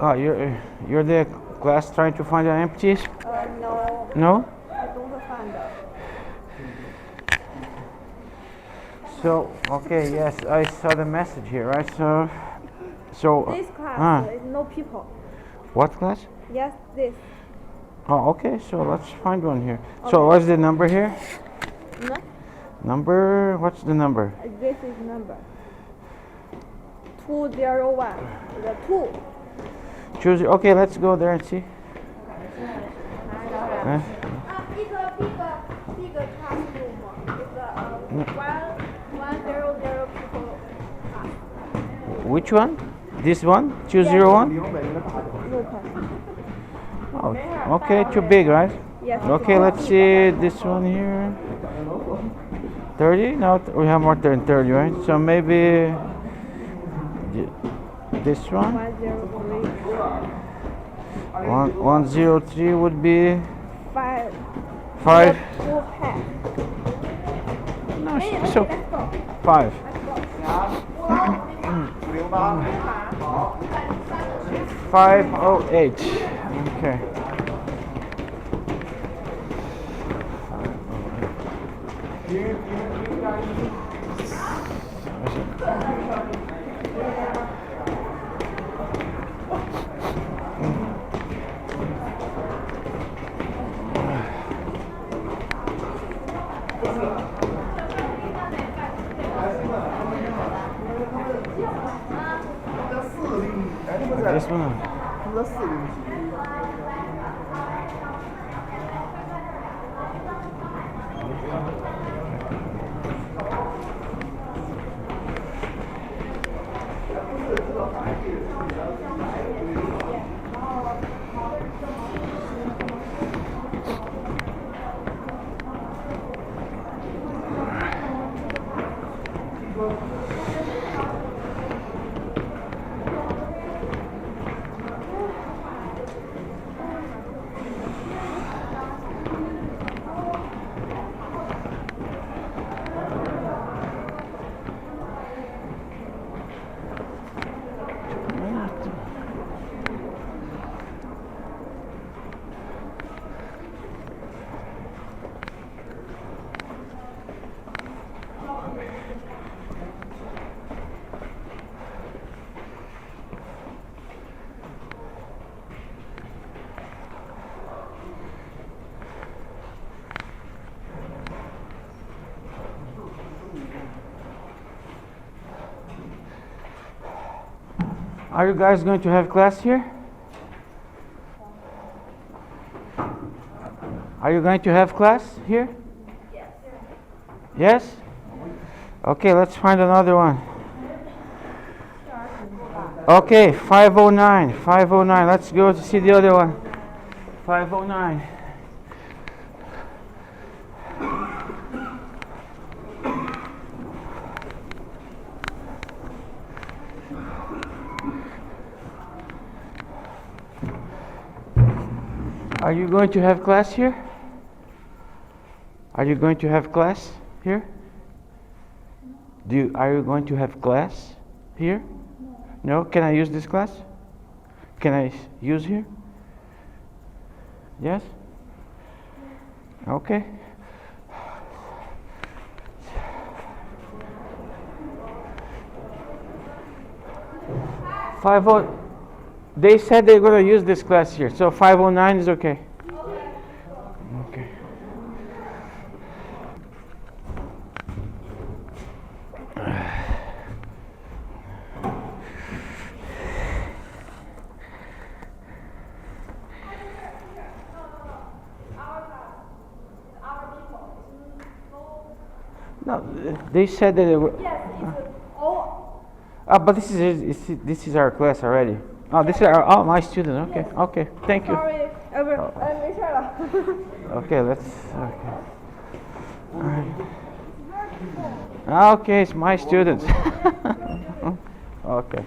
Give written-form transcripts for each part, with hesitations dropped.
Oh, you're the class trying to find an empty? No, No? I don't find. So okay, yes, I saw the message here, right? So This class is no people. what class? Yes, this. Oh, okay. So let's find one here. So what's the number here? No, Number? What's the number? this is number 201. The 2. Choose. Okay, let's go there and see. Eh? Big classroom. It's 100 people class. Which one? This one? 201? No class. Oh, okay, too big, right? Yes. Okay, let's see this one here. 30? No, we have more than 30, right? So maybe this one? 103. 103 would be 5. 5. Full pack. No, so 5. 508. Okay. This one. Are you guys going to have class here? Are you going to have class here? Yes? Okay, let's find another one. Okay, 509. 509. Let's go to see the other one. 509. Are you going to have class here? Are you going to have class here? Are you going to have class here? No? Can I use this class? Can I use here? Yes? Okay. They said they're going to use this class here, so 509 is okay. Okay. No, they said that they were. Yes, it's all. But this is our class already. Oh, this is my student. Okay, okay. Thank you. Sorry, 没事了。 Okay, let's. Okay. Okay, it's my students. Okay.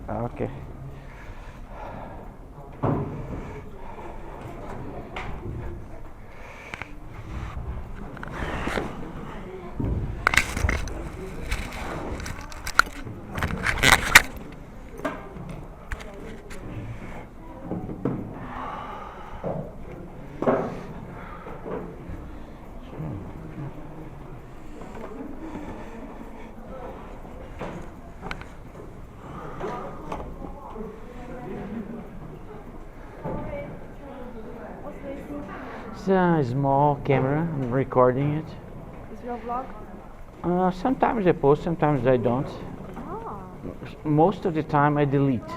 Okay. It's a small camera. I'm recording it. Is your vlog? Sometimes I post, sometimes I don't. Oh. Most of the time I delete.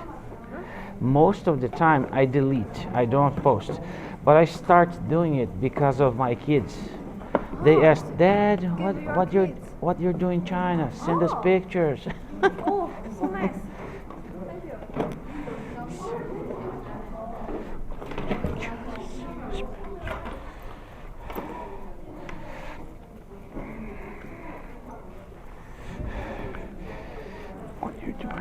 Most of the time I delete. I don't post. But I start doing it because of my kids. They asked, Dad, what you're doing in China? Send us Oh. pictures. Oh, so nice. Thank you. What are you doing?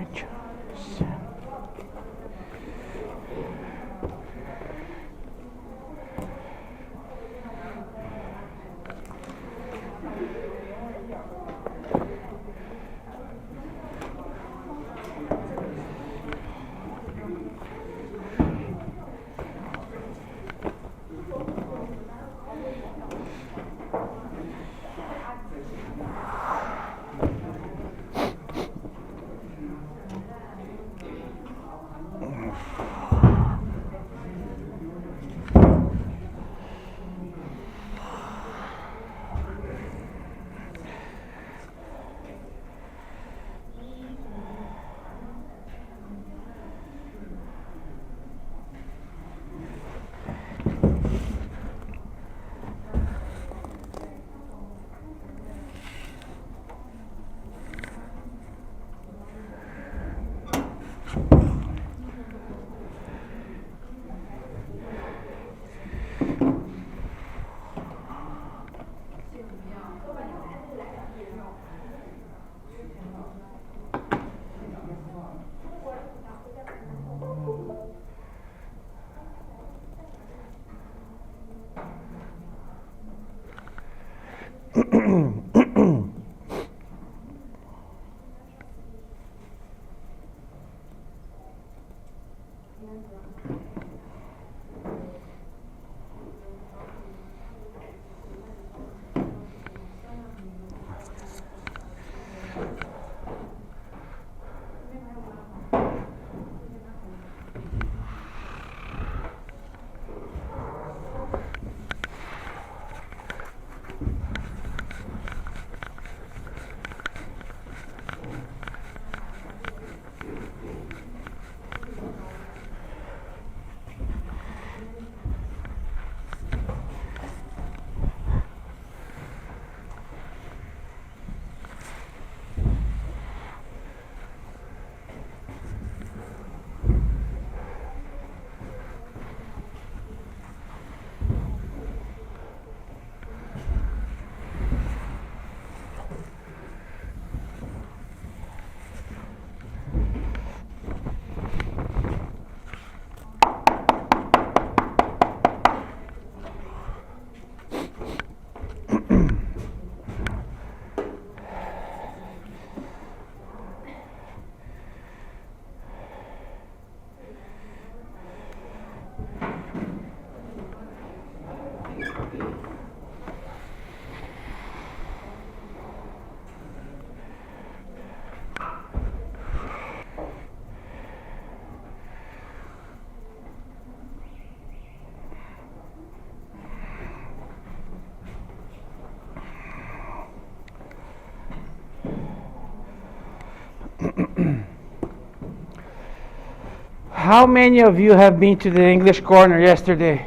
How many of you have been to the English Corner yesterday?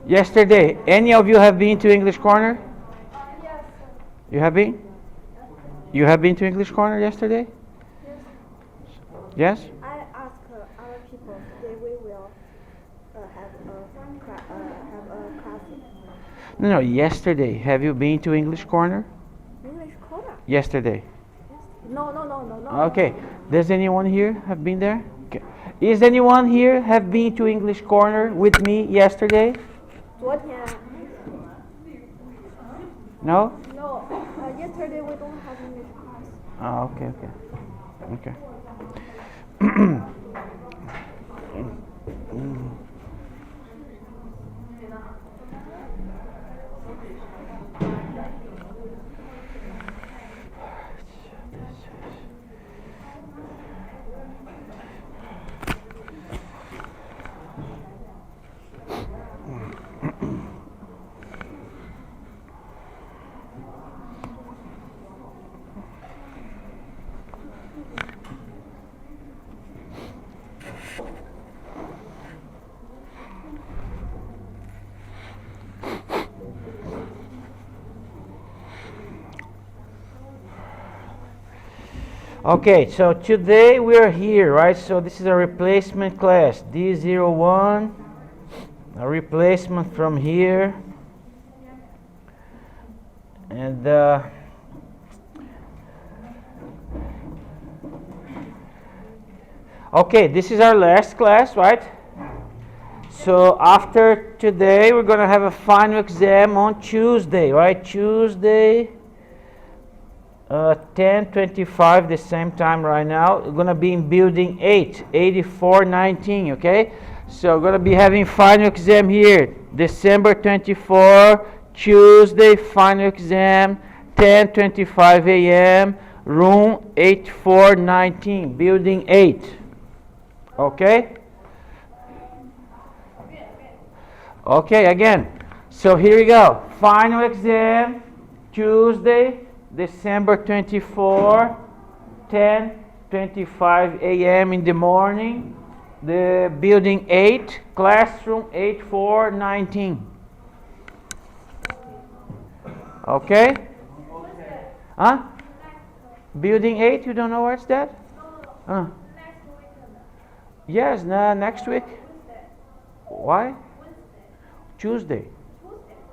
Yesterday, any of you have been to English Corner? Yes. You have been? You have been to English Corner yesterday? Yes. Yes? I ask other people today we will have a class. No, yesterday. Have you been to English Corner? English corner. Yesterday. No. Okay. Does anyone here have been there? Okay. Is anyone here have been to English Corner with me yesterday? 昨天 No? No. Yesterday we don't have English class. Oh, okay. Okay. Okay, so today we are here, right? So this is a replacement class, D01, a replacement from here. And okay, this is our last class, right? So after today, we're going to have a final exam on Tuesday, right? Tuesday, 10:25, the same time right now. We're going to be in building 8, 8419, okay? So we're going to be having final exam here, December 24, Tuesday, final exam, 10:25 a.m., room 8419, building 8, okay? Okay, again, so here we go. Final exam, Tuesday, December 24, 10:25 a.m. in the morning. The building 8, classroom 8419. Okay? Huh? Building 8, you don't know where's that? Yes, next week. Why? Tuesday.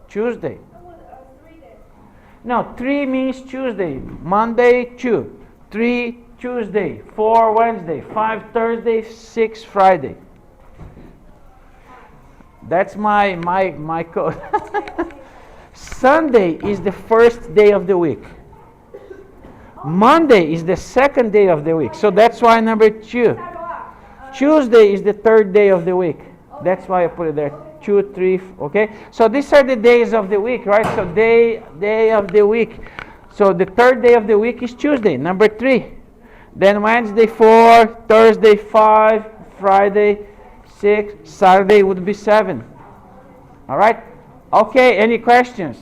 Tuesday. No, 3 means Tuesday. Monday, 2. 3, Tuesday. 4, Wednesday. 5, Thursday. 6, Friday. That's my code. Sunday is the first day of the week. Monday is the second day of the week. So that's why number 2. Tuesday is the third day of the week. That's why I put it there. 2, 3, okay? So these are the days of the week, right? So day of the week. So the third day of the week is Tuesday, number 3. Then Wednesday 4, Thursday 5, Friday 6, Saturday would be 7. All right? Okay, any questions?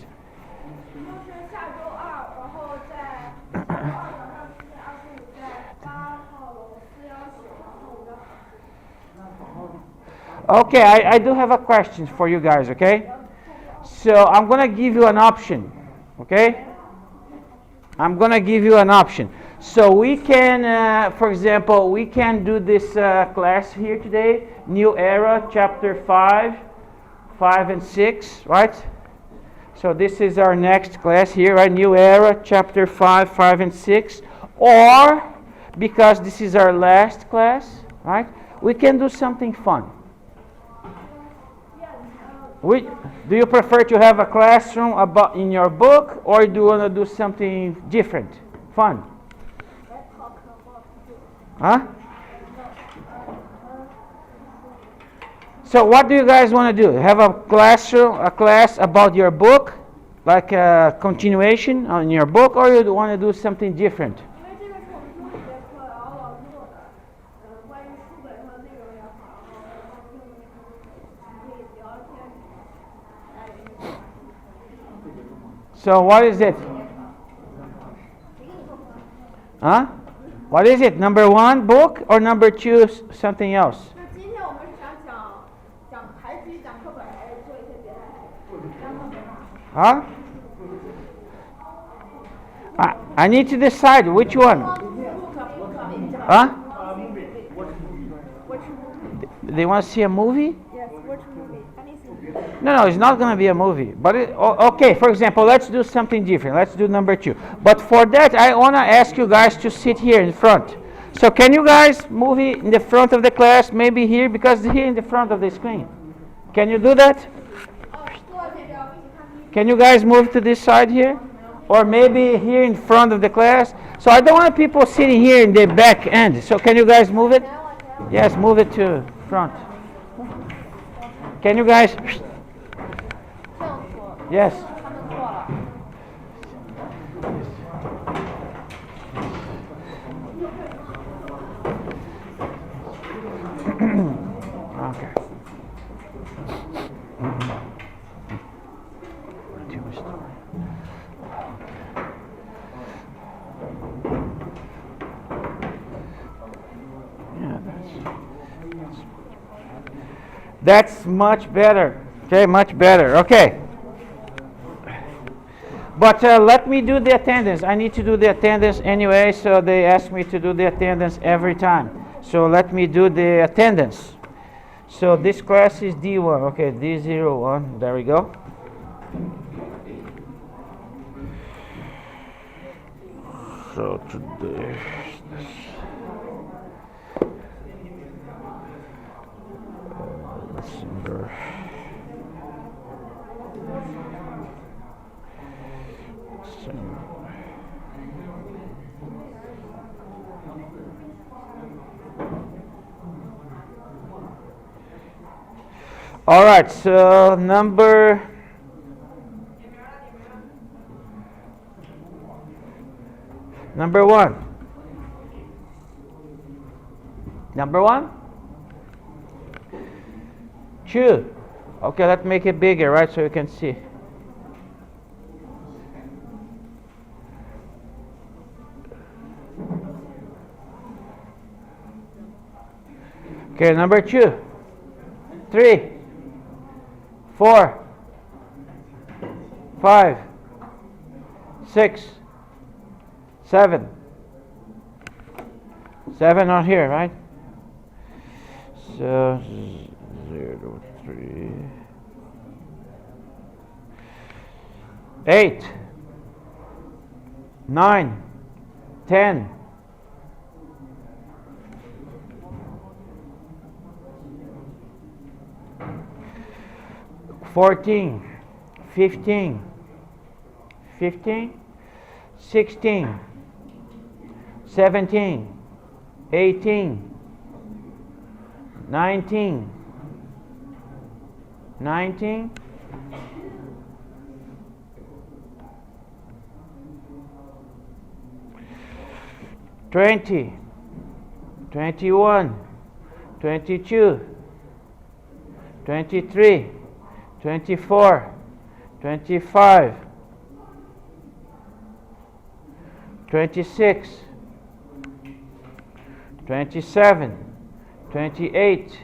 Okay, I do have a question for you guys, okay? So I'm going to give you an option, okay? I'm going to give you an option. So we can, for example, we can do this class here today, New Era, Chapter 5, 5 and 6, right? So this is our next class here, right? New Era, Chapter 5, 5 and 6. Or, because this is our last class, right? We can do something fun. Do you prefer to have a classroom about in your book, or do you want to do something different, fun? Huh? So what do you guys want to do? Have a class about your book, like a continuation on your book, or you want to do something different? So what is it? Huh? What is it? Number 1, book, or number 2, something else? Huh? I need to decide which one. Huh? They want to see a movie? Yes, which movie? Anything. No, it's not going to be a movie. But okay, for example, let's do something different. Let's do number 2. But for that, I want to ask you guys to sit here in front. So can you guys move it in the front of the class, maybe here, because here in the front of the screen. Can you do that? Can you guys move to this side here? Or maybe here in front of the class? So I don't want people sitting here in the back end. So can you guys move it? Yes, move it to front. Can you guys? Yes. Okay. That's much better. Okay, much better. Okay. But let me do the attendance. I need to do the attendance anyway, so they ask me to do the attendance every time. So let me do the attendance. So this class is D1. Okay, D01. There we go. So today, December. All right, so number one. Number one? 2. Okay, let's make it bigger, right, so you can see. Okay, number 2, 3, 4, 5, 6, 7. 7 on here, right? So 0, 3, 8, 9, 10. 14, 15, 16, 17, 18, 19, 20, 21, 22, 23, 24, 25, 26, 27, 28,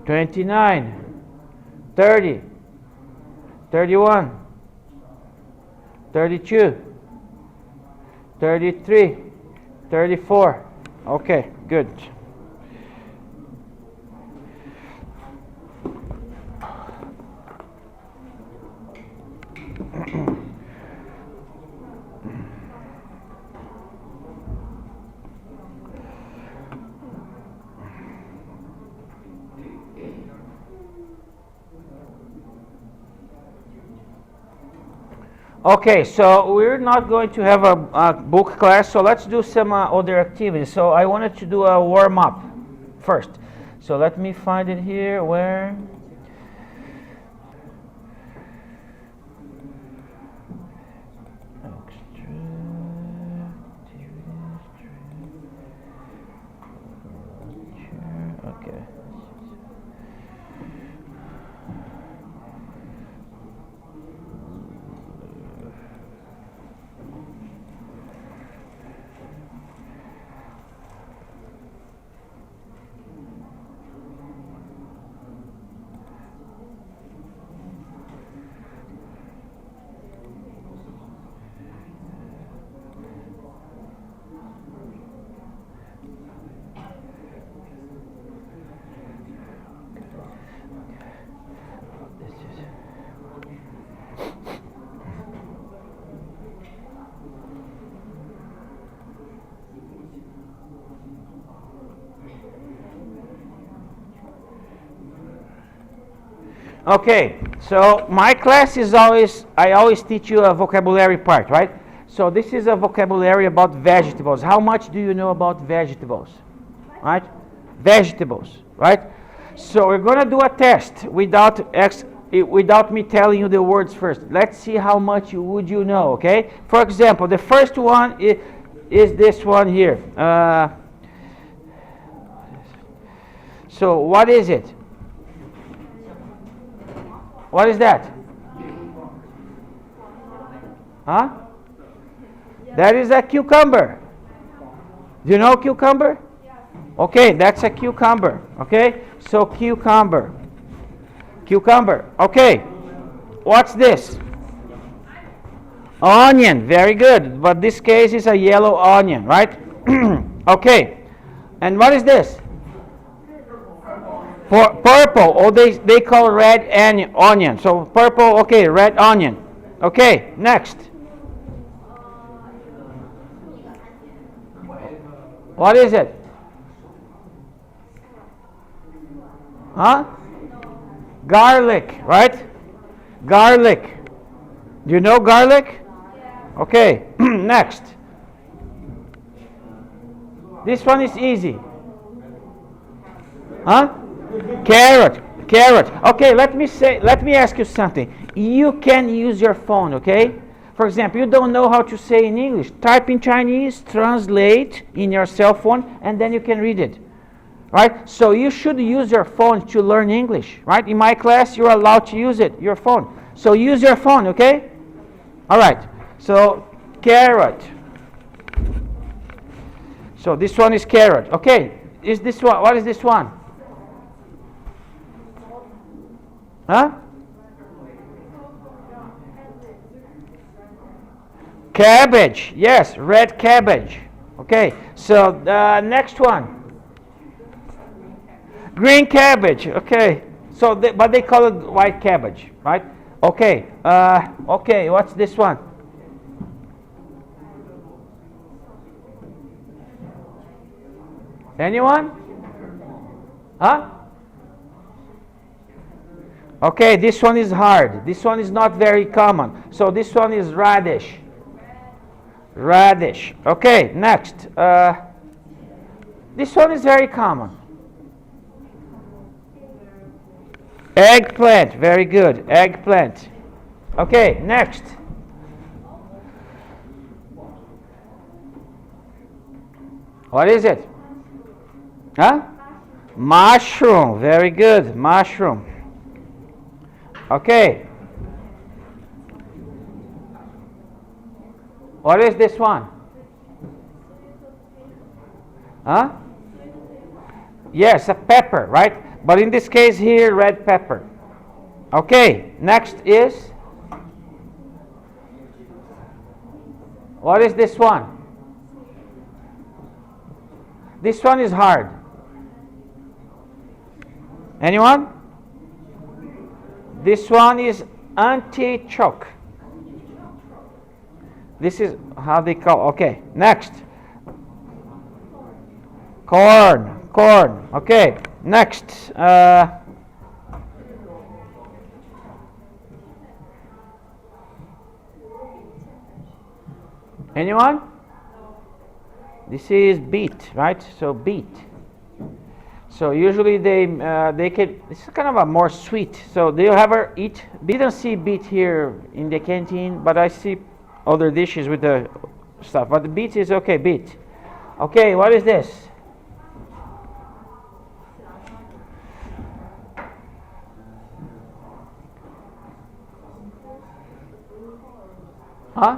29, 30, 31, 32, 33, 34. Okay, good. Okay, so we're not going to have a book class, so let's do some other activities. So I wanted to do a warm-up first. So let me find it here, where? Okay. Okay, so my class is I always teach you a vocabulary part, right? So this is a vocabulary about vegetables. How much do you know about vegetables? Right? Vegetables, right? So we're going to do a test without me telling you the words first. Let's see how much would you know, okay? For example, the first one is this one here. So what is it? What is that? Huh? That is a cucumber. Do you know cucumber? Okay, that's a cucumber. Okay, so cucumber. Cucumber. Okay, what's this? Onion. Very good. But this case is a yellow onion, right? Okay, and what is this? Purple. Oh, they call red onion. So purple. Okay, red onion. Okay, next. What is it? Huh? Garlic, right? Garlic. Do you know garlic? Okay, next. This one is easy. Huh? Carrot. Carrot. Okay, let me ask you something. You can use your phone, okay? For example, you don't know how to say in English. Type in Chinese, translate in your cell phone, and then you can read it. Right? So you should use your phone to learn English. Right? In my class, you're allowed to use it, your phone. So use your phone, okay? All right. So carrot. So this one is carrot. Okay. Is this one? What is this one? Huh? Cabbage. Yes, red cabbage. Okay. So the next one. Green cabbage. Okay. So but they call it white cabbage, right? Okay. Okay. What's this one? Anyone? Huh? Okay, this one is hard. This one is not very common. So this one is radish. Radish. Okay, next. This one is very common. Eggplant. Very good. Eggplant. Okay, next. What is it? Huh? Mushroom. Very good. Mushroom. Okay. What is this one? Huh? Yes, a pepper, right? But in this case here, red pepper. Okay, next is? What is this one? This one is hard. Anyone? This one is artichoke. This is how they call. Okay, next. Corn. Corn. Okay, next. Anyone? This is beet, right? So beet. So usually they can. It's kind of a more sweet. So do you ever eat? We don't see beet here in the canteen, but I see other dishes with the stuff. But the beet is okay. Beet. Okay. What is this? Huh?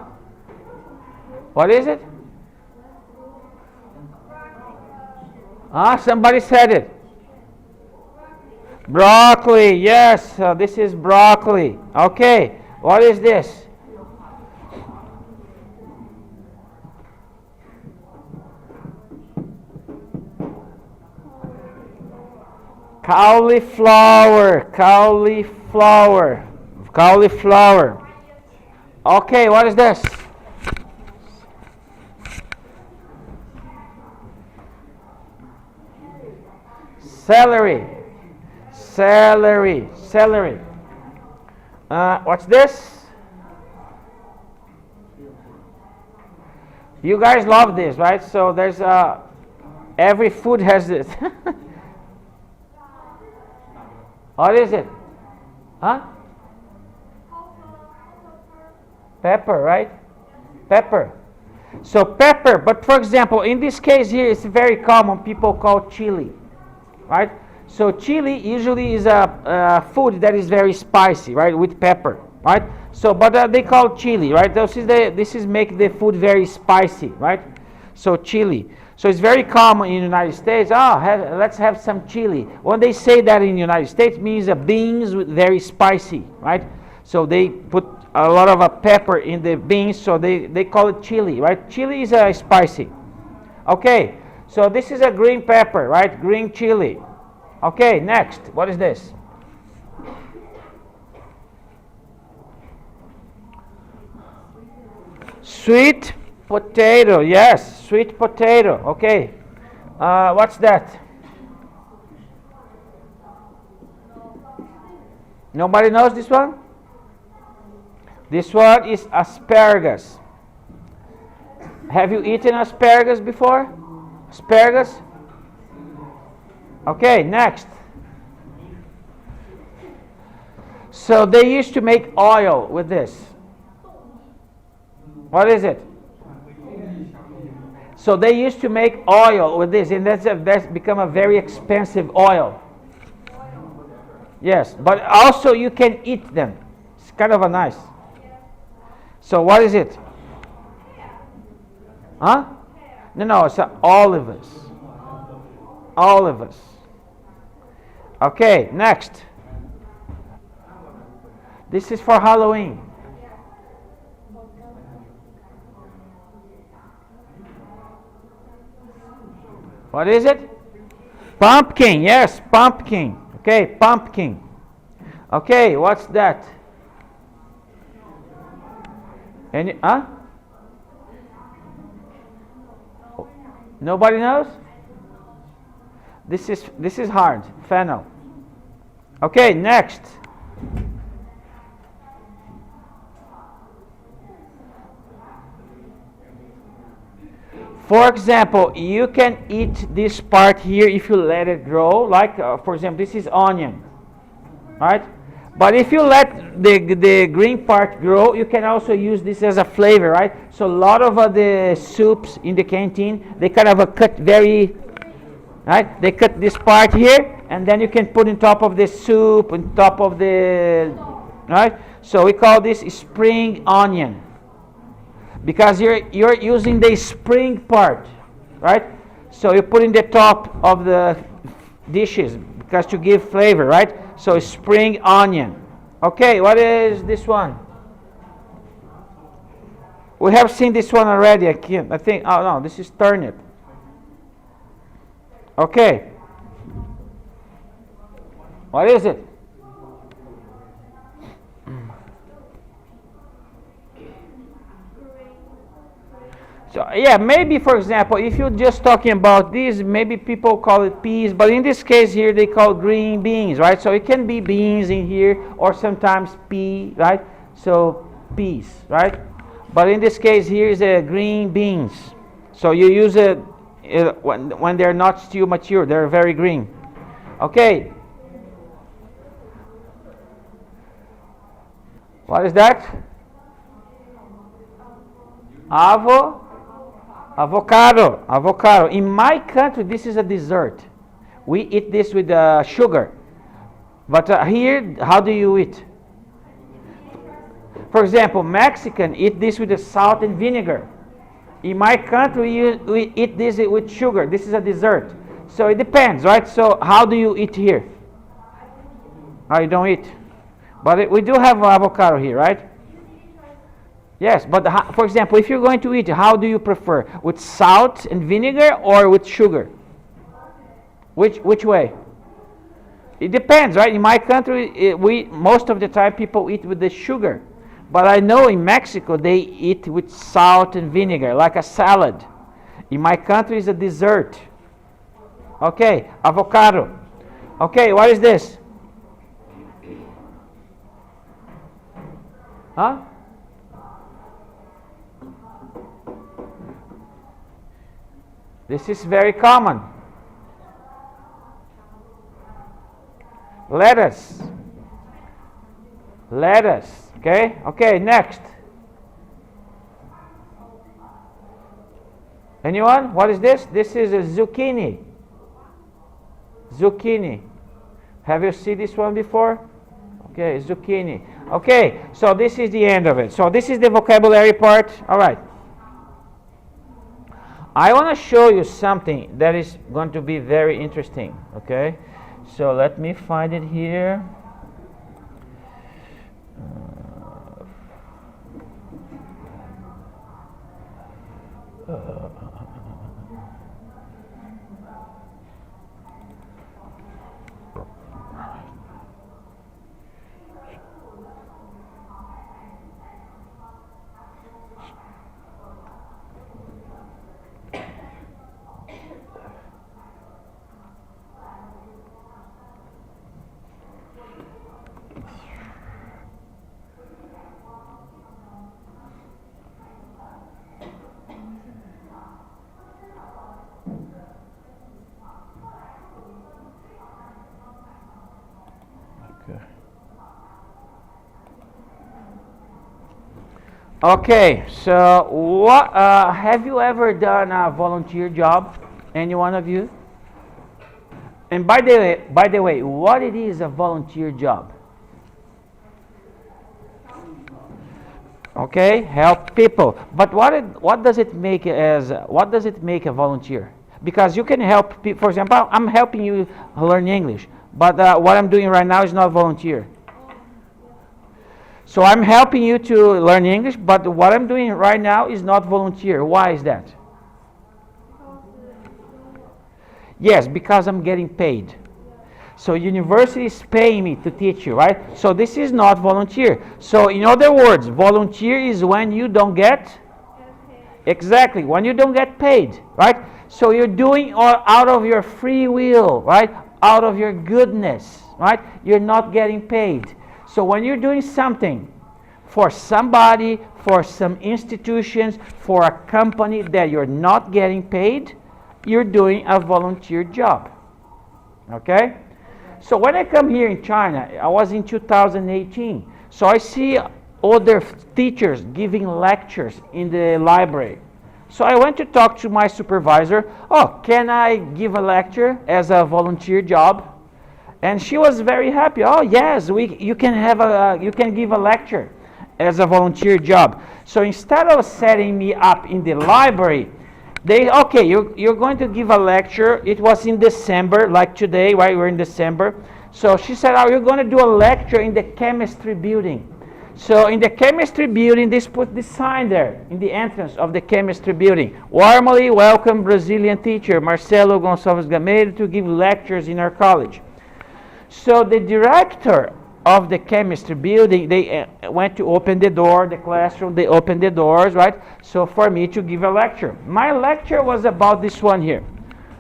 What is it? Ah, somebody said it. Broccoli. Yes, this is broccoli. Okay. What is this? Cauliflower. Cauliflower. Cauliflower. Okay, what is this? Celery. Celery. Celery. What's this? You guys love this, right? So there's every food has this. What is it? Huh? Pepper, right? Pepper. So pepper, but for example, in this case here, it's very common. People call chili, right? So chili usually is a food that is very spicy, right? With pepper, right? So, but they call chili, right? This is make the food very spicy, right? So chili. So it's very common in the United States, let's have some chili. When they say that in the United States, it means beans with very spicy, right? So they put a lot of pepper in the beans, so they call it chili, right? Chili is spicy. Okay, so this is a green pepper, right? Green chili. Okay, next, what is this? Sweet potato, yes, sweet potato. Okay, what's that? Nobody knows this one? This one is asparagus. Have you eaten asparagus before? Asparagus? Okay, next. So they used to make oil with this. What is it? So they used to make oil with this, and that's become a very expensive oil. Yes, but also you can eat them. It's kind of a nice. So what is it? Huh? No, it's olives. Olives. Okay, next. This is for Halloween. What is it? Pumpkin, yes, pumpkin. Okay, pumpkin. Okay, what's that? Any, Nobody knows? This is hard. Fennel. Okay, next. For example, you can eat this part here if you let it grow. Like, for example, this is onion, right? But if you let the green part grow, you can also use this as a flavor, right? So a lot of the soups in the canteen, they kind of cut very, right? They cut this part here, and then you can put on top of the soup, on top of the, right? So we call this spring onion. Because you're using the spring part, right? So you put in the top of the dishes because to give flavor, right? So spring onion. Okay, what is this one? We have seen this one already. I think. Oh no, this is turnip. Okay. What is it? So yeah, maybe for example, if you're just talking about these, maybe people call it peas, but in this case here they call green beans, right? So it can be beans in here, or sometimes pea, right? So peas, right? But in this case here is green beans. So you use it when they're not still mature, they're very green. Okay. What is that? Avocado. In my country, this is a dessert. We eat this with sugar. But here, how do you eat? For example, Mexican eat this with the salt and vinegar. In my country, we eat this with sugar. This is a dessert. So it depends, right? So how do you eat here? Oh, you don't eat. But we do have avocado here, right? Yes, but for example, if you're going to eat, how do you prefer? With salt and vinegar or with sugar? Which way? It depends, right? In my country, most of the time people eat with the sugar. But I know in Mexico, they eat with salt and vinegar, like a salad. In my country, it's a dessert. Okay, avocado. Okay, what is this? Huh? This is very common. Lettuce. Okay? Okay, next. Anyone? What is this? This is a zucchini. Have you seen this one before? Okay, zucchini. Okay, so this is the end of it. So this is the vocabulary part. All right. I want to show you something that is going to be very interesting, okay? So let me find it here. Okay, so what have you ever done a volunteer job? Any one of you? And by the way, what it is a volunteer job? Okay, help people. But what does it make a volunteer? Because you can help people. For example, I'm helping you learn English, but what I'm doing right now is not volunteer. So I'm helping you to learn English, but what I'm doing right now is not volunteer. Why is that? Yes, because I'm getting paid. So university is paying me to teach you, right? So this is not volunteer. So in other words, volunteer is when you don't get exactly when you don't get paid, right? So you're doing all out of your free will, right? Out of your goodness, right? You're not getting paid. So when you're doing something for somebody, for some institutions, for a company that you're not getting paid, you're doing a volunteer job. Okay? So when I come here in China, I was in 2018. So I see other teachers giving lectures in the library. So I went to talk to my supervisor. Oh, can I give a lecture as a volunteer job? And she was very happy. Oh yes, you can give a lecture as a volunteer job. So instead of setting me up in the library, you're going to give a lecture. It was in December, like today, right? We're in December. So she said, oh, you're going to do a lecture in the chemistry building. So in the chemistry building, they put this sign there in the entrance of the chemistry building. Warmly welcome Brazilian teacher Marcelo Gonçalves Gameiro to give lectures in our college. So the director of the chemistry building, they went to open the door, the classroom, they opened the doors, right? So for me to give a lecture. My lecture was about this one here.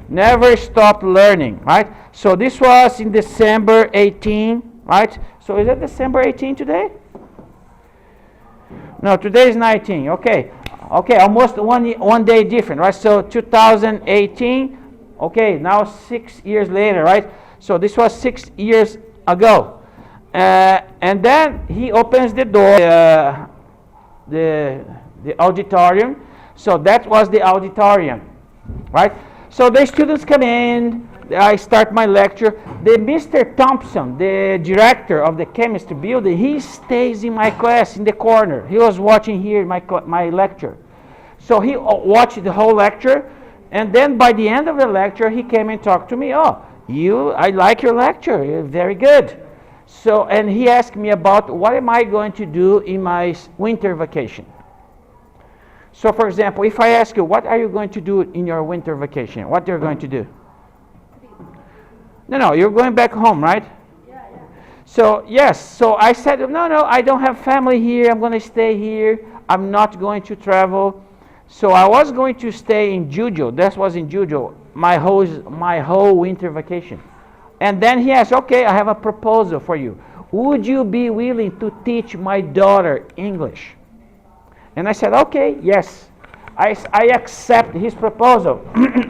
Never stop learning, right? So this was in December 18, right? So is it December 18 today? No, today is 19, okay. Okay, almost one day different, right? So 2018, okay, now 6 years later, right? So this was 6 years ago. And then he opens the door, the auditorium. So that was the auditorium, right? So the students come in, I start my lecture. The Mr. Thompson, the director of the chemistry building, he stays in my class in the corner. He was watching here my lecture. So he watched the whole lecture, and then by the end of the lecture, he came and talked to me. Oh, I like your lecture, you're very good. So, and he asked me about what am I going to do in my winter vacation. So for example, if I ask you, what are you going to do in your winter vacation? What you're going to do? No, you're going back home, right? Yeah. So yes, so I said, no, I don't have family here, I'm going to stay here, I'm not going to travel. So I was going to stay in Juzhou, that was in Juzhou, my whole winter vacation. And then he asked, okay, I have a proposal for you. Would you be willing to teach my daughter English? And I said, okay, yes. I accept his proposal.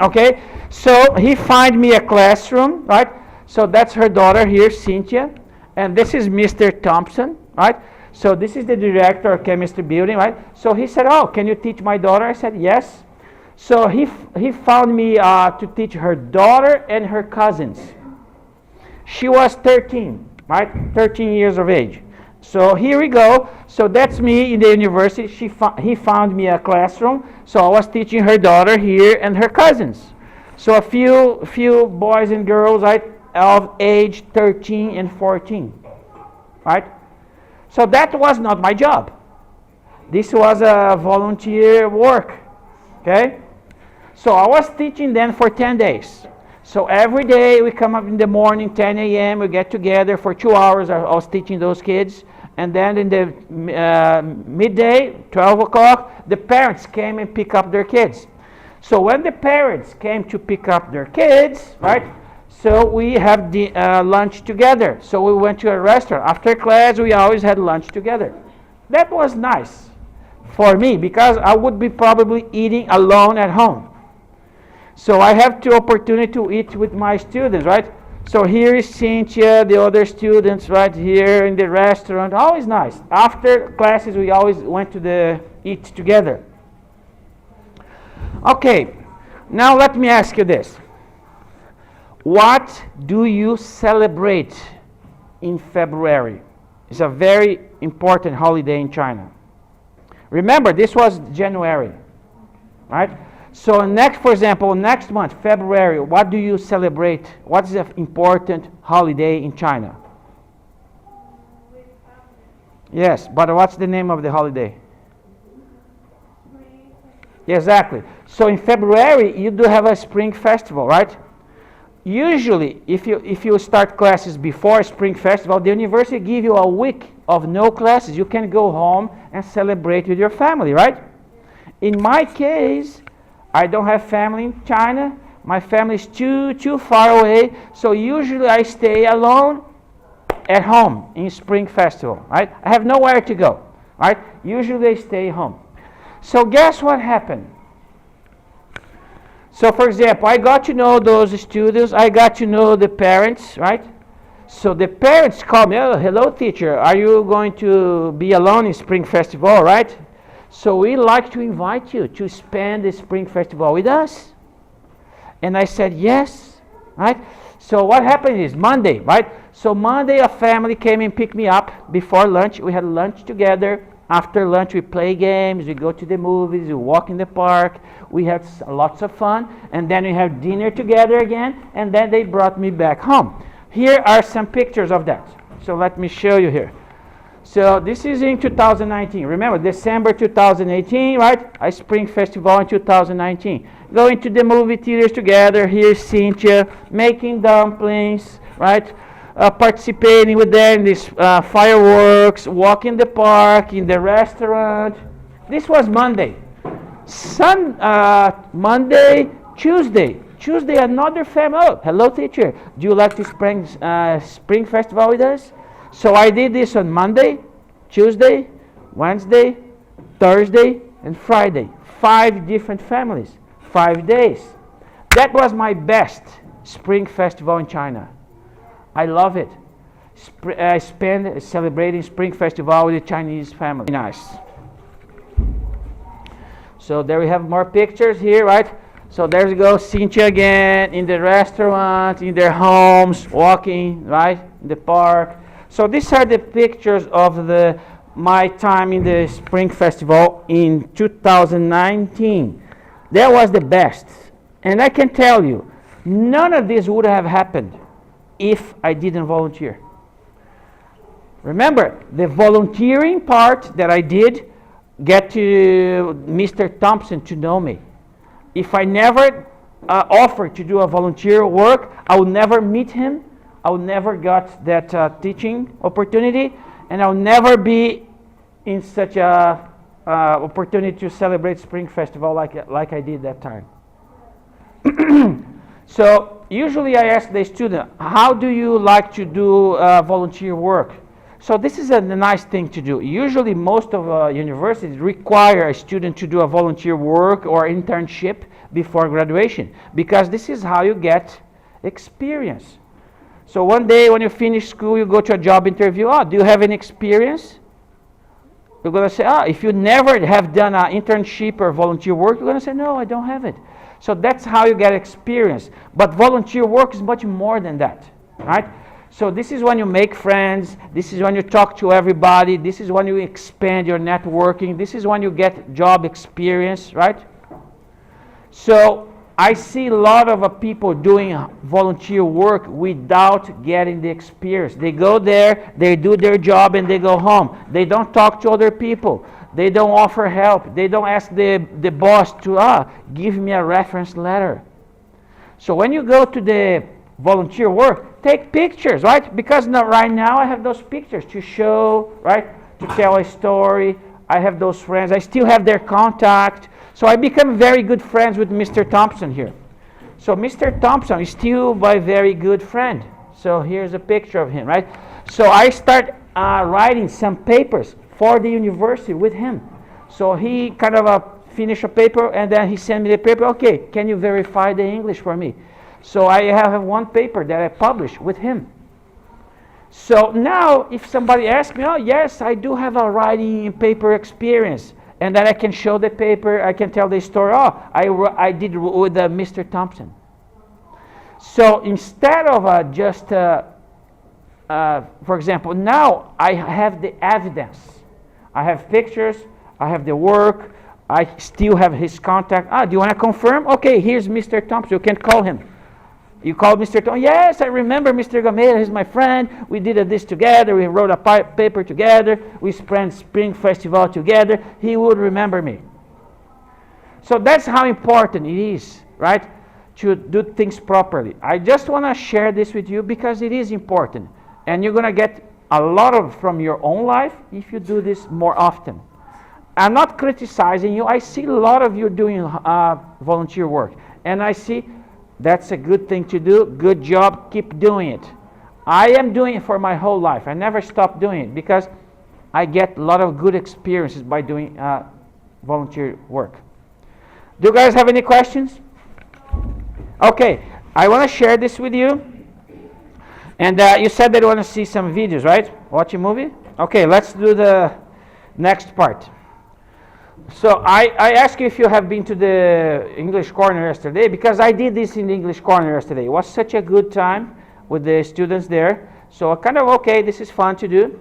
Okay, so he find me a classroom, right? So that's her daughter here, Cynthia, and this is Mr. Thompson, right? So this is the director of chemistry building, right? So he said, oh, can you teach my daughter? I said, yes. So he found me to teach her daughter and her cousins. She was 13, right? 13 years of age. So here we go. So that's me in the university. He found me a classroom. So I was teaching her daughter here and her cousins. So a few boys and girls, right, of age 13 and 14, right? So that was not my job. This was a volunteer work, okay? So I was teaching them for 10 days. So every day we come up in the morning, 10 a.m., we get together for 2 hours. I was teaching those kids. And then in the midday, 12 o'clock, the parents came and pick up their kids. So when the parents came to pick up their kids, right, so we have the lunch together. So we went to a restaurant. After class, we always had lunch together. That was nice for me because I would be probably eating alone at home. So I have the opportunity to eat with my students, right? So here is Cynthia, the other students right here in the restaurant. Always nice. After classes, we always went to eat together. Okay, now let me ask you this. What do you celebrate in February? It's a very important holiday in China. Remember, this was January, right? So for example, next month, February, what do you celebrate? What is an important holiday in China? Yes, but what's the name of the holiday? Exactly. So in February, you do have a spring festival, right? Usually, if you start classes before Spring Festival, the university give you a week of no classes. You can go home and celebrate with your family, right? In my case, I don't have family in China. My family is too far away. So usually I stay alone at home in Spring Festival, right? I have nowhere to go, right? Usually I stay home. So guess what happened? So for example, I got to know those students. I got to know the parents, right? So the parents call me, oh, hello teacher, are you going to be alone in Spring Festival, right? So we'd like to invite you to spend the Spring Festival with us. And I said, yes, right? So what happened is Monday, right? So Monday a family came and picked me up before lunch. We had lunch together. After lunch we play games, we go to the movies, we walk in the park. We had lots of fun. And then we have dinner together again. And then they brought me back home. Here are some pictures of that. So let me show you here. So this is in 2019. Remember, December 2018, right? A Spring Festival in 2019. Going to the movie theaters together. Here's Cynthia making dumplings, right? Participating with them in these fireworks, walking the park, in the restaurant. This was Monday. Monday, Tuesday. Tuesday, another family. Oh, hello, teacher. Do you like to Spring Festival with us? So I did this on Monday, Tuesday, Wednesday, Thursday, and Friday. 5 different families, 5 days. That was my best Spring Festival in China. I love it. I spent celebrating Spring Festival with the Chinese family. Nice. So there we have more pictures here, right? So there you go, Cynthia again, in the restaurant, in their homes, walking, right, in the park. So these are the pictures of my time in the Spring Festival in 2019. That was the best. And I can tell you, none of this would have happened if I didn't volunteer. Remember, the volunteering part that I did get to Mr. Thompson to know me. If I never offered to do a volunteer work, I would never meet him. I would never got that teaching opportunity, and I'll never be in such a opportunity to celebrate Spring Festival like I did that time. So usually I ask the student, how do you like to do volunteer work? So this is a nice thing to do. Usually most of universities require a student to do a volunteer work or internship before graduation, because this is how you get experience. So one day when you finish school, you go to a job interview. Oh, do you have any experience? You're going to say, if you never have done an internship or volunteer work, you're going to say, no, I don't have it. So that's how you get experience. But volunteer work is much more than that, right? So this is when you make friends. This is when you talk to everybody. This is when you expand your networking. This is when you get job experience, right? So I see a lot of people doing volunteer work without getting the experience. They go there, they do their job, and they go home. They don't talk to other people. They don't offer help. They don't ask the boss to, give me a reference letter. So when you go to the volunteer work, take pictures, right? Because right now I have those pictures to show, right? To tell a story. I have those friends. I still have their contact. So I become very good friends with Mr. Thompson here. So Mr. Thompson is still my very good friend. So here's a picture of him, right? So I start writing some papers for the university with him. So he kind of finished a paper, and then he sent me the paper. Okay, can you verify the English for me? So I have one paper that I published with him. So now if somebody asks me, oh yes, I do have a writing paper experience, and then I can show the paper, I can tell the story, oh, I did with Mr. Thompson. So instead of for example, now I have the evidence. I have pictures, I have the work, I still have his contact. Do you want to confirm? Okay, here's Mr. Thompson, you can call him. You call Mr. Thompson, yes, I remember Mr. Gameda, he's my friend. We did this together, we wrote a paper together, we spent Spring Festival together. He would remember me. So that's how important it is, right, to do things properly. I just want to share this with you because it is important. And you're going to get a lot from your own life if you do this more often. I'm not criticizing you. I see a lot of you doing volunteer work. And I see that's a good thing to do. Good job. Keep doing it. I am doing it for my whole life. I never stop doing it because I get a lot of good experiences by doing volunteer work. Do you guys have any questions? Okay. I want to share this with you. And you said that you want to see some videos, right? Watch a movie? Okay, let's do the next part. So I asked you if you have been to the English Corner yesterday, because I did this in the English Corner yesterday. It was such a good time with the students there. So kind of, okay, this is fun to do.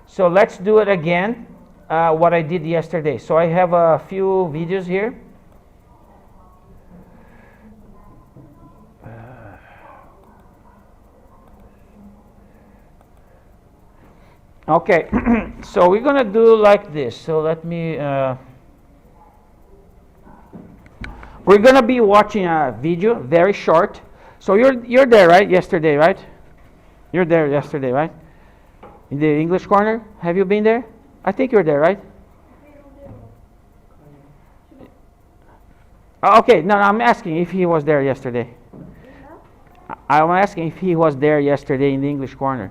So let's do it again, what I did yesterday. So I have a few videos here. Okay, so we're gonna do like this. So let me, we're gonna be watching a video, very short. So you're there, right? Yesterday, right? You're there yesterday, right? In the English Corner. Have you been there? I think you're there, right? Okay, no, I'm asking if he was there yesterday. I'm asking if he was there yesterday in the English Corner.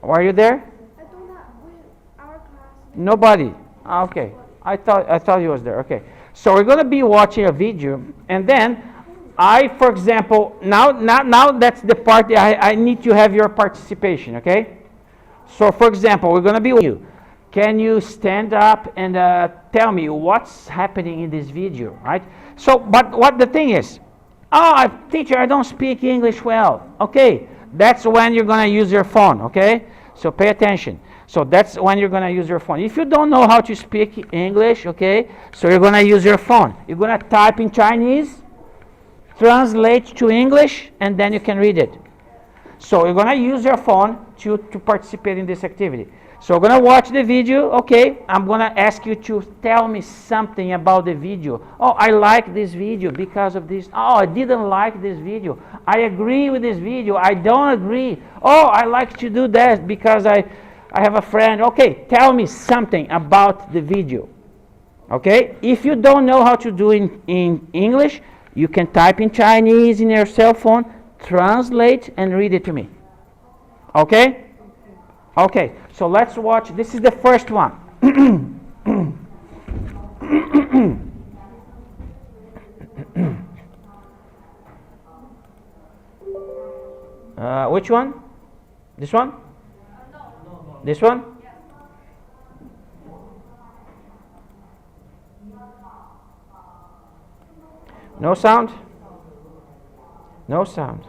Were you there? I do not. Our class. Nobody. Okay. I thought he was there. Okay. So we're going to be watching a video, and then for example, now that's the part that I need to have your participation. Okay. So for example, we're going to be with you. Can you stand up and tell me what's happening in this video, right? So, but what the thing is, teacher, I don't speak English well. Okay. That's when you're going to use your phone, okay? So pay attention. So that's when you're going to use your phone. If you don't know how to speak English, okay, so you're going to use your phone. You're going to type in Chinese, translate to English, and then you can read it. So you're going to use your phone to participate in this activity. So we're going to watch the video, okay? I'm going to ask you to tell me something about the video. Oh, I like this video because of this. Oh, I didn't like this video. I agree with this video. I don't agree. Oh, I like to do that because I have a friend. Okay, tell me something about the video. Okay? If you don't know how to do in English, you can type in Chinese in your cell phone, translate, and read it to me. Okay? Okay, so let's watch. This is the first one. Which one? This one? No. This one? No sound? No sound.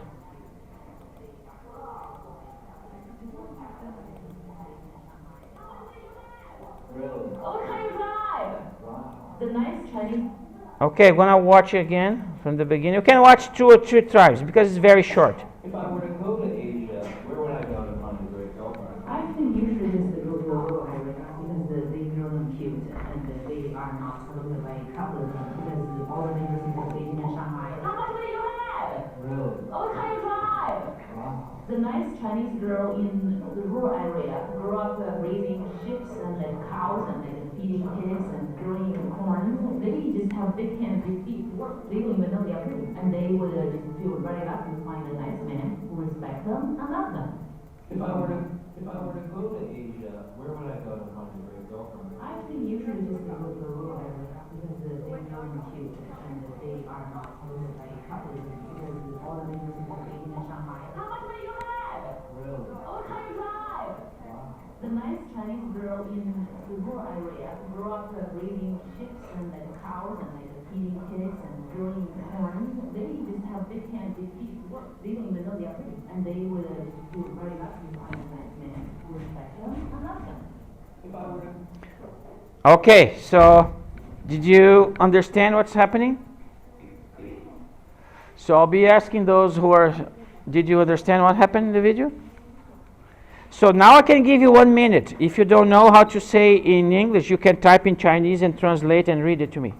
The nice Chinese. Okay, I'm gonna watch it again from the beginning. You can watch 2 or 3 times because it's very short. If I were to go to Asia, where would I go to find a great girlfriend? I think you should just go to the rural area because they grow them cute and they are not looked like couples because all the neighbors in Beijing and Shanghai. How much money you have? Really? Oh, what kind you drive? Wow. The nice Chinese girl in the rural area grew up raising sheep and cows and feeding pigs and growing corn. They just have big hands, big feet. They don't even know they are pretty. And they would just feel very lucky to find a nice man who respects them and loves them. If I were to go to Asia, where would I go to find a great girlfriend? I think you should just go to the rural area because they grow them cute and they are not looked like couples because all the neighbors in Beijing and Shanghai. How much money you have? Really? Oh, what kind you drive? Wow. The nice Chinese girl in the rural area grew up raising sheep and cows and feeding pigs and growing corn. They just have big hands, big feet. They don't even know they are pretty. And they would just feel very lucky to find a nice man who respects them and loves them. If I were to Okay, so did you understand what's happening? So I'll be asking those who are, did you understand what happened in the video? So now I can give you 1 minute. If you don't know how to say in English, you can type in Chinese and translate and read it to me.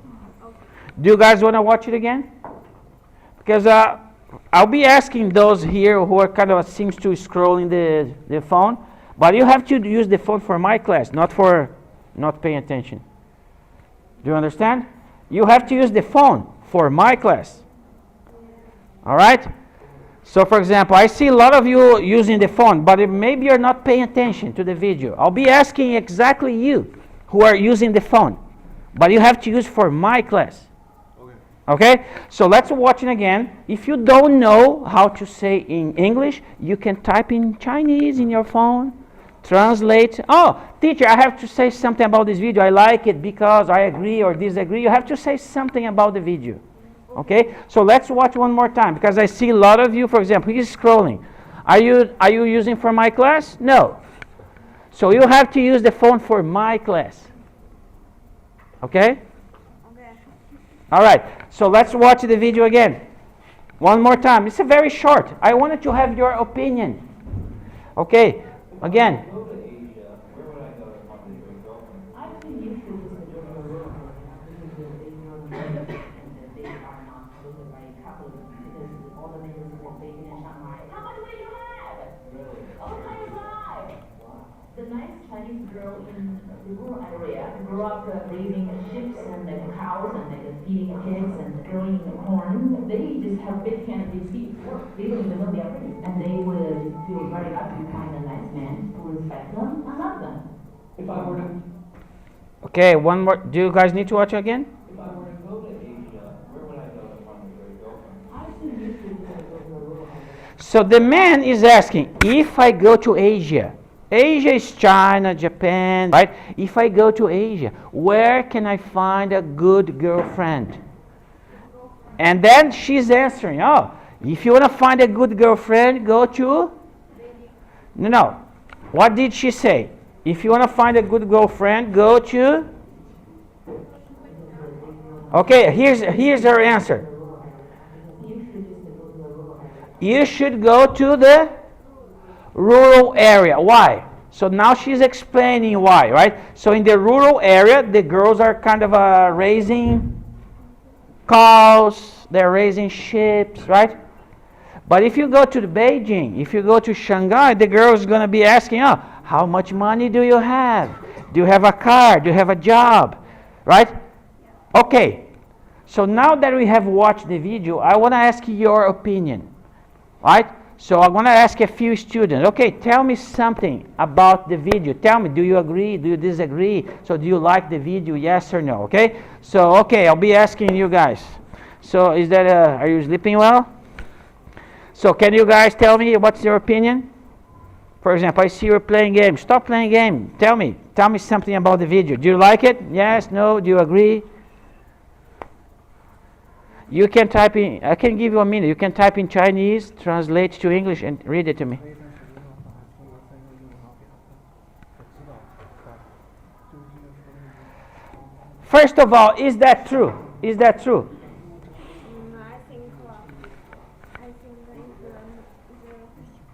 Do you guys want to watch it again? Because I'll be asking those here who are kind of seems to scrolling the phone, but you have to use the phone for my class, not for not paying attention. Do you understand? You have to use the phone for my class. All right? So for example, I see a lot of you using the phone, but maybe you're not paying attention to the video. I'll be asking exactly you who are using the phone, but you have to use for my class. Okay? So let's watch it again. If you don't know how to say in English, you can type in Chinese in your phone, translate. Oh, teacher, I have to say something about this video. I like it because I agree or disagree. You have to say something about the video. Okay? So let's watch one more time because I see a lot of you, for example, he's scrolling. Are you using for my class? No. So you have to use the phone for my class. Okay? Okay. All right, so let's watch the video again. One more time. It's a very short. I wanted to have your opinion. Okay, again. go to Asia, where would I go to find a great girlfriend? I think you should just go to the rural area because they grow them cute and they are not looked like couples because all the neighbors in Beijing and Shanghai. How much money you have? Really? Oh, what kind you drive? The nice Chinese girl in the rural area grew up raising sheep and cows and feeding pigs and growing corn. They just have big hands, big feet. They don't even know they are pretty. And they would feel very lucky to find a nice man who respects them and loves them. If I were to Okay, one more. Do you guys need to watch again? If I were to go to Asia, where would I go to find a great girlfriend? I think you should go to the rural area. So the man is asking, if I go to Asia, Asia is China, Japan, right? If I go to Asia, where can I find a good girlfriend? And then she's answering, oh, if you want to find a good girlfriend, go to... No. What did she say? If you want to find a good girlfriend, go to... Okay, here's her answer. You should go to the rural area. Why? So now she's explaining why, right? So in the rural area, the girls are kind of raising cows, they're raising sheep, right? But if you go to Beijing, if you go to Shanghai, the girl is going to be asking, oh, how much money do you have? Do you have a car? Do you have a job? Right? Okay. So now that we have watched the video, I want to ask you your opinion. Right? So I'm going to ask a few students. Okay, tell me something about the video. Tell me, do you agree? Do you disagree? So do you like the video? Yes or no? Okay? So, okay, I'll be asking you guys. So is that, are you sleeping well? So can you guys tell me what's your opinion? For example, I see you're playing game. Stop playing game. Tell me something about the video. Do you like it? Yes, no, do you agree? You can type in, I can give you a minute. You can type in Chinese, translate to English, and read it to me. First of all, is that true? Is that true? I think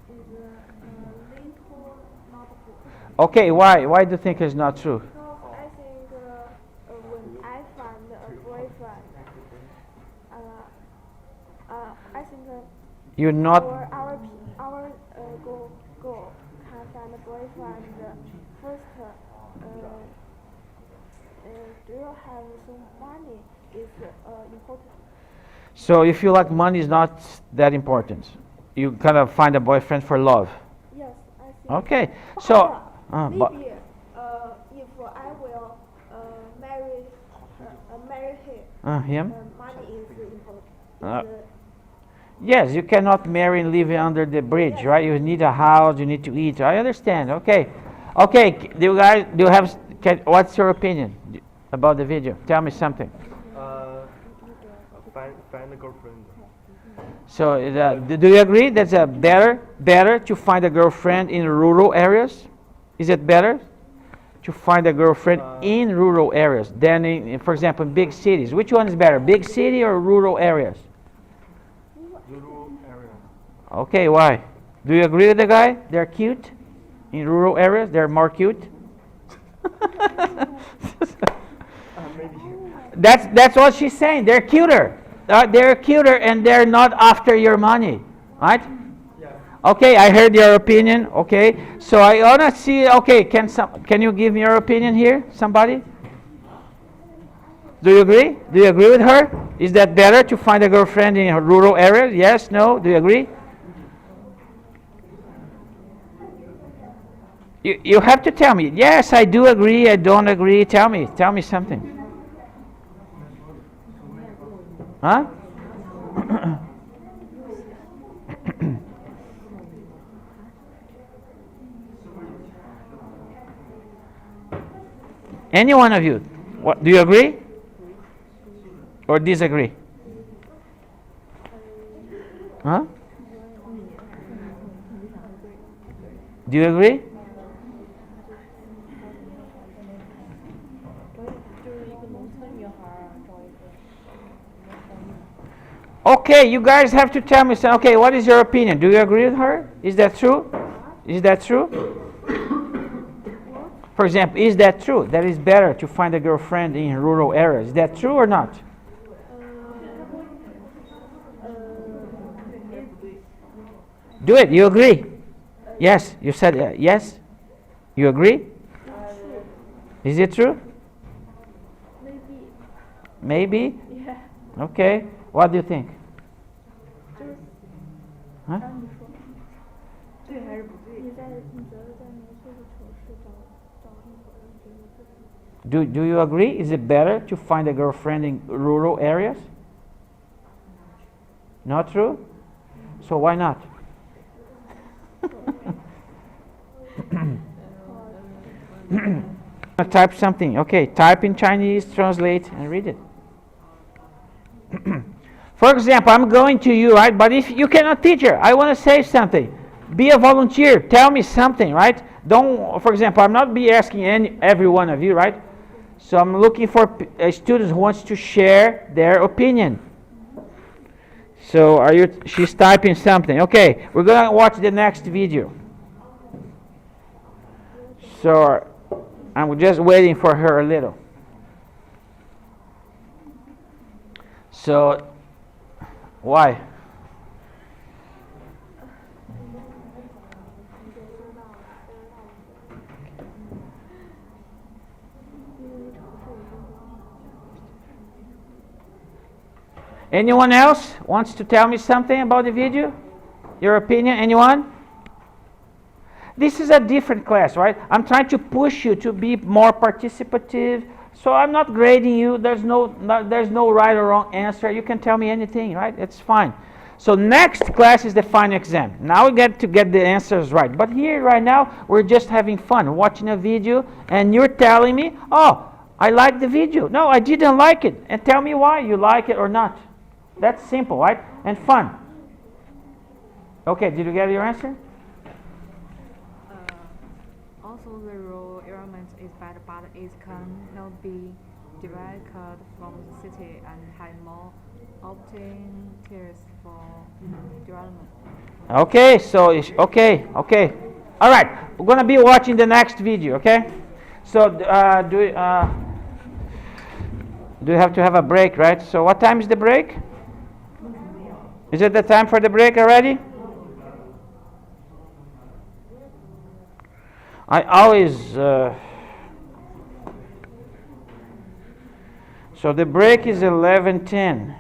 is little not good. Okay, why? Why do you think it's not true? Because I think when I find a boyfriend, I think You're not. our girl can find a boyfriend first. Do you have some money is important? So you feel like money is not that important. You kind of find a boyfriend for love. Yes, I think. Okay. So, but Maybe if I will marry him. money is important. Uh, Yes, you cannot marry and live under the bridge, right? You need a house, you need to eat. I understand. Okay. Okay, do you guys what's your opinion about the video? Tell me something. Find a girlfriend. So, do you agree that's better to find a girlfriend in rural areas? Is it better to find a girlfriend in rural areas than in, for example, in big cities? Which one is better, big city or rural areas? Rural area. Okay, why? Do you agree with the guy? They're cute in rural areas. They're more cute. Maybe. That's what she's saying. They're cuter. They're cuter, and they're not after your money, right? Yeah. Okay, I heard your opinion. Okay, so I wanna see. Okay, can you give me your opinion here? Somebody? Do you agree? Do you agree with her? Is that better to find a girlfriend in a rural area? Yes, no? Do you agree? You have to tell me. Yes, I do agree. I don't agree. Tell me something. Huh? Any one of you? What, do you agree? Or disagree? Huh? Do you agree? Okay, you guys have to tell me. Okay, what is your opinion? Do you agree with her? Is that true? Is that true? For example, is that true? That it's better to find a girlfriend in rural areas. Is that true or not? Do it. You agree? Yes. You said yes. You agree? Is it true? Maybe? Yeah. Okay. What do you think? Huh? 对还是不对？你觉得在农村的城市找那个人觉得自己 Do you agree? Is it better to find a girlfriend in rural areas? Not true? So why not? Type something. Okay, type in Chinese, translate, and read it. For example, I'm going to you, right? But if you cannot teach her, I want to say something. Be a volunteer. Tell me something, right? Don't. For example, I'm not be asking every one of you, right? So I'm looking for students who wants to share their opinion. So she's typing something. Okay, we're gonna watch the next video. So I'm just waiting for her a little. So why? Anyone else wants to tell me something about the video? Your opinion? Anyone? This is a different class, right? I'm trying to push you to be more participative. So I'm not grading you. There's no right or wrong answer. You can tell me anything, right? It's fine. So next class is the final exam. Now we get to get the answers right. But here right now, we're just having fun, watching a video, and you're telling me, oh, I like the video. No, I didn't like it. And tell me why you like it or not. That's simple, right? And fun. Okay, did you get your answer? Also, the rural environment is bad, but it cannot be developed from the city and had more opportunities for development. Okay, so okay, okay. All right, we're gonna be watching the next video. Okay, so do you have to have a break, right? So what time is the break? Is it the time for the break already? I always so the break is 11:10.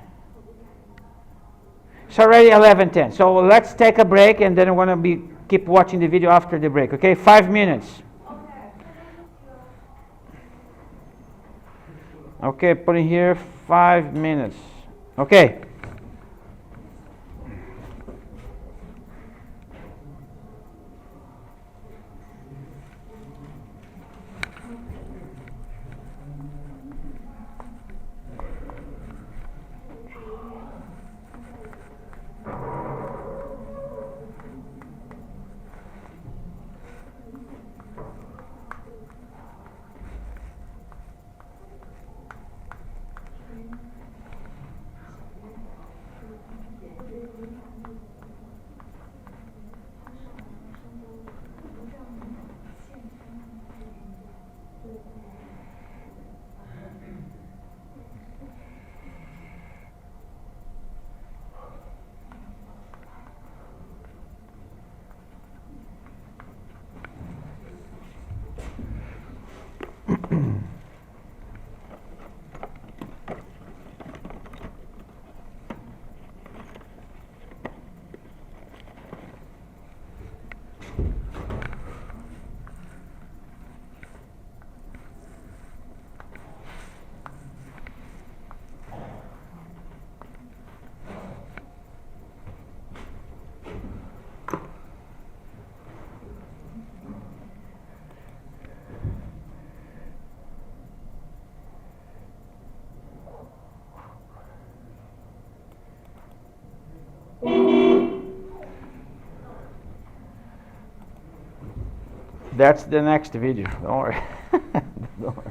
It's already 11:10. So let's take a break, and then we're gonna keep watching the video after the break. Okay, 5 minutes. Okay, put in here 5 minutes. Okay. That's the next video. Don't worry. Don't worry.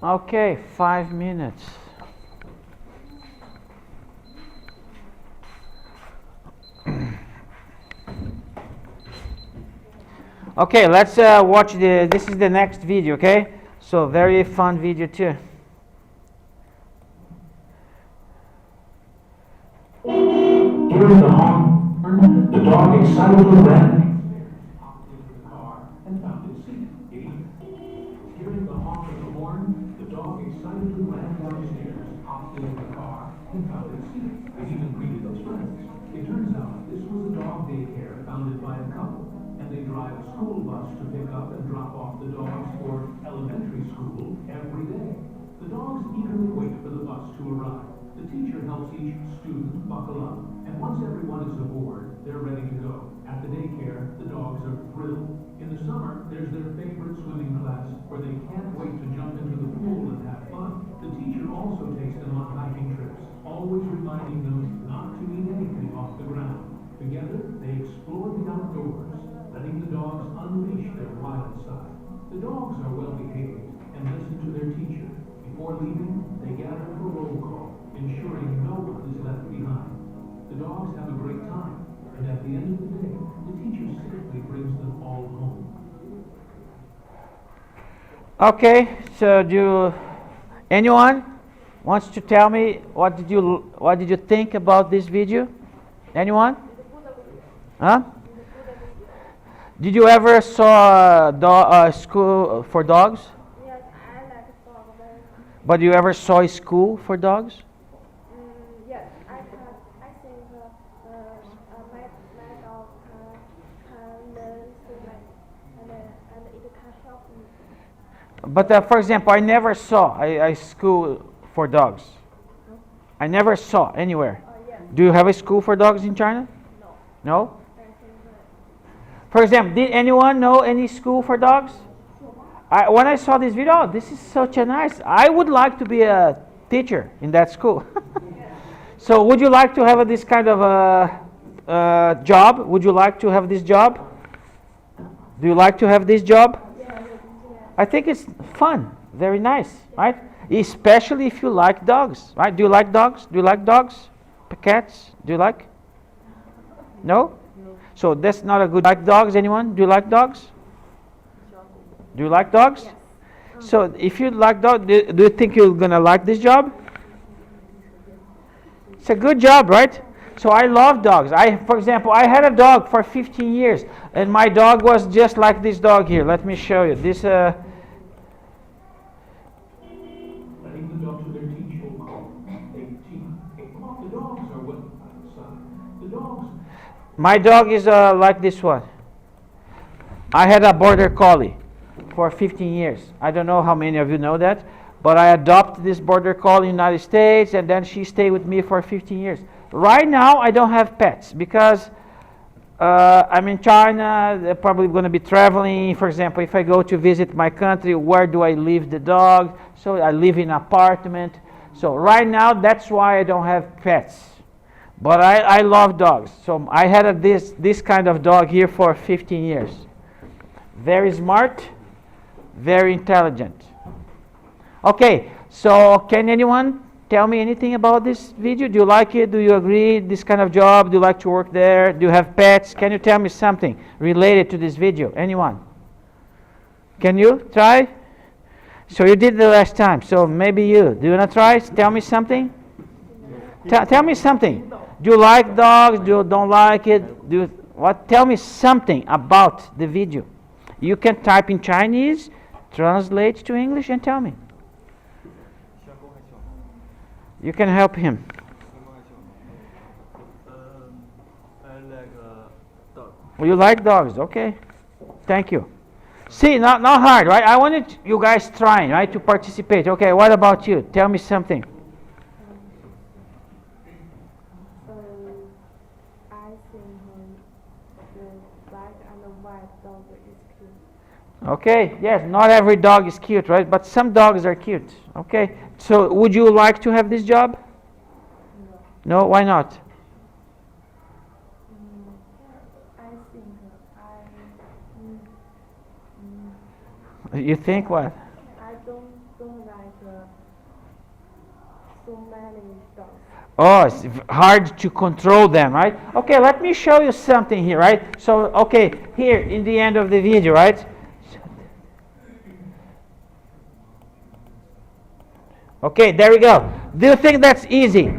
Okay, 5 minutes. Okay, let's watch this is the next video, okay? So very fun video too. Hearing the horn, the dog excitedly ran into the car and found its seat. Hearing the honk of the horn, the dog excitedly ran downstairs, hopped into the car, and found its seat. It even greeted its friends. It turns out this was a dog daycare founded by a couple, and they drive a school bus to pick up and drop off the dogs for elementary school every day. The dogs eagerly wait for the bus to arrive. The teacher helps each student buckle up, and once everyone is aboard, they're ready to go. At the daycare, the dogs are thrilled. In the summer, there's their favorite swimming class, where they can't wait to jump into the pool and have fun. The teacher also takes them on hiking trips, always reminding them not to eat anything off the ground. Together, they explore the outdoors, letting the dogs unleash their wild side. The dogs are well behaved and listen to their teacher. Before leaving, they gather for roll call, ensuring no one is left behind. The dogs have a great time, and at the end of the day, the teacher safely brings them all home. Okay, so anyone wants to tell me what did you think about this video? Anyone? Huh? Did you ever saw a school for dogs? Yes, I like dog very much. But you ever saw a school for dogs? Yes, I think my dog can learn so much, and it can help me. But for example, I never saw a school for dogs. I never saw anywhere. Yes, Do you have a school for dogs in China? no, No? I think For example, did anyone know any school for dogs? When I saw this video, oh, this is such a nice. I would like to be a teacher in that school. So, would you like to have this kind of a job? Would you like to have this job? Do you like to have this job? I think it's fun, very nice, right? Especially if you like dogs, right? Do you like dogs? Do you like dogs? Cats? Do you like? No? So that's not a good. Like dogs? Anyone? Do you like dogs? Do you like dogs? Yes. So if you like dogs, do you think you're gonna like this job? It's a good job, right? So I love dogs. For example, I had a dog for 15 years, and my dog was just like this dog here. Let me show you. This. Letting the dogs to their teach roll call. The dogs are well outside. The dogs My dog is like this one. I had a border collie for 15 years. I don't know how many of you know that, but I adopted this border collie in the United States, and then she stayed with me for 15 years. Right now, I don't have pets because I'm in China. They're probably going to be traveling. For example, if I go to visit my country, where do I leave the dog? So I live in an apartment. So right now, that's why I don't have pets. But I love dogs. So I had this kind of dog here for 15 years. Very smart, very intelligent. Okay, so can anyone tell me anything about this video? Do you like it? Do you agree? This kind of job? Do you like to work there? Do you have pets? Can you tell me something related to this video? Anyone? Can you try? So you did the last time. So maybe you. Do you want to try? Tell me something. Tell me something. Do you like dogs? Do you don't like it? Tell me something about the video. You can type in Chinese, translate to English, and tell me. You can help him. I like dog. You like dogs, okay? Thank you. See, not hard, right? I wanted you guys trying, right, to participate. Okay, what about you? Tell me something. I think the black and the white dog is cute. Okay, yes, not every dog is cute, right? But some dogs are cute. Okay, so would you like to have this job? No, why not? I think You think what? I don't like Oh, it's hard to control them, right? Okay, let me show you something here, right? So, okay, here in the end of the video, right? Okay, there we go. Do you think that's easy?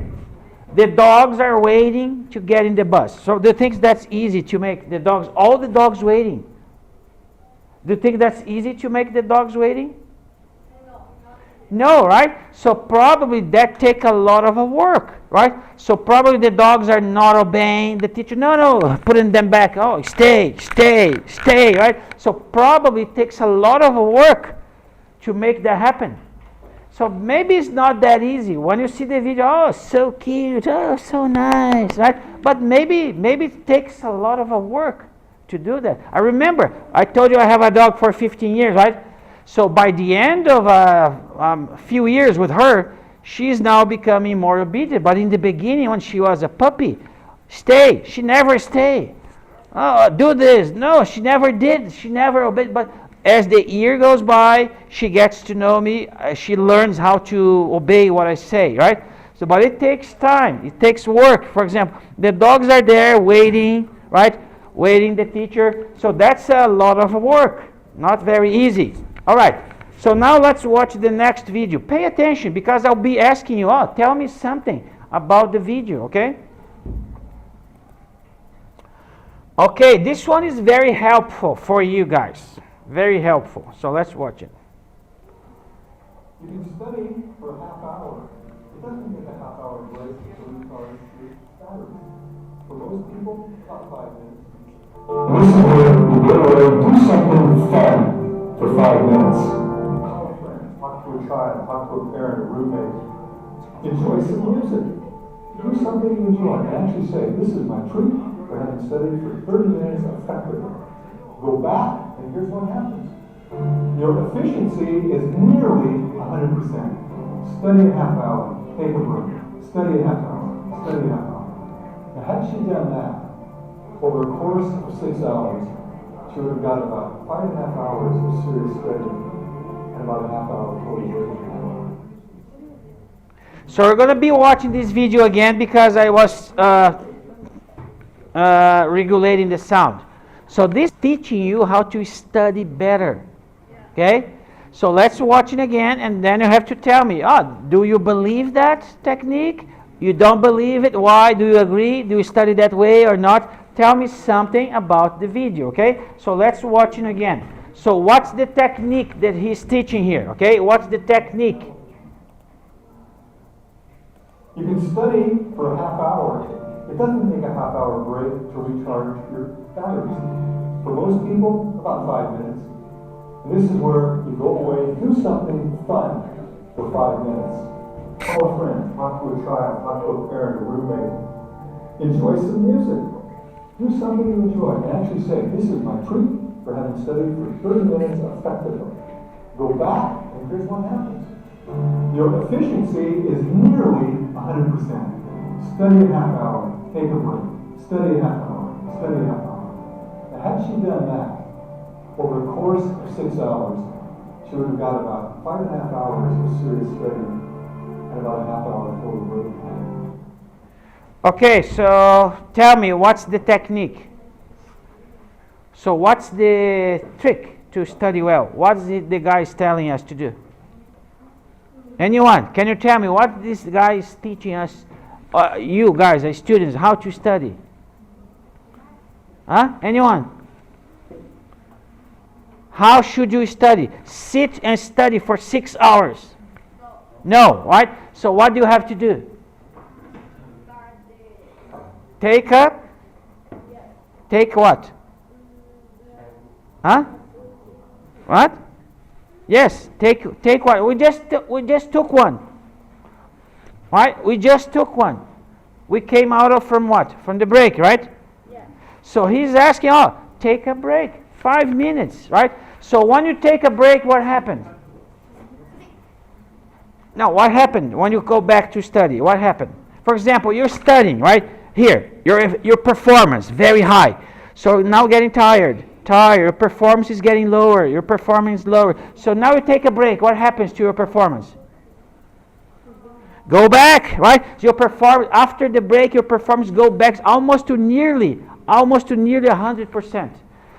The dogs are waiting to get in the bus. So do you think that's easy to make the dogs, all the dogs waiting? Do you think that's easy to make the dogs waiting? No, right? So probably that take a lot of work, right? So probably the dogs are not obeying the teacher. No, putting them back. Oh, stay, right? So probably it takes a lot of work to make that happen. So maybe it's not that easy. When you see the video, oh, so cute, oh, so nice, right? But maybe it takes a lot of work to do that. I remember, I told you I have a dog for 15 years, right? So by the end of a few years with her, she's now becoming more obedient. But in the beginning, when she was a puppy, stay, she never stayed. Oh, do this. No, she never did. She never obeyed. But as the year goes by, she gets to know me. She learns how to obey what I say, right? So, but it takes time. It takes work. For example, the dogs are there waiting, right? Waiting the teacher. So that's a lot of work. Not very easy. All right. So now let's watch the next video. Pay attention because I'll be asking you, oh, tell me something about the video, okay? Okay, this one is very helpful for you guys. Very helpful. So let's watch it. You can study for a half hour. It doesn't take a half hour break to recharge your batteries. For most people, about 5 minutes. This is where you get away, do something fun for 5 minutes. Call a friend, talk to a child, talk to a parent, a roommate. Enjoy some music. Do something you enjoy and actually say, this is my treat for having studied for 30 minutes effectively. Go back, and here's what happens. Your efficiency is nearly 100%. Study a half hour, take a break. Study a half hour, study a half hour. Now, had she done that over the course of 6 hours, she would have got about 5.5 hours of serious study and about a half hour of total break. So we're going to be watching this video again because I was regulating the sound. So this is teaching you how to study better. Okay? So let's watch it again and then you have to tell me, do you believe that technique? You don't believe it? Why? Do you agree? Do you study that way or not? Tell me something about the video, okay? So let's watch it again. So what's the technique that he's teaching here, okay? What's the technique? You can study for a half hour. It doesn't take a half hour break to recharge your batteries. For most people, about 5 minutes. And this is where you go away and do something fun for 5 minutes. Call a friend, talk to a child, talk to a parent, a roommate. Enjoy some music. Do something you enjoy and actually say, this is my treat for having studied for 30 minutes effectively. Go back and here's what happens. Your efficiency is nearly 100%. Study a half hour, take a break. Study a half hour, study a half hour. Now, had she done that over the course of 6 hours, she would have got about 5.5 hours of serious study and about a half hour of total break. Okay, so tell me, what's the technique? So what's the trick to study well? What's the guy is telling us to do? Anyone? Can you tell me what this guy is teaching us, you guys, as students, how to study? Huh? Anyone? How should you study? Sit and study for 6 hours. No, right? So what do you have to do? Take up? Take what? Huh? What? Yes, take what? We just took one. Right? We just took one. We came out of from what? From the break, right? Yeah. So he's asking, take a break. 5 minutes, right? So when you take a break, what happened? Now, what happened when you go back to study? What happened? For example, you're studying, right? Here, your performance, very high. So now getting tired. Your performance is getting lower. Your performance is lower. So now you take a break. What happens to your performance? Go back, right? So your performance after the break, your performance go back almost to nearly 100%.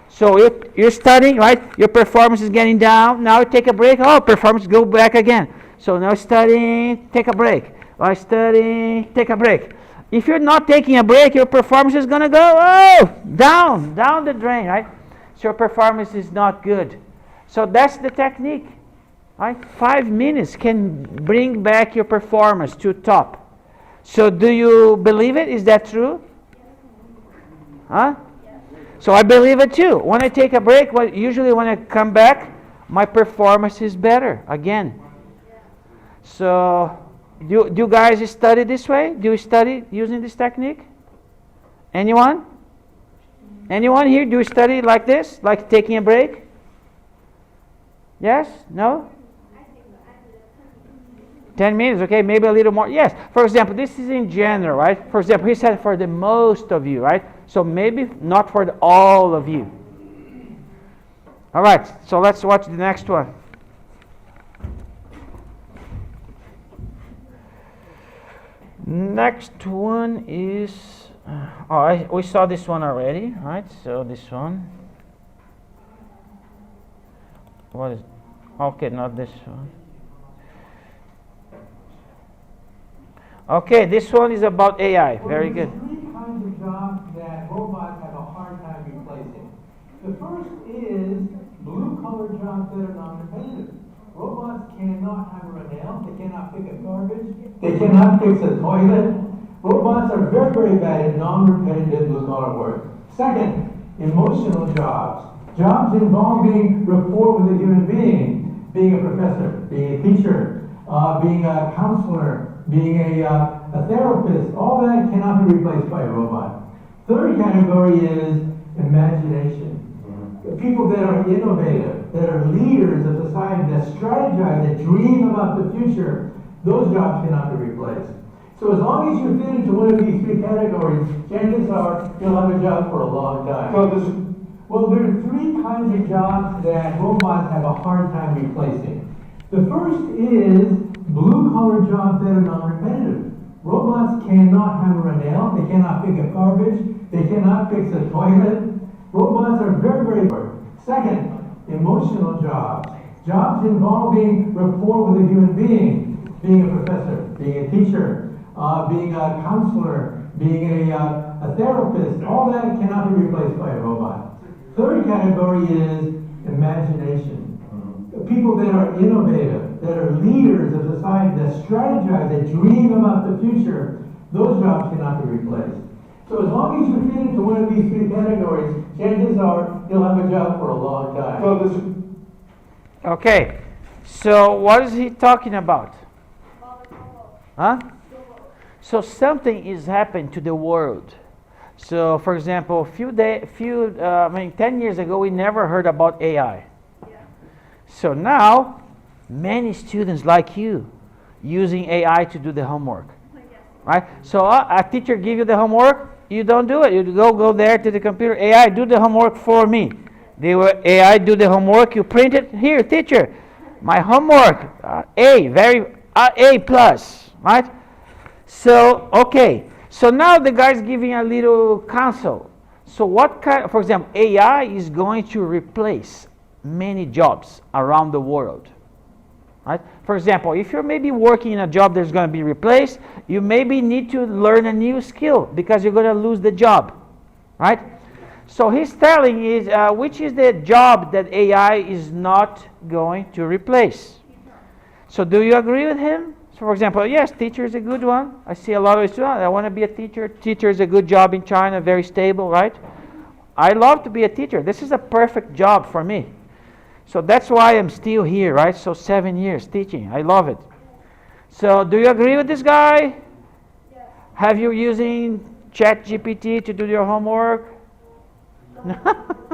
So if you're studying, right, your performance is getting down. Now you take a break. Oh, performance go back again. So now studying, take a break. Right, studying, take a break. If you're not taking a break, your performance is gonna go down the drain, right? So your performance is not good. So that's the technique. Right? 5 minutes can bring back your performance to top. So do you believe it? Is that true? Huh? So I believe it too. When I take a break, usually when I come back, my performance is better again. So do you guys study this way? Do you study using this technique? Anyone? Anyone here? Do you study like this? Like taking a break? Yes? No? 10 minutes, okay, maybe a little more. Yes, for example, this is in general, right? For example, he said for the most of you, right? So maybe not for all of you. All right, so let's watch the next one. Next one is, we saw this one already, right? So this one. What is, okay, not this one. Okay, this one is about AI. Very good. There's three kinds of jobs that robots have a hard time replacing. The first is blue-collar jobs that are non-repetitive. Robots cannot hammer a nail. They cannot pick up garbage. They cannot fix a toilet. Robots are very, very bad at non-repetitive blue-collar work. Second, emotional jobs. Jobs involving rapport with a human being. Being a professor, being a teacher, being a counselor, being a therapist, all that cannot be replaced by a robot. Third category is imagination. People that are innovative, that are leaders of society, that strategize, that dream about the future, those jobs cannot be replaced. So as long as you fit into one of these three categories, chances are you'll have a job for a long time. Well, there are three kinds of jobs that robots have a hard time replacing. The first is blue-collar jobs that are non-repetitive. Robots cannot hammer a nail. They cannot pick up garbage. They cannot fix a toilet. Robots are very, very hard. Second, emotional jobs. Jobs involving rapport with a human being. Being a professor, being a teacher, being a counselor, being a therapist. All that cannot be replaced by a robot. Third category is imagination. People that are innovative, that are leaders of society, that strategize, that dream about the future, those jobs cannot be replaced. So as long as you fit into one of these three categories, chances are you'll have a job for a long time. Okay, so what is he talking about? Huh? So something is happening to the world. So for example, 10 years ago, we never heard about AI. So now, many students like you using AI to do the homework, right? So a teacher give you the homework, you don't do it. You go there to the computer. AI, do the homework for me. AI do the homework. You print it here, teacher. My homework, A plus, right? So okay. So now the guy's giving a little counsel. So what kind? For example, AI is going to replace many jobs around the world, right? For example, if you're maybe working in a job that's going to be replaced, you maybe need to learn a new skill because you're going to lose the job, right? So he's telling is which is the job that AI is not going to replace. So do you agree with him? So for example, yes, teacher is a good one. I see a lot of students. I want to be a teacher. Teacher is a good job in China, very stable, right? I love to be a teacher. This is a perfect job for me. So that's why I'm still here, right? So 7 years teaching. I love it. So do you agree with this guy? Yes. Have you using ChatGPT to do your homework? No.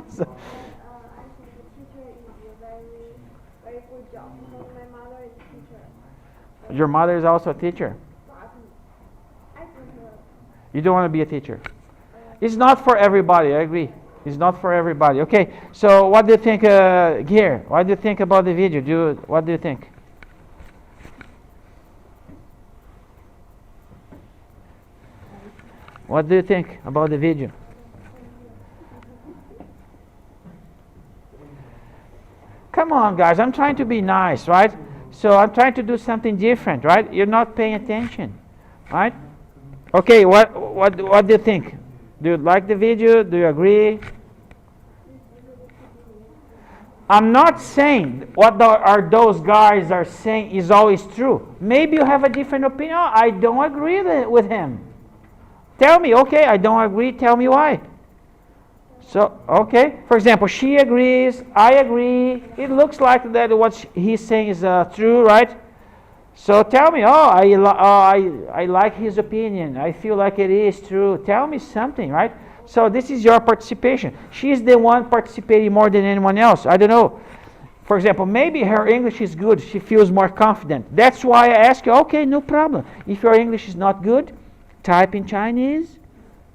So, Actually, the teacher is a very, very good job. Because my mother is a teacher. your mother is also a teacher. But I prefer. You don't want to be a teacher. It's not for everybody, I agree. It's not for everybody. Okay, so what do you think here? What do you think about the video? What do you think? What do you think about the video? Come on, guys, I'm trying to be nice, right? So I'm trying to do something different, right? You're not paying attention, right? Okay, what do you think? Do you like the video? Do you agree? I'm not saying what those guys are saying is always true. Maybe you have a different opinion. Oh, I don't agree with him. Tell me, okay, I don't agree, tell me why. So, okay, for example, she agrees, I agree. It looks like that what he's saying is true, right? So tell me, I like his opinion. I feel like it is true. Tell me something, right? So this is your participation. She's the one participating more than anyone else. I don't know. For example, maybe her English is good. She feels more confident. That's why I ask you, okay, no problem. If your English is not good, type in Chinese,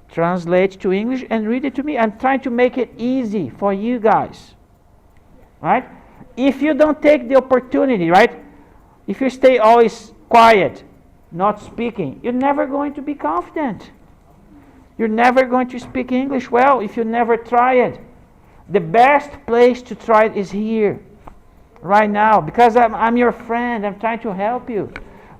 translate to English, and read it to me. I'm trying to make it easy for you guys. Right? If you don't take the opportunity, right? If you stay always quiet, not speaking, you're never going to be confident. You're never going to speak English well if you never try it. The best place to try it is here, right now, because I'm your friend. I'm trying to help you.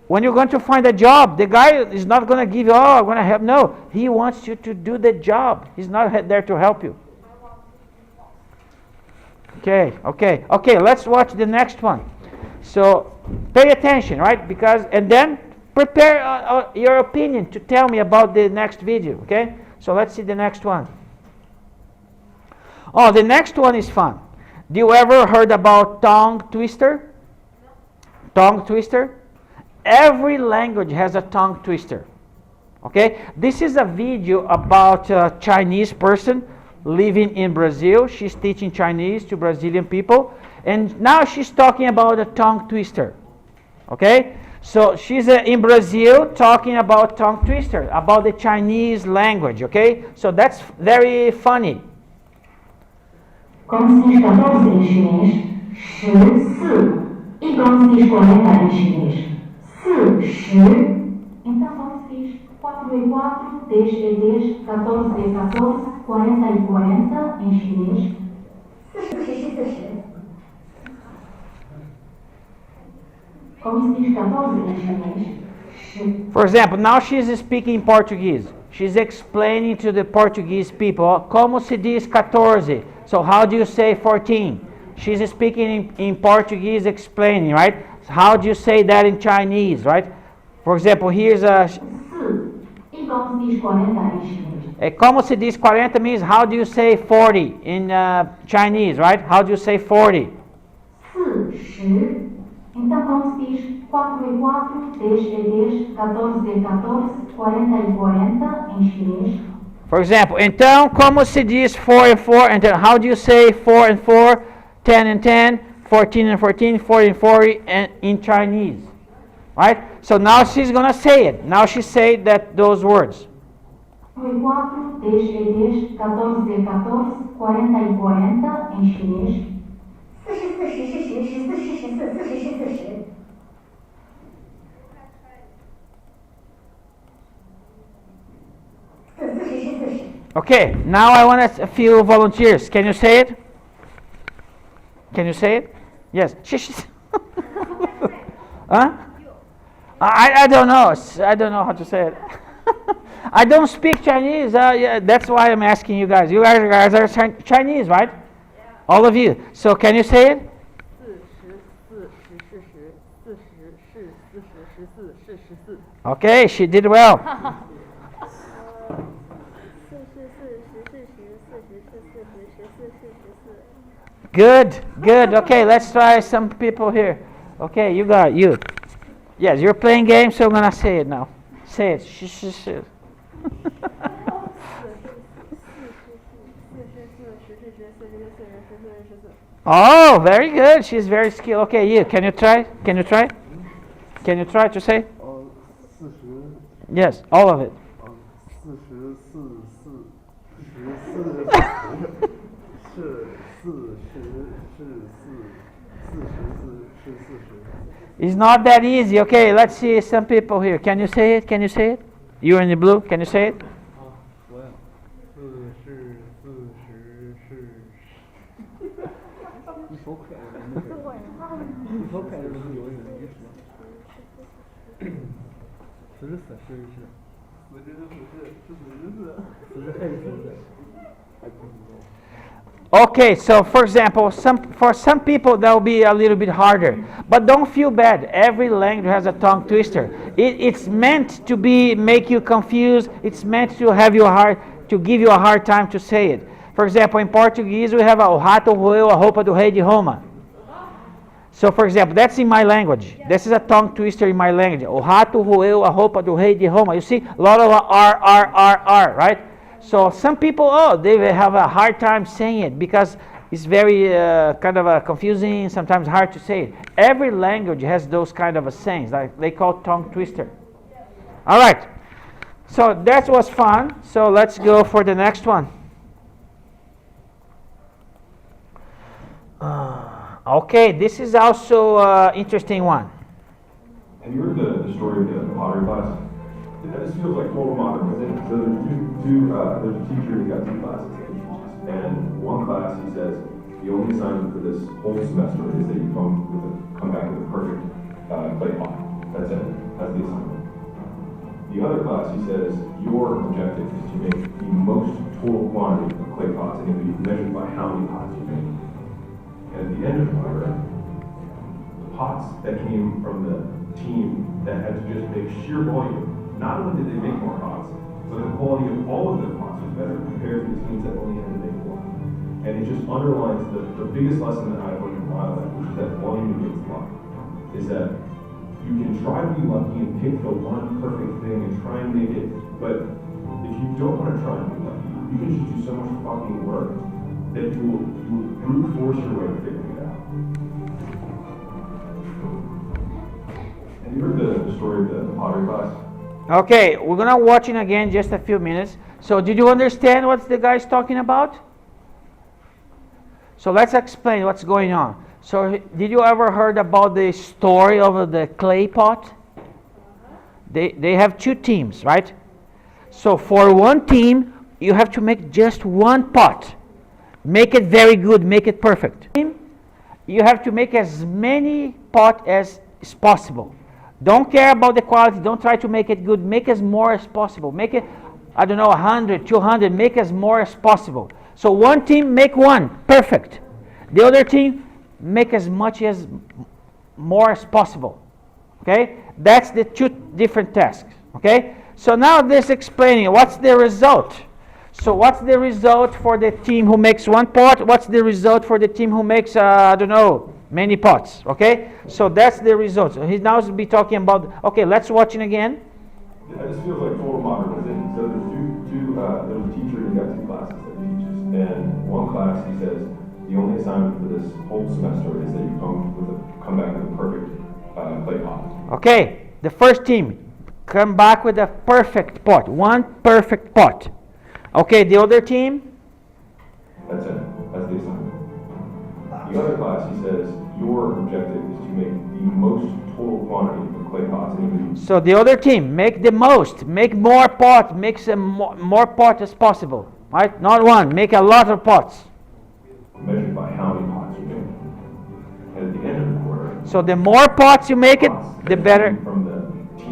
When you're going to find a job, the guy is not going to give you, oh, I'm going to help. No, he wants you to do the job. He's not there to help you. Okay, let's watch the next one. So pay attention, right? Because, and then prepare your opinion to tell me about the next video, okay? So let's see the next one. Oh, the next one is fun. Do you ever heard about tongue twister? Tongue twister? Every language has a tongue twister, okay? This is a video about a Chinese person living in Brazil. She's teaching Chinese to Brazilian people, and now she's talking about a tongue twister, okay? So she's in Brazil talking about tongue twister, about the Chinese language, okay? So that's very funny. Como se diz 14 em chinês, 14. E como se diz 40 em chinês? 40. Então como se diz 4 e 4, 10 e 10, 14 e 14, 40 e 40 em chinês? 40 e 40. Como se diz 14 em chinês? For example, now she's speaking Portuguese. She's explaining to the Portuguese people, como se diz 14? So how do you say 14? She's speaking in Portuguese, explaining, right? How do you say that in Chinese, right? For example, here's a... E como se diz 40 em chinês? Como se diz 40 means how do you say 40 in Chinese, right? How do you say 40? 40. Então como se diz 4 e 4, 10 e 10, 14 e 14, 40 e 40 em chinês? For example, então como se diz 4 and 4, and then how do you say 4 and 4, 10 and 10, 14 and 14, 40 and 40 and in Chinese, right? So now she's gonna say it. Now she said those words. 4 e 4, 10 e 10, 14 e 14, 40 e 40 em chinês? 40. Okay, now I want a few volunteers. Can you say it? Can you say it? Yes. Huh? I don't know. I don't know how to say it. I don't speak Chinese. Yeah, that's why I'm asking you guys. You guys are Chinese, right? Yeah. All of you. So can you say it? 40. Okay, she did well. Good. Okay, let's try some people here. Okay, you got you. Yes, you're playing games, so I'm gonna say it now. Say it. Oh, very good. She's very skilled. Okay, you. Can you try? Can you try to say? Yes, all of it. 44. It's not that easy. Okay, let's see some people here. Can you say it? You're in the blue. Can you say it? 一手揣着人的事儿，一手揣着人游泳的意思。44是还是44？ Okay, so for example, for some people that will be a little bit harder, but don't feel bad. Every language has a tongue twister. It's meant to make you confused. It's meant to give you a hard time to say it. For example, in Portuguese we have o rato roeu a roupa do rei de Roma. So for example, that's in my language. This is a tongue twister in my language. O rato roeu a roupa do rei de Roma. You see, a lot of R, right? So some people, they have a hard time saying it because it's very kind of confusing, sometimes hard to say it. Every language has those kind of sayings, like they call tongue twister. All right, so that was fun. So let's go for the next one. Okay, this is also an interesting one. Have you heard the story of the pottery class? This feels like total modernism. So there's a teacher who got 2 classes that he teaches. And one class, he says, the only assignment for this whole semester is that you come back with a perfect clay pot. That's it. That's the assignment. The other class, he says, your objective is to make the most total quantity of clay pots, and it will be measured by how many pots you make. And at the end of the quarter, the pots that came from the team that had to just make sheer volume, not only did they make more pots, but the quality of all of the pots was better compared to the teams that only had to make one. And it just underlines the biggest lesson that I've learned in my life, which is that volume against luck. Is that you can try to be lucky and pick the one perfect thing and try and make it, but if you don't want to try and be lucky, you can just do so much fucking work that you will brute force your way to figuring it out. Have you heard the story of the pottery class? Okay, we're gonna watch it again just a few minutes. So did you understand what the guy's talking about? So let's explain what's going on. So did you ever heard about the story of the clay pot? They have 2 teams, right? So for one team, you have to make just one pot. Make it very good, make it perfect. You have to make as many pots as is possible. Don't care about the quality, don't try to make it good, make as more as possible. Make it, 100, 200, make as more as possible. So one team make one, perfect. The other team make as much as more as possible. Okay? That's the 2 different tasks. Okay? So now this explaining what's the result. So what's the result for the team who makes one pot? What's the result for the team who makes, many pots? Okay? So that's the result. So he's now be talking about, okay, let's watch it again. Yeah, this feels like total modernism. So there's a teacher who got 2 classes that he teaches. And one class, he says, the only assignment for this whole semester is that you come back with a perfect clay pot. Okay, the first team, come back with a perfect pot. One perfect pot. Okay, the other team? That's it. That's the assignment. The other class, he says, your objective is to make the most total quantity of clay pots. So the other team, make the most, make more pot, make some more pot as possible. Right? Not one, make a lot of pots. Measured by how many pots you make. And at the end of the quarter, so the more pots you make it, the better.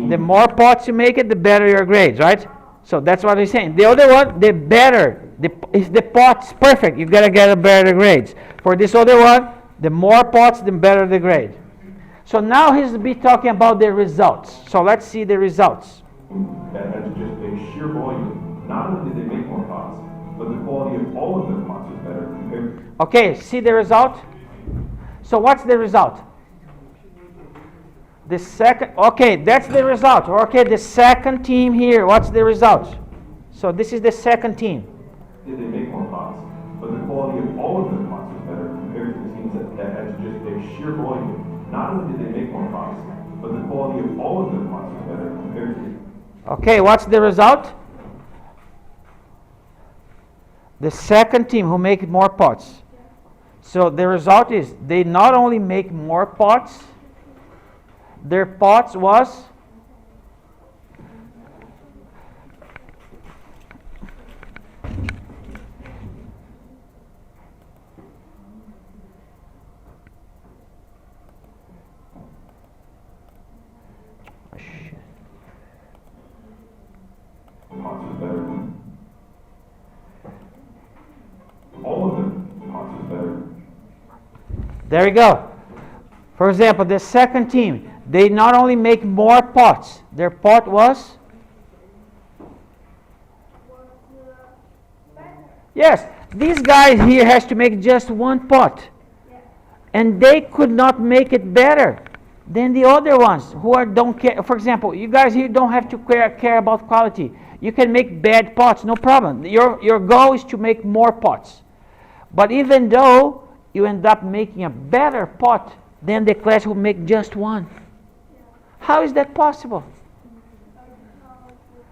The more pots you make it, the better your grades, right? So that's what he's saying. The other one, the better. If the pot's perfect, you gotta get a better grades. For this other one, the more pots, the better the grade. So now he's be talking about the results. So let's see the results. That had to just make sheer volume. Not only did they make more pots, but the quality of all of the pots was better compared. Okay, see the result? So what's the result? The second, okay, that's the result. Okay, the second team here, what's the result? So this is the second team. Did they make more pots, but the quality of all of the pots was better compared to the teams that had to just make sheer volume. Not only did they make more pots, but the quality of all of the pots was better compared to. Okay, what's the result? The second team who make more pots. So the result is they not only make more pots, their pots was There you go. For example, the second team, they not only make more pots, their pot was? Yes, these guys here has to make just one pot. And they could not make it better than the other ones who don't care. For example, you guys here don't have to care about quality. You can make bad pots, no problem. Your goal is to make more pots. But even though you end up making a better pot than the class who make just one. How is that possible?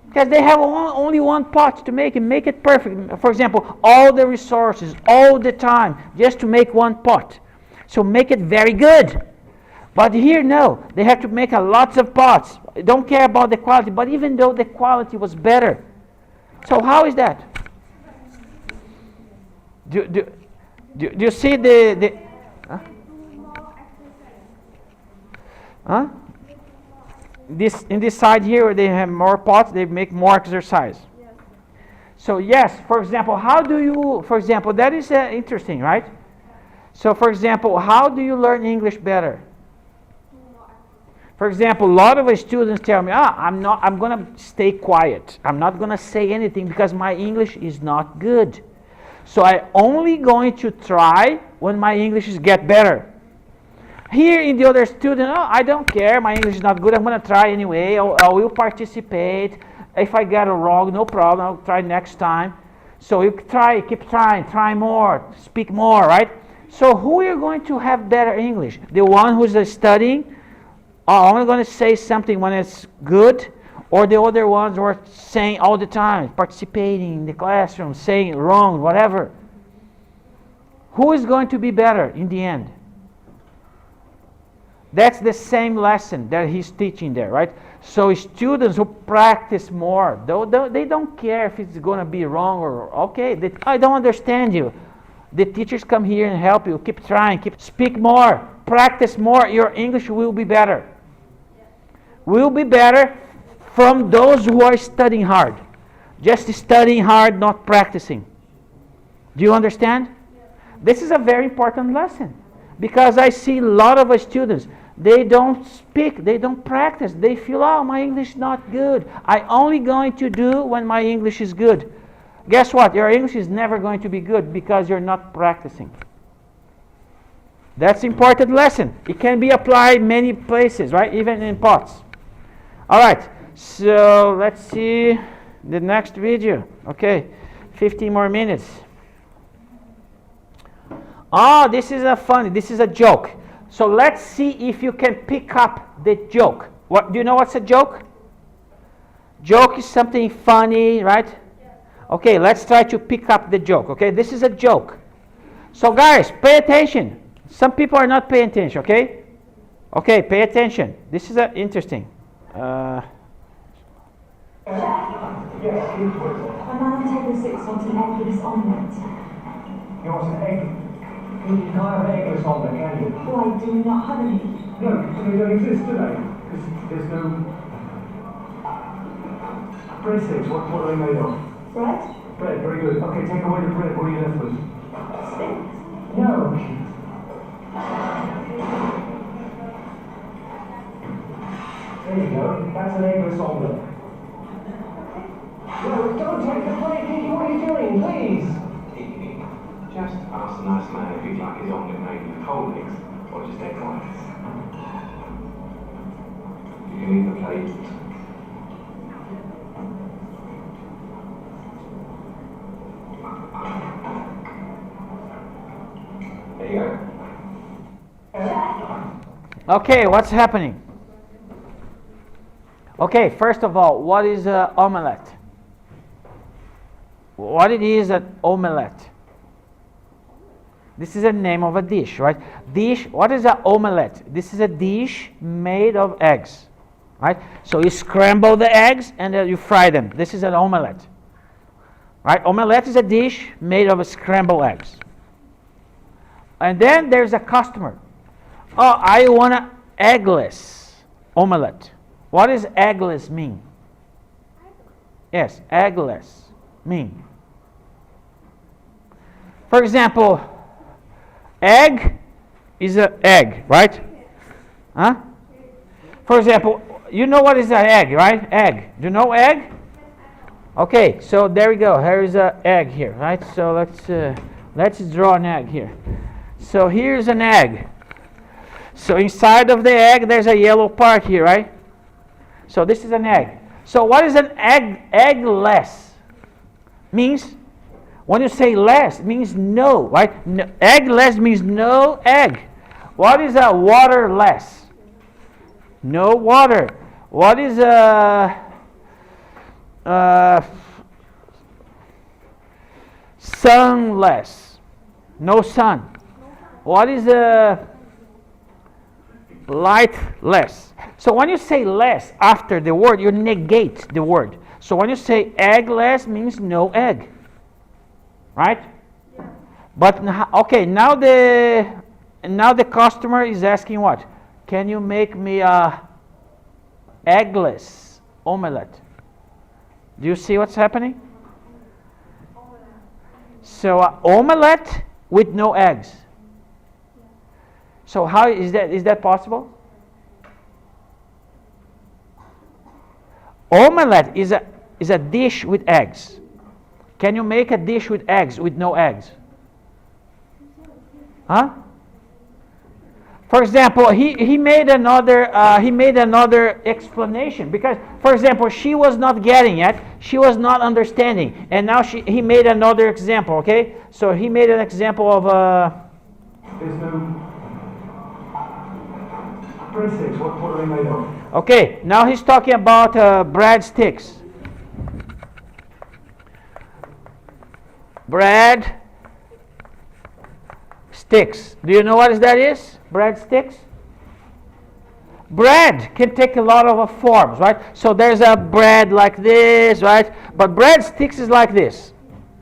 Because they have only one pot to make and make it perfect. For example, all the resources, all the time, just to make one pot. So make it very good. But here, no. They have to make a lots of pots. Don't care about the quality. But even though the quality was better. So how is that? Do you see the huh? This in this side here where they have more pots, they make more exercise. Yes. So yes, for example, how do you, for example, that is interesting, right? So for example, how do you learn English better? For example, a lot of students tell me, I'm going to stay quiet. I'm not going to say anything because my English is not good. So I'm only going to try when my English get better. Here in the other student, I don't care, my English is not good, I'm going to try anyway, I will participate. If I get it wrong, no problem, I'll try next time. So you try, keep trying, try more, speak more, right? So who are going to have better English? The one who's studying, I'm only going to say something when it's good, or the other ones who are saying all the time, participating in the classroom, saying wrong, whatever. Who is going to be better in the end? That's the same lesson that he's teaching there, right? So students who practice more, they don't care if it's going to be wrong or okay. I don't understand you. The teachers come here and help you. Keep trying, speak more, practice more. Your English will be better. Will be better from those who are studying hard. Just studying hard, not practicing. Do you understand? This is a very important lesson. Because I see a lot of students, they don't speak, they don't practice. They feel, my English is not good. I'm only going to do when my English is good. Guess what? Your English is never going to be good because you're not practicing. That's an important lesson. It can be applied many places, right? Even in pots. All right. So let's see the next video. Okay. 15 more minutes. This is this is a joke. So let's see if you can pick up the joke. Do you know what's a joke? Joke is something funny, right? Okay, let's try to pick up the joke. Okay, this is a joke. So guys, pay attention. Some people are not paying attention, okay? Okay, pay attention. This is interesting. My mum table 6 wants an eggless omelette. You want an egg? You can't have an eggless omelette, can you? Oh, I do not have any. No, they don't exist, do they? There's no... Breadsticks, what are they made of? Bread? Bread, very good. Okay, take away the bread, what are you left with? Sticks? No. There you go, that's an eggless omelette. No, don't take the plate, Kiki, what are you doing, please? Just ask the nice man if he'd like his omelette made with whole eggs or just egg whites. You can leave the plate. There you go. Okay, what's happening? Okay, first of all, what is an omelette? What it is an omelette? This is the name of a dish, right? Dish, what is an omelette? This is a dish made of eggs, right? So you scramble the eggs and then you fry them. This is an omelette, right? Omelette is a dish made of scrambled eggs. And then there's a customer. I want an eggless omelette. What does eggless mean? Yes, eggless mean. For example, egg is an egg, right? Huh? For example, you know what is an egg, right? Egg. Do you know egg? Okay, so there we go. Here is an egg here, right? So let's draw an egg here. So here's an egg. So inside of the egg, there's a yellow part here, right? So this is an egg. So what is an egg? Eggless means, when you say less, it means no, right? No, eggless means no egg. What is a waterless? No water. What is a sunless? No sun. What is a lightless? So when you say less after the word, you negate the word. So when you say eggless, means no egg, right? Yeah. But okay, now the customer is asking what? Can you make me a eggless omelette? Do you see what's happening? So omelette with no eggs. So how is that? Is that possible? Omelette is a dish with eggs. Can you make a dish with eggs with no eggs? Huh? For example, he made another explanation because, for example, she was not getting it, she was not understanding, and now he made another example. Okay, so he made an example of There's no breadsticks. What are they made of? Okay, now he's talking about breadsticks. Bread sticks. Do you know what that is? Breadsticks? Bread can take a lot of forms, right? So there's a bread like this, right? But breadsticks is like this.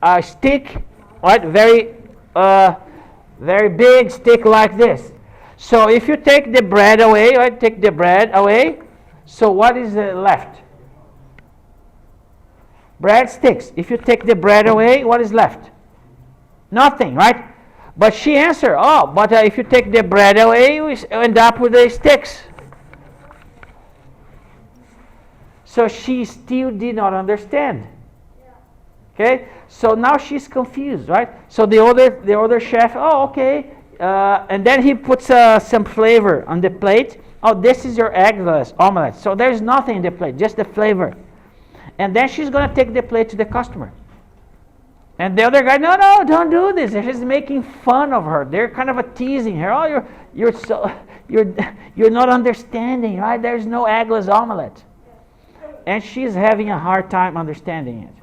A stick, right? Very big stick like this. So if you take the bread away, right? Take the bread away. So what is left? Breadsticks. If you take the bread away, what is left? Nothing, right? But she answered, oh, but if you take the bread away, we end up with the sticks. So she still did not understand. Okay, so now she's confused, right? So the other chef, oh, okay, and then he puts some flavor on the plate. Oh, this is your eggless omelette. So there's nothing in the plate, just the flavor. And then she's gonna take the plate to the customer. And the other guy, no, don't do this. They're just making fun of her. They're kind of teasing her. Oh, you're not understanding, right? There's no eggless omelette. And she's having a hard time understanding it.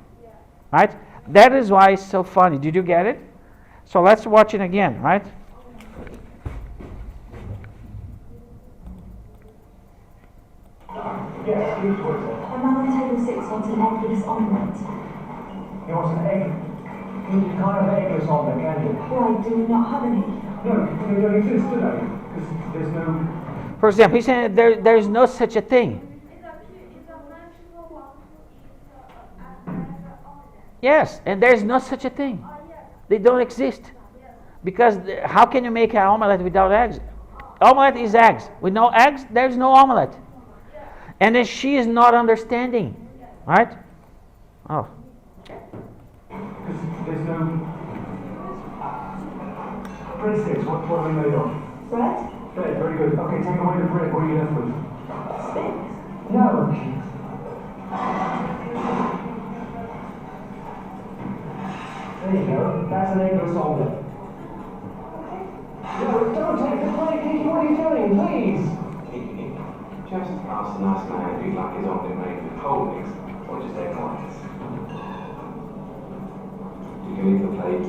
Right? That is why it's so funny. Did you get it? So let's watch it again, right? Yes, you put it. A man on table 6 wants an eggless omelette. He wants an egg. You can't have an eggless omelette, can you? Why, do we not have any? No, they don't exist, do they? Because there's no... For example, he's saying there's no such a thing. Yes, and there's no such a thing. They don't exist. Because how can you make an omelette without eggs? Omelette is eggs. With no eggs, there's no omelette. And then she is not understanding. Right? Oh. There's no... breadsticks. What are they made of? Bread? Bread, very good. Okay, take away the bread. What are you left with? Sticks? No. There you go. That's an eggless omelette. No, don't take the plate. Keith, what are you doing? Please. Just ask the nice man if he'd like his omelette made with whole eggs or just egg whites. You can leave the plate.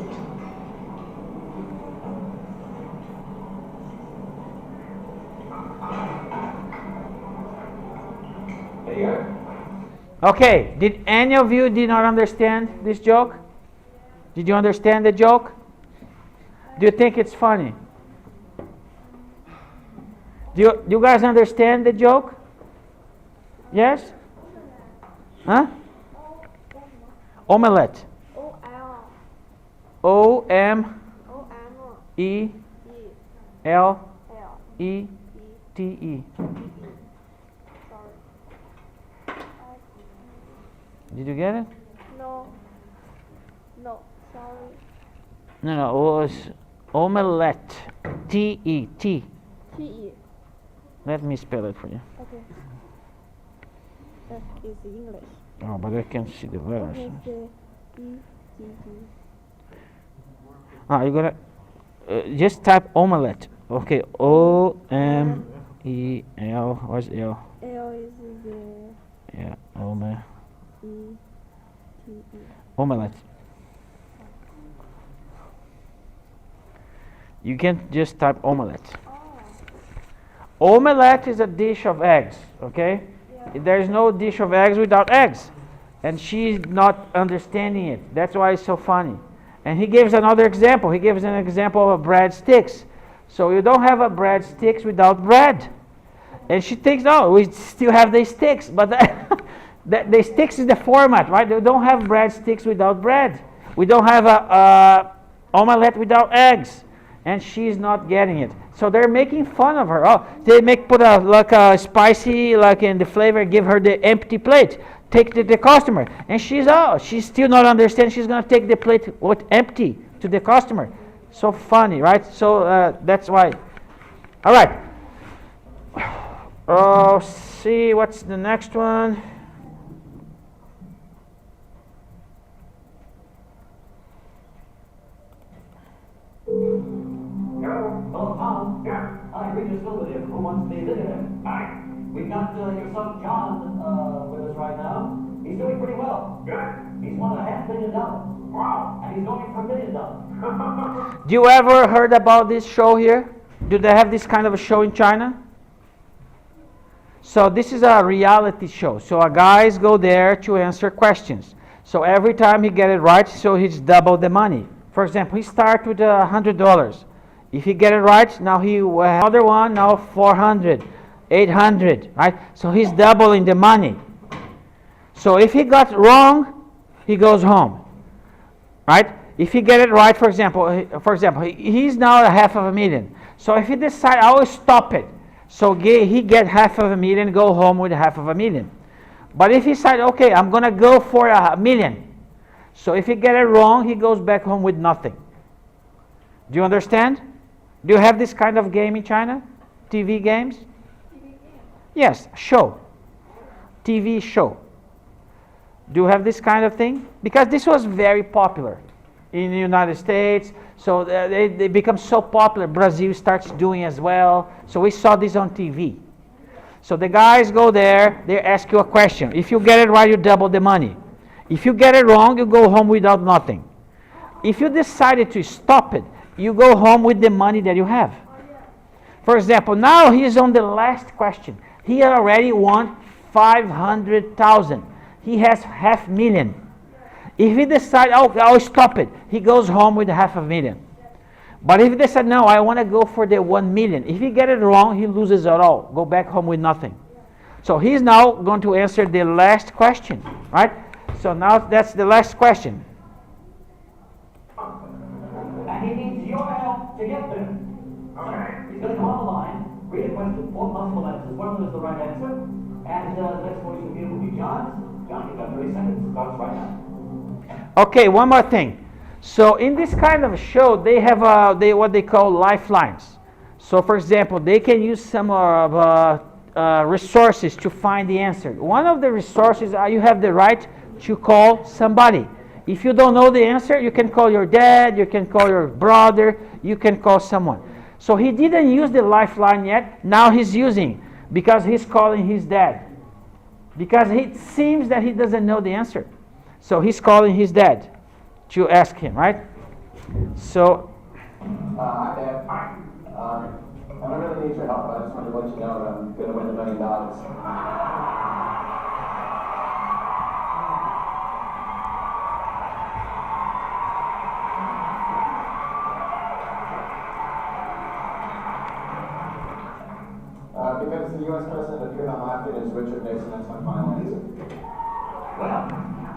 There you go. Okay, did any of you did not understand this joke? Did you understand the joke? Do you think it's funny? Do you guys understand the joke? Yes? Huh? Omelette. O-M-E-L-E-T-T-E. L E E T E. sorry. Did you get it? No. No, sorry. No, it was omelette. T E T. T-E. Let me spell it for you. Okay. That is English. Oh, but I can't see the letters. Okay, the E-G-G. Ah, you gotta just type omelette. Okay, O M E L. What's L? L is the Yeah, omelette. E-T-E. Omelette. You can just type omelette. Omelette is a dish of eggs, okay? Yeah. There's no dish of eggs without eggs. And she's not understanding it. That's why it's so funny. And he gives another example. He gives an example of a breadsticks. So you don't have a breadsticks without bread. And she thinks, oh, we still have the sticks. But the sticks is the format, right? We don't have breadsticks without bread. We don't have a omelette without eggs. And she's not getting it. So they're making fun of her. Oh, they put a spicy, like in the flavor, give her the empty plate. Take the customer. And she's still not understanding. She's going to take the plate with empty to the customer. So funny, right? So that's why. All right. Oh, see, what's the next one? Hello, Tom. Yeah. I agree to still with you. Who wants to be visitor? Hi. We've got your son John with us right now. He's doing pretty well. Good. He's won $500 million. Wow. And he's going for $1 million. Do you ever heard about this show here? Do they have this kind of a show in China? So this is a reality show. So guys go there to answer questions. So every time he get it right, so he's double the money. For example, he start with $100. If he get it right, now he another one, now 400, 800, right? So he's doubling the money. So if he got wrong, he goes home, right? If he get it right, for example, he's now $500,000. So if he decide, I will stop it. So he get $500,000, go home with $500,000. But if he decide, okay, I'm gonna go for $1 million. So if he get it wrong, he goes back home with nothing. Do you understand? Do you have this kind of game in China? TV games? Yes, show. TV show. Do you have this kind of thing? Because this was very popular in the United States. So they become so popular. Brazil starts doing as well. So we saw this on TV. So the guys go there, they ask you a question. If you get it right, you double the money. If you get it wrong, you go home without nothing. If you decided to stop it, you go home with the money that you have. For example, now he is on the last question. He already won 500,000. He has $500,000. If he decides, oh, I'll stop it, he goes home with $500,000. But if he decides, no, I want to go for the 1 million, if he get it wrong, he loses it all. Go back home with nothing. So he's now going to answer the last question, right? So now that's the last question. And he needs your help to get there. Okay. He's going to come on the line, read a question, 4 possible answers. One of them is the right answer. And the next voice will be John's. John, you've got 30 seconds. Starts right now. Okay, one more thing. So in this kind of show, they have what they call lifelines. So for example, they can use some resources to find the answer. One of the resources, you have the right to call somebody. If you don't know the answer, you can call your dad, you can call your brother, you can call someone. So he didn't use the lifeline yet. Now he's using, because he's calling his dad. Because it seems that he doesn't know the answer. So he's calling his dad to ask him, right? So. Hi, Dad. Hi. And I really need your help. I just wanted to let you know that I'm going to win $1 million. Because the U.S. president appeared on my feed as Richard Nixon, that's my final answer. Well,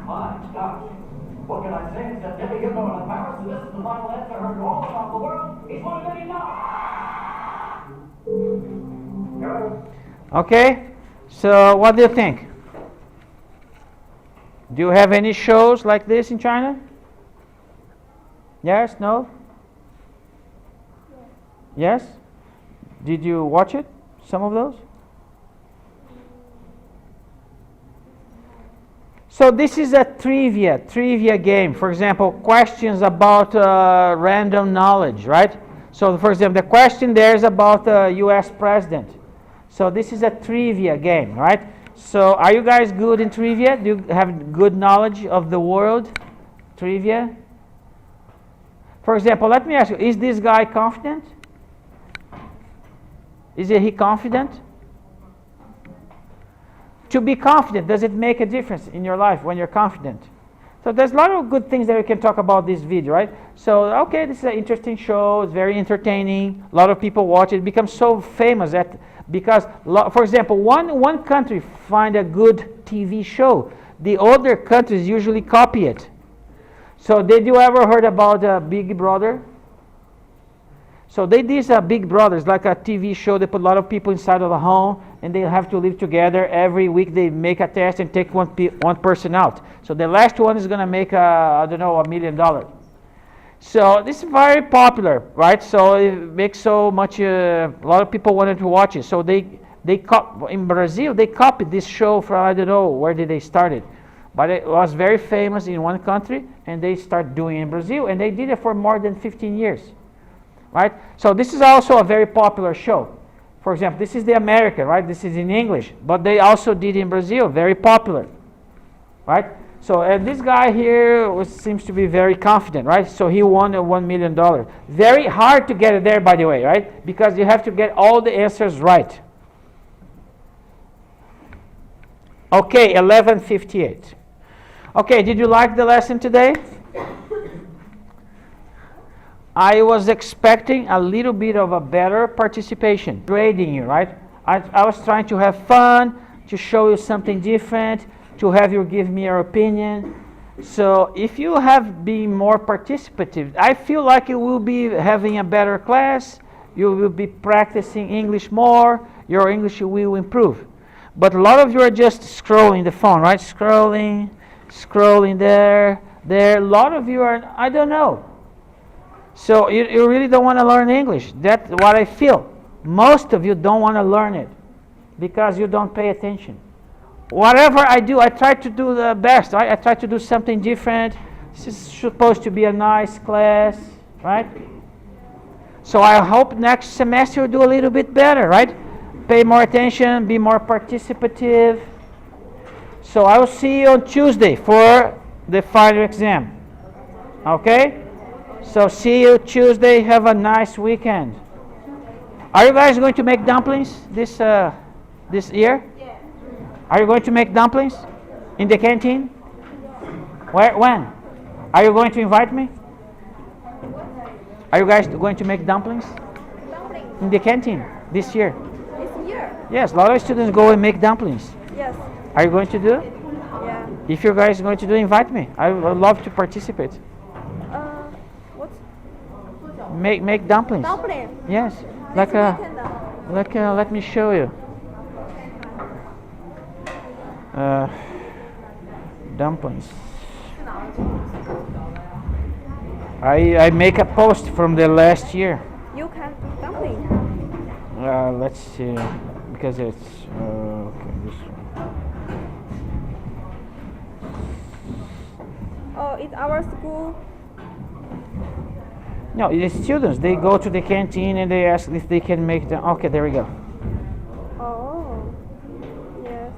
my gosh. What can I say except Debbie Gilmore in Paris, and this is the final answer heard all around the world. He's won $1 million. Okay, so what do you think? Do you have any shows like this in China? Yes? No? Yes? Did you watch it? Some of those? So this is a trivia game. For example, questions about random knowledge, right? So for example, the question there is about the US president. So this is a trivia game, right? So are you guys good in trivia? Do you have good knowledge of the world? Trivia? For example, let me ask you, is this guy confident? Is he confident? To be confident, does it make a difference in your life when you're confident? So there's a lot of good things that we can talk about this video, right? So, okay, this is an interesting show. It's very entertaining. A lot of people watch it. It becomes so famous that because, for example, one country find a good TV show, the other countries usually copy it. So did you ever heard about Big Brother? So they did Big Brother. It's like a TV show. They put a lot of people inside of a home, and they have to live together. Every week they make a test and take one person out. So the last one is going to make, I don't know, $1 million. So this is very popular, right? So it makes so much, a lot of people wanted to watch it. So in Brazil, they copied this show from, I don't know, where did they start it? But it was very famous in one country, and they started doing it in Brazil, and they did it for more than 15 years. Right? So this is also a very popular show. For example, this is the American, right? This is in English, but they also did in Brazil, very popular, right? So and this guy here seems to be very confident, right? So he won $1 million. Very hard to get it there, by the way, right? Because you have to get all the answers right. Okay, 11:58. Okay, did you like the lesson today? I was expecting a little bit of a better participation, grading you, right? I was trying to have fun, to show you something different, to have you give me your opinion. So if you have been more participative, I feel like you will be having a better class, you will be practicing English more, your English will improve. But a lot of you are just scrolling the phone, right? Scrolling there. A lot of you are, I don't know. So you really don't want to learn English. That's what I feel. Most of you don't want to learn it because you don't pay attention. Whatever I do, I try to do the best, right? I try to do something different. This is supposed to be a nice class, right? So I hope next semester you'll do a little bit better, right? Pay more attention, be more participative. So I will see you on Tuesday for the final exam. Okay? So see you Tuesday. Have a nice weekend. Are you guys going to make dumplings this year? Yeah. Are you going to make dumplings in the canteen? Where? When? Are you going to invite me? Are you guys going to make dumplings Dumplings. in the canteen this year? This year? Yes, a lot of students go and make dumplings. Yes. Are you going to do it? Yeah. If you guys are going to do, invite me. I would love to participate. What's Make dumplings. dumpling? Yes, This weekend. let me show you. Dumplings. I make a post from the last year. You can do dumpling. Let's see, because it's okay, this one. Oh, it's our school. No, the students, they go to the canteen and they ask if they can make them. Okay, there we go. Oh. Yes.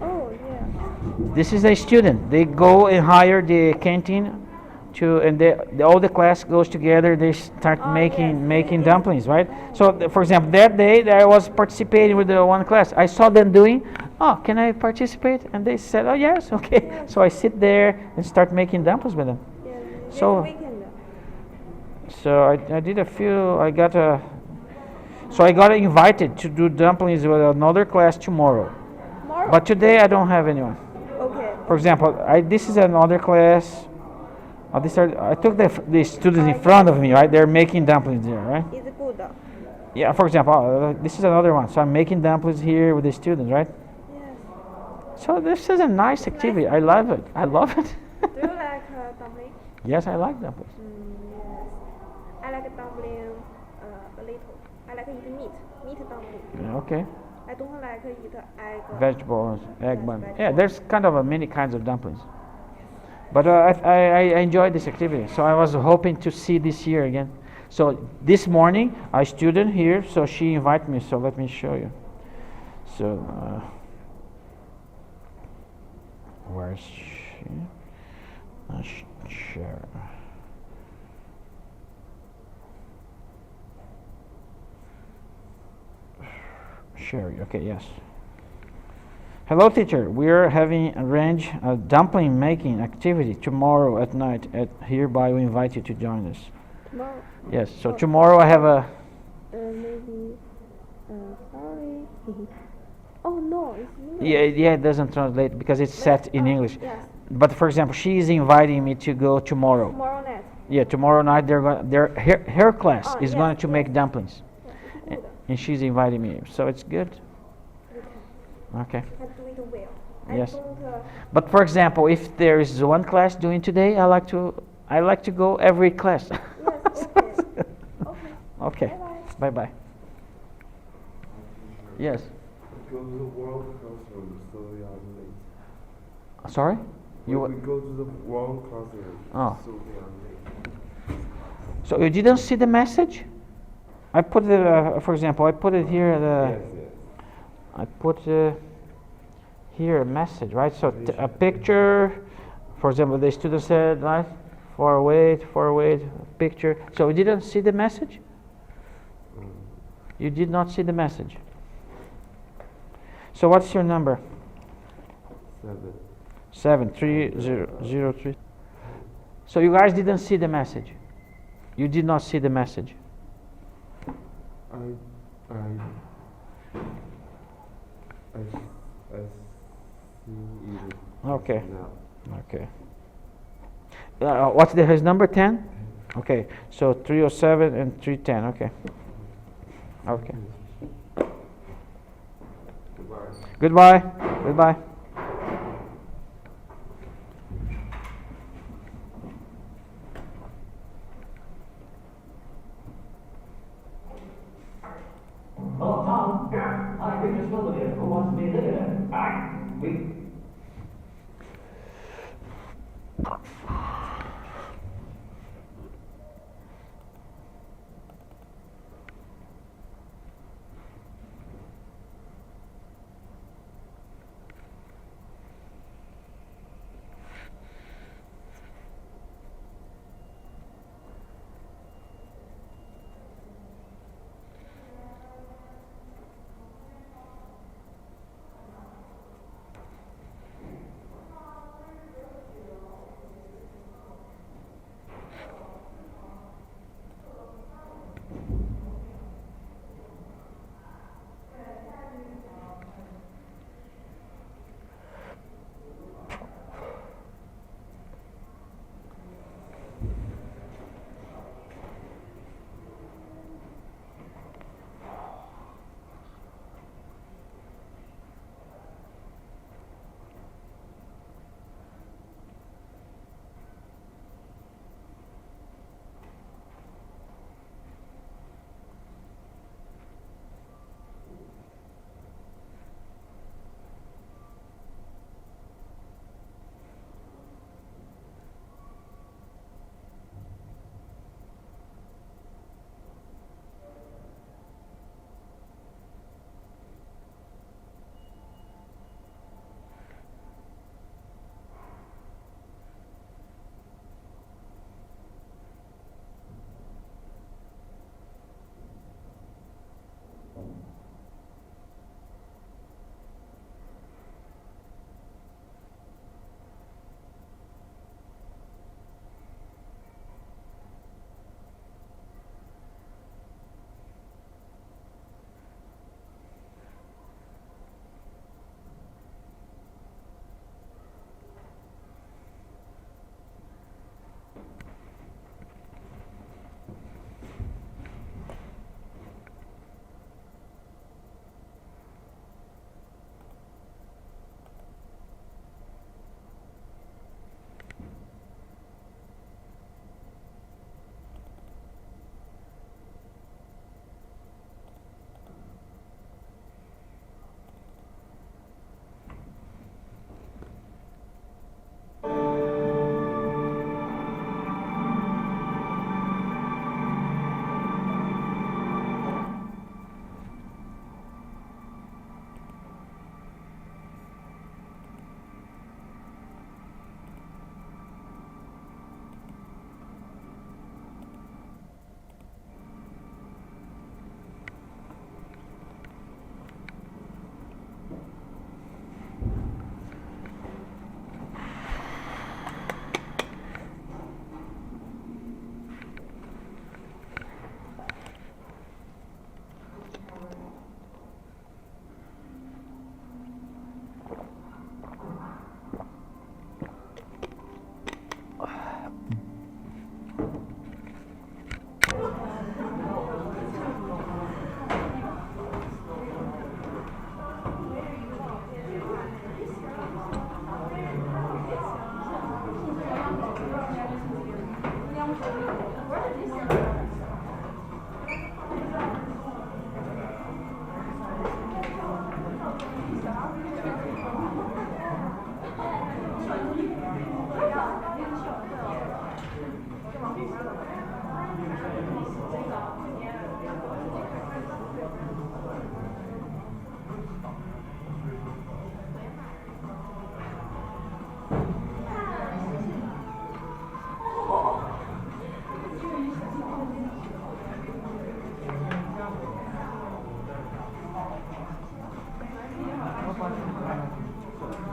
Oh, yeah. This is a student. They go and hire the canteen and all the class goes together. They start making dumplings, right? So, for example, that day that I was participating with the one class, I saw them doing. Oh, can I participate? And they said, oh yes, okay. Yes. So I sit there and start making dumplings with them. Yeah. So- This weekend. So I did a few. So I got invited to do dumplings with another class tomorrow. Tomorrow. But today I don't have anyone. Okay. For example, this is another class. Oh, I took the students in front of me, right? They're making dumplings there, right? It's good. Yeah, for example, this is another one. So I'm making dumplings here with the students, right? Yes. So this is a nice activity. I love it. I love it. Do you like dumpling? Yes, I like dumplings. Yes. I like dumpling a little. I like eating meat dumpling. Okay. I don't like eat egg. Vegetables, egg Yes, bun. Yeah, vegetables. there's kind of many kinds of dumplings. But I enjoyed this activity, so I was hoping to see this year again. So this morning, a student here, so she invited me. So let me show you. So where is she? Share. Sherry. Okay. Yes. Hello, teacher. We're having arranged a dumpling making activity tomorrow at night. Hereby, we invite you to join us. Tomorrow. Yes. So tomorrow I have a. Maybe. Sorry. Oh no, it's English. Yeah. It doesn't translate because it's set in English. Yes. But for example, she is inviting me to go tomorrow. Tomorrow night. Yeah. Tomorrow night her class is yes, going to make dumplings, Yes, it's good. and she's inviting me. So it's good. We can. Okay. I do it well. Yes. I don't. But for example, if there is one class doing today, I like to go every class. Yes. Okay. Okay. Okay. Bye bye. Yes. Go to the world classroom, so we are late. Sorry? We go to the wrong classroom, Oh. so we are late. So you didn't see the message? I put it, for example, I put it here. Yes, yes. I put here a message, right? So a picture. For example, the student said, right? Forward, picture. So you didn't see the message? You did not see the message. So what's your number? 73003. So you guys didn't see the message. You did not see the message. I see it. Okay. Now. Okay. What's his number? 10? Okay. So 307 and 310. Okay. Okay. Goodbye. Goodbye. Hello, Tom. Hi, Regis Philbin here. Who wants to be a millionaire? We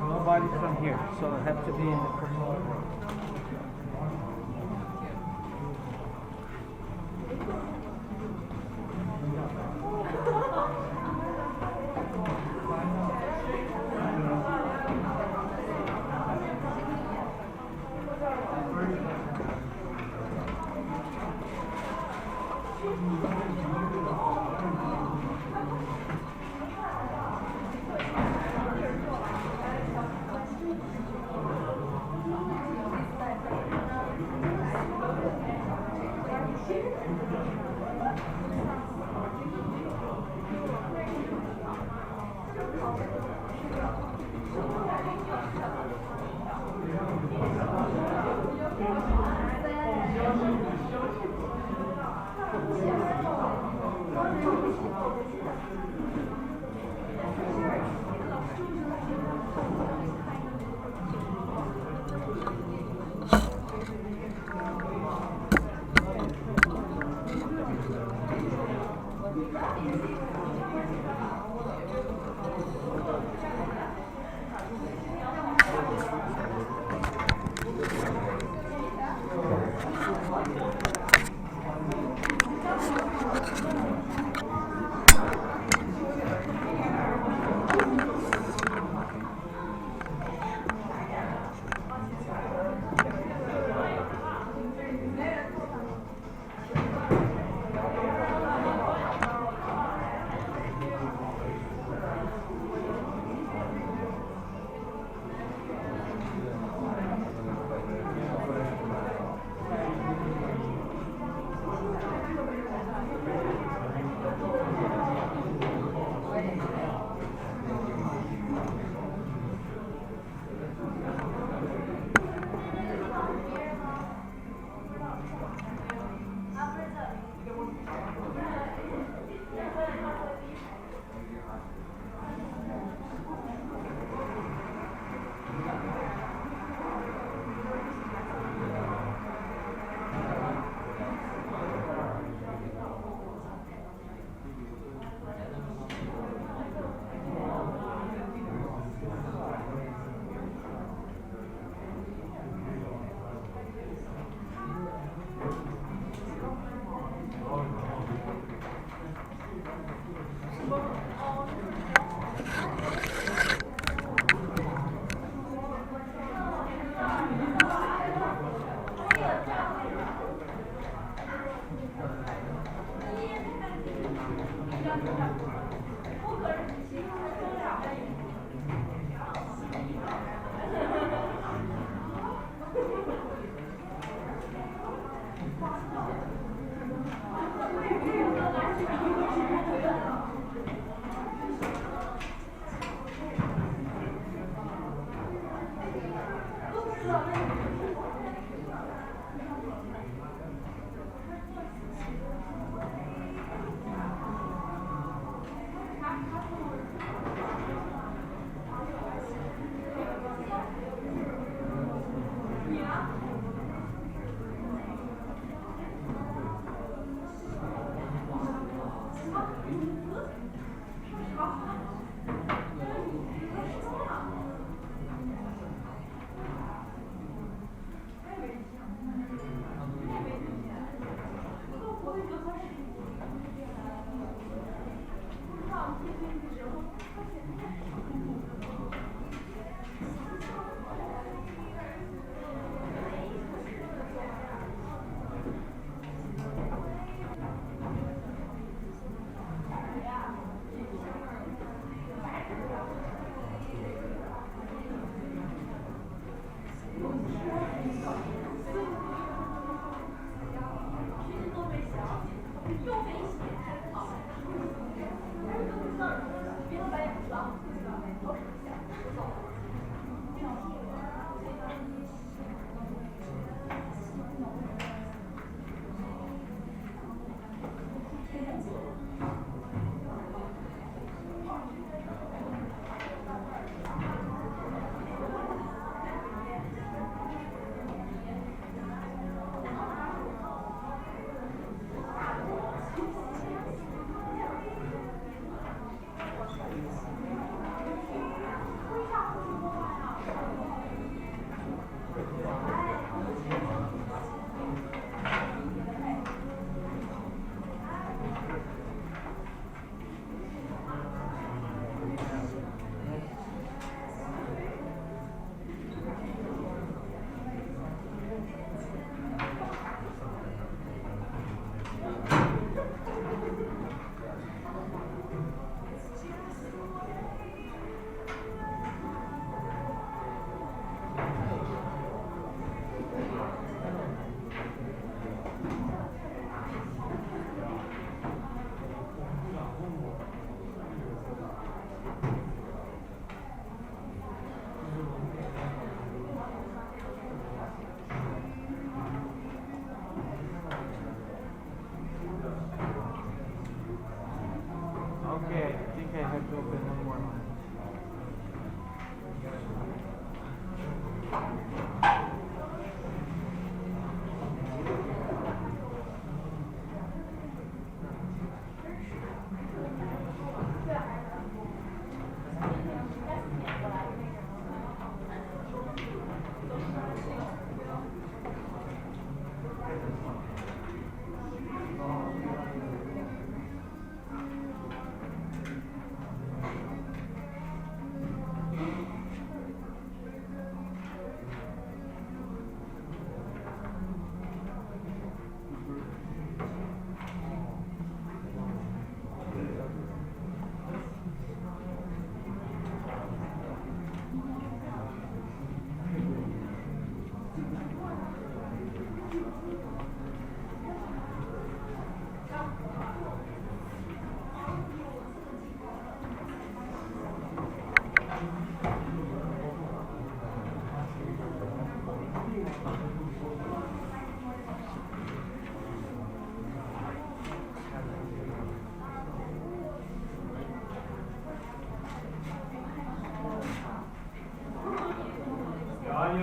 Nobody's from here, so I have to be in the first floor.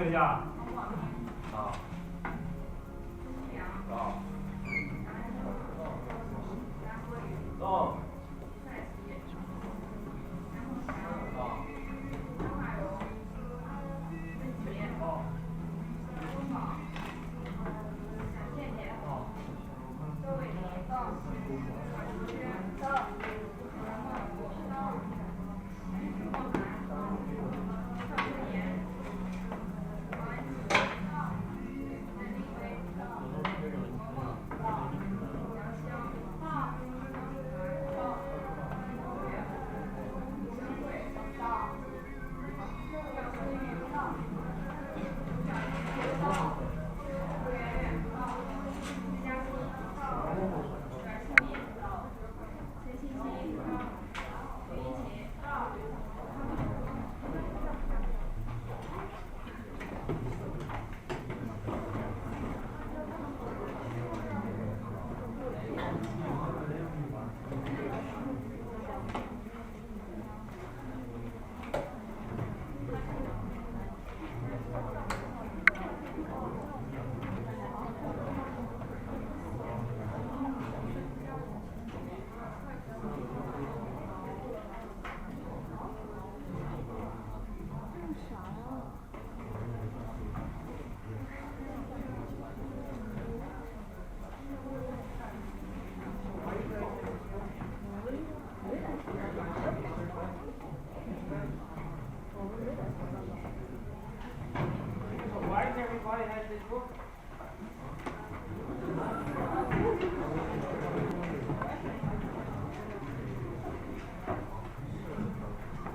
对一下。好。好。走。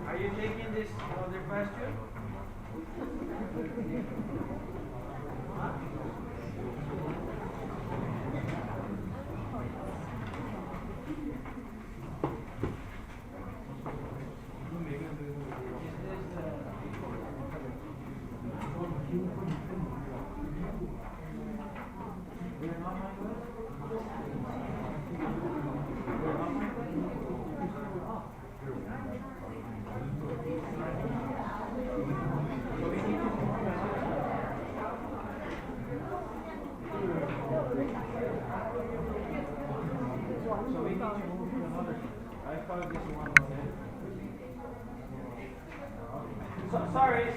Are you taking this other question?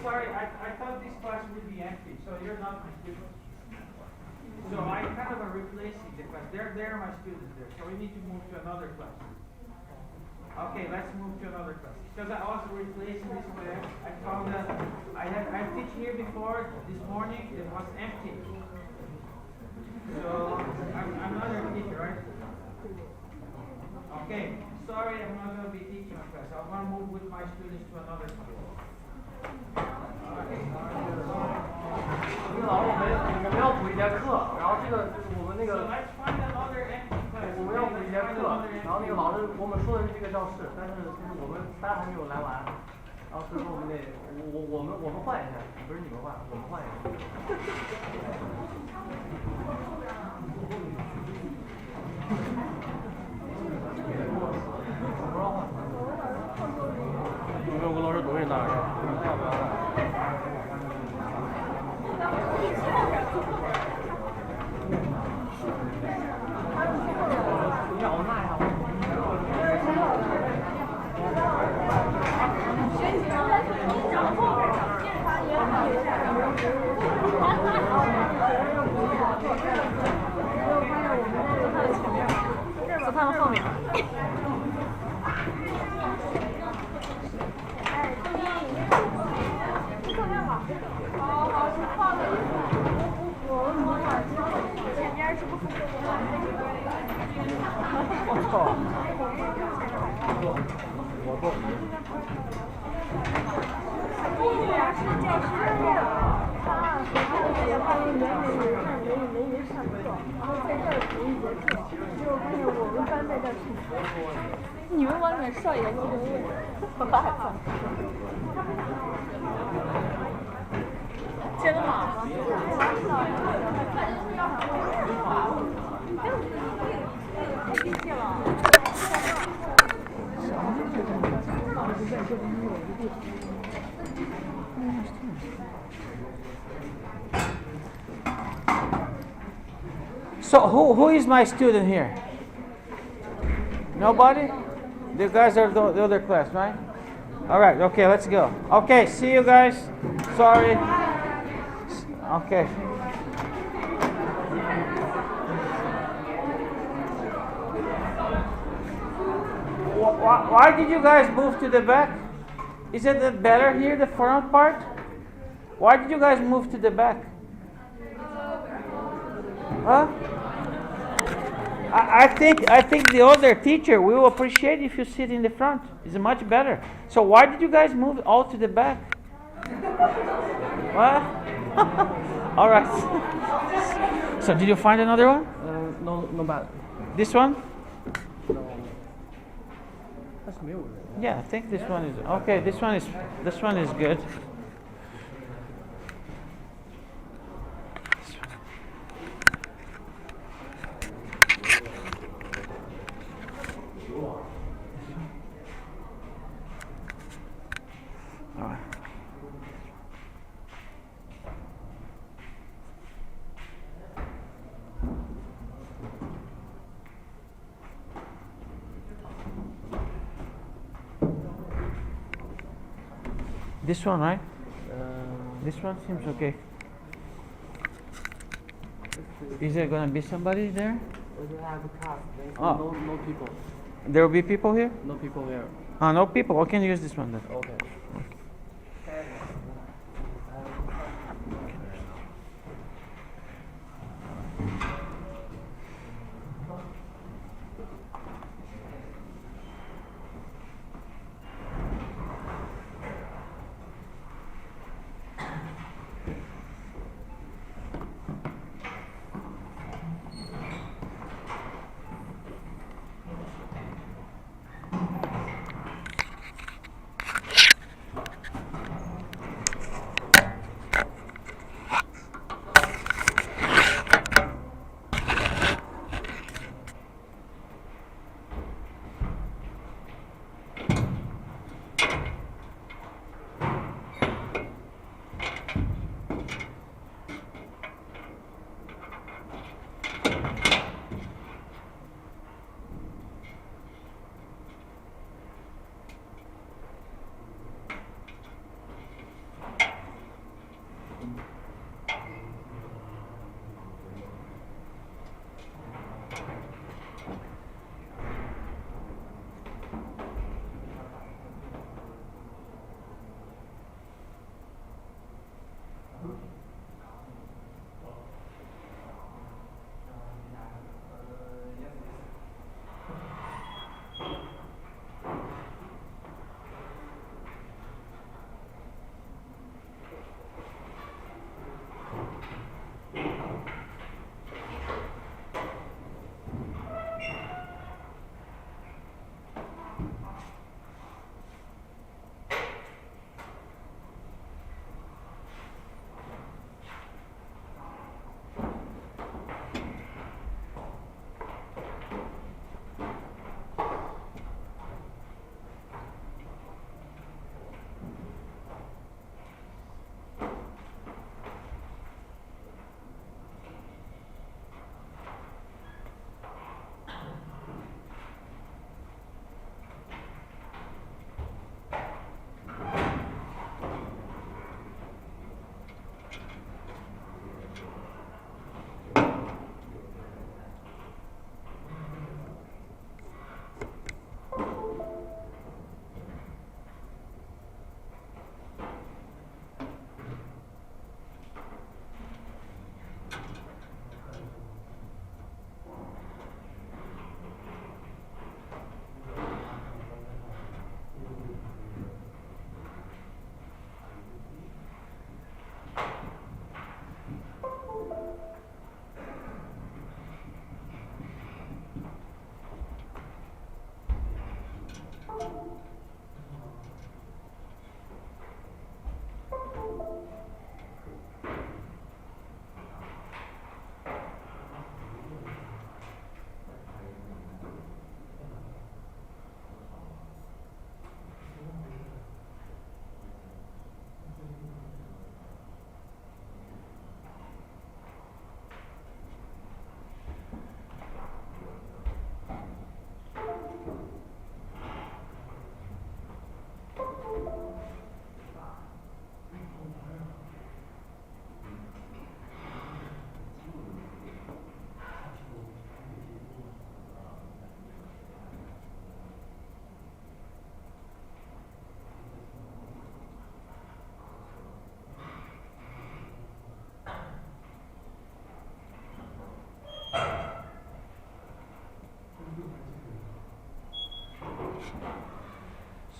Sorry, I thought this class would be empty, so you're not my student. So I kind of am replacing the class. They're my students there, so we need to move to another class. Okay, let's move to another class. Because I was replacing this class, I found that I teach here before this morning, it was empty. So I'm not a teacher, right? Okay, sorry, I'm not going to be teaching a class. I'm going to move with my students to another class. 那个老师，我们要补一节课，然后这个就是我们那个，我们要补一节课，然后那个老师我们说的是这个教室，但是就是我们班还没有来完，然后所以说我们得我们换一下，不是你们换，我们换一下。有没有跟老师东西拿着？要不要拿？ 我看到后面。哎，动静，你怎么样吧？好，是画的。我前面是不是？我操！我够。是教师呀。啊，我发现没人上课，然后在这儿补一节课，结果发现我们班在这儿上课。你们往里面上一个都是问，我害怕。真的吗？太机械了。So who is my student here? Nobody? The guys are the other class, right? All right. Okay, let's go. Okay, see you guys. Sorry. Okay. Why did you guys move to the back? Is it better here, the front part? Why did you guys move to the back? Huh? I think the other teacher will appreciate if you sit in the front. It's much better. So why did you guys move all to the back? What? All right. So did you find another one? No bad. This one? No. 但是没有人。 Yeah, I think this one is okay. This one is good. All right. This one, right? This one seems okay. Is there gonna be somebody there? We have a class. Oh. No people. There will be people here? No people here. No people. I can use this one then. Okay.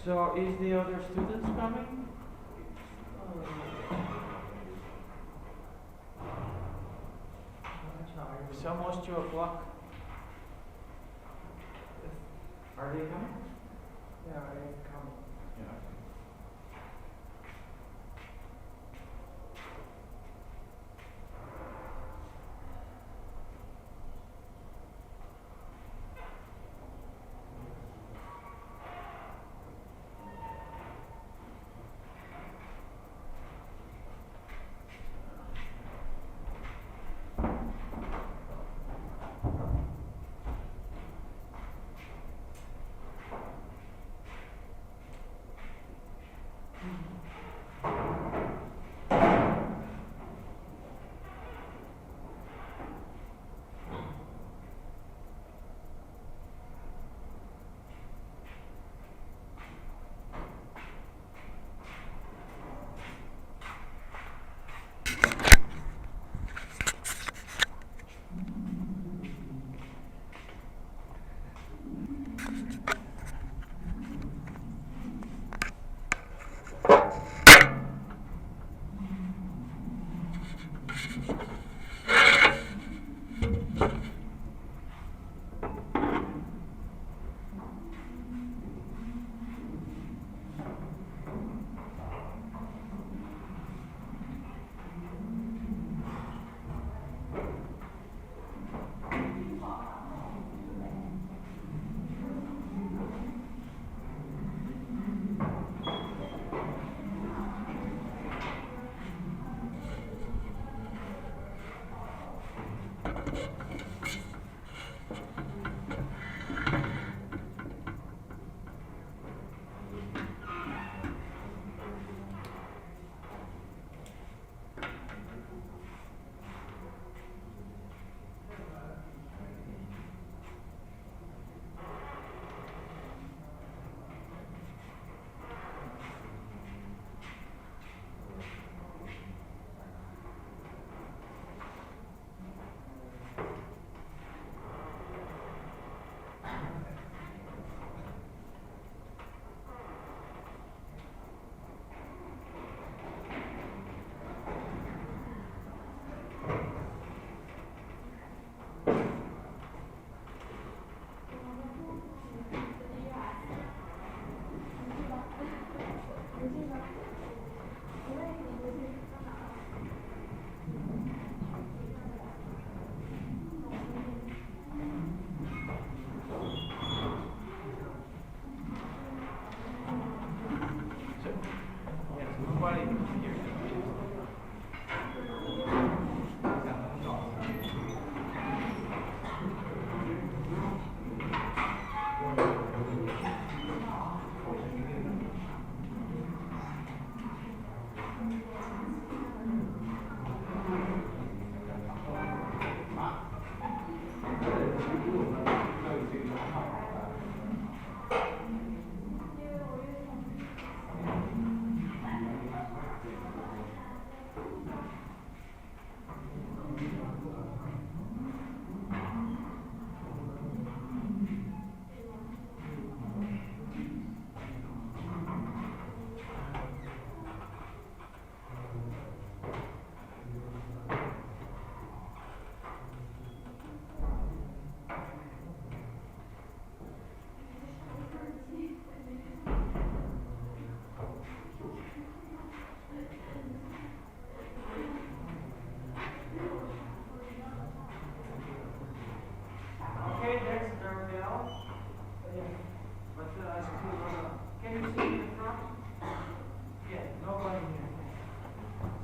So is the other students coming? It's almost 2 o'clock. Are they coming? Yeah, I come. Yeah.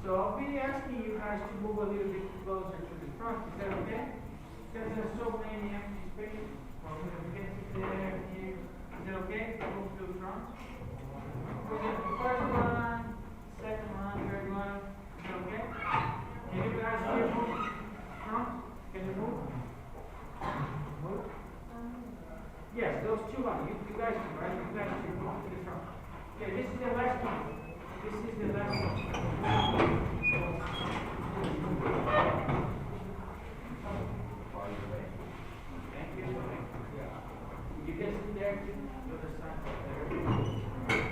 So I'll be asking you guys to move a little bit closer to the front. Is that okay? Because there's so many empty spaces. Well, we're going to get to there, here. Is it okay to move to the front? We'll get the first one, second one, third one. Is it okay? Can you guys here move? Front? Can you move? Move? Yes, those two are. You guys can, right? You guys can move to the front. Okay, this is the last one. This is the last one. Thank you. You can sit there too. The other side there.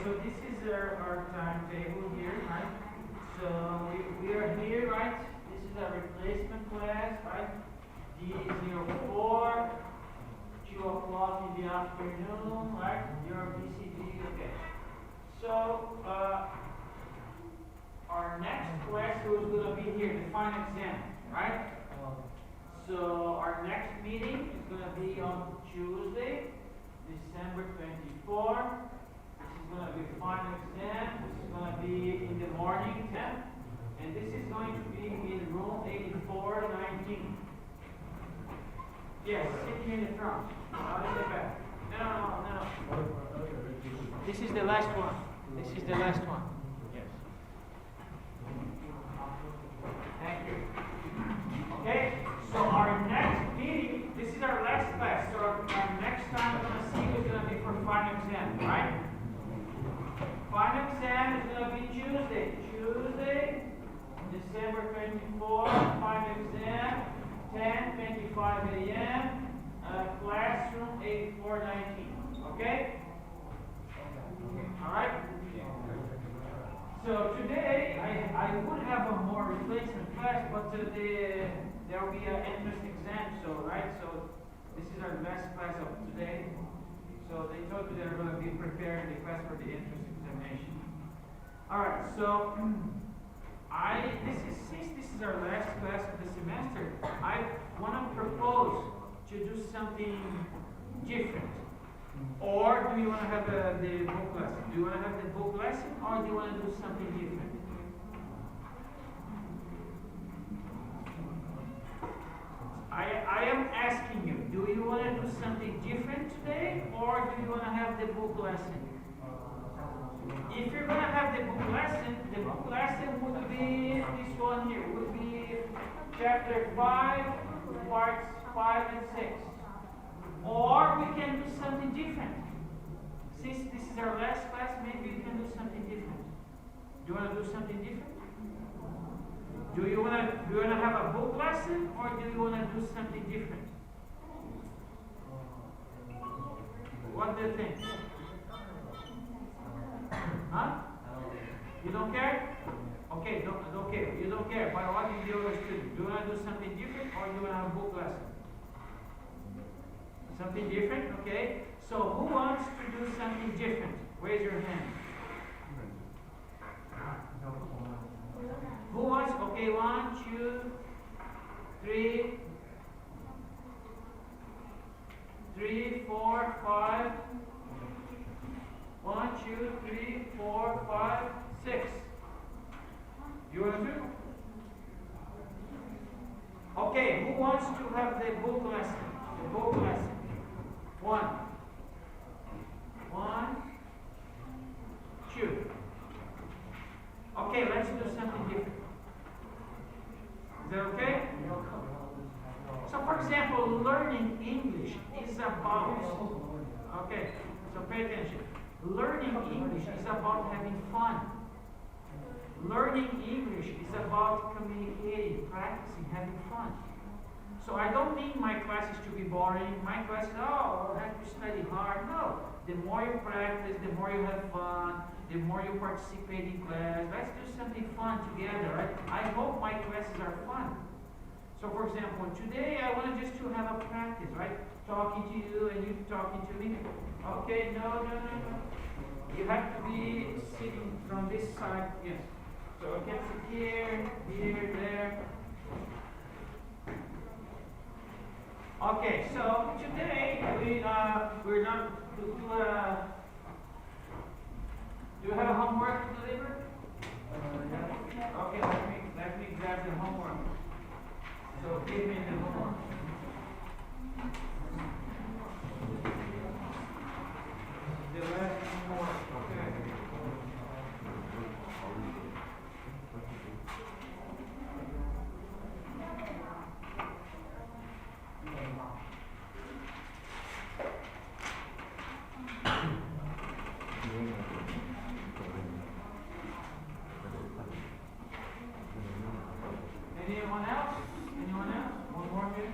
so this is our timetable here, right? So we are here, right? This is our replacement class, right? D04, 2 o'clock in the afternoon, right? Your BCG, okay. So, our next class is going to be here, the final exam, right? So, our next meeting is going to be on Tuesday, December 24. This is going to be final exam. This is going to be in the morning, 10. And this is going to be in room 8419. Yes, sit here in the front. Not in the back. No. This is the last one. This is the last one. Yes. Thank you. Okay, so our next meeting, this is our last class. So our next time we're going to see who's going to be for final exam, right? Final exam is going to be Tuesday. Tuesday, December 24, final exam, 10:25 a.m., classroom 8419. Okay? Alright? So today, I would have a more replacement class, but there will be an entrance exam, so, right? So this is our last class of today. So they told me they're going to be preparing the class for the entrance examination. Alright, so since this is our last class of the semester, I want to propose to do something different. Or do you want to have the book lesson? Do you want to have the book lesson, or do you want to do something different? I am asking you, do you want to do something different today, or do you want to have the book lesson? If you're going to have the book lesson would be this one here, would be chapter 5, parts 5 and 6. Or we can do something different. Since this is our last class, maybe we can do something different. Do you want to do something different? Do you want to have a book lesson, or do you want to do something different? What do you think? Huh? You don't care? Okay, don't care. You don't care. But what is the other student? Do you want to do something different, or do you want to have a book lesson? Something different? Okay. So who wants to do something different? Raise your hand. Who wants? Okay, 1, 2, 3, 4, 5. 1, 2, 3, 4, 5, 6. You want to? Okay, who wants to have the book lesson? The book lesson. 1, 2. Okay, let's do something different. Is that okay? So, for example, learning English is about. Okay, so pay attention. Learning English is about having fun. Learning English is about communicating, practicing, having fun. So I don't need my classes to be boring. My classes, I have to study hard. No. The more you practice, the more you have fun, the more you participate in class. Let's do something fun together, right? I hope my classes are fun. So for example, today I want just to have a practice, right? Talking to you and you talking to me. Okay, no. You have to be sitting from this side, yes. So I can sit here, there. Okay, so today we're not do you have a homework to deliver? Okay, let me grab the homework. So give me the homework. The last homework, okay. Anyone else? One more here?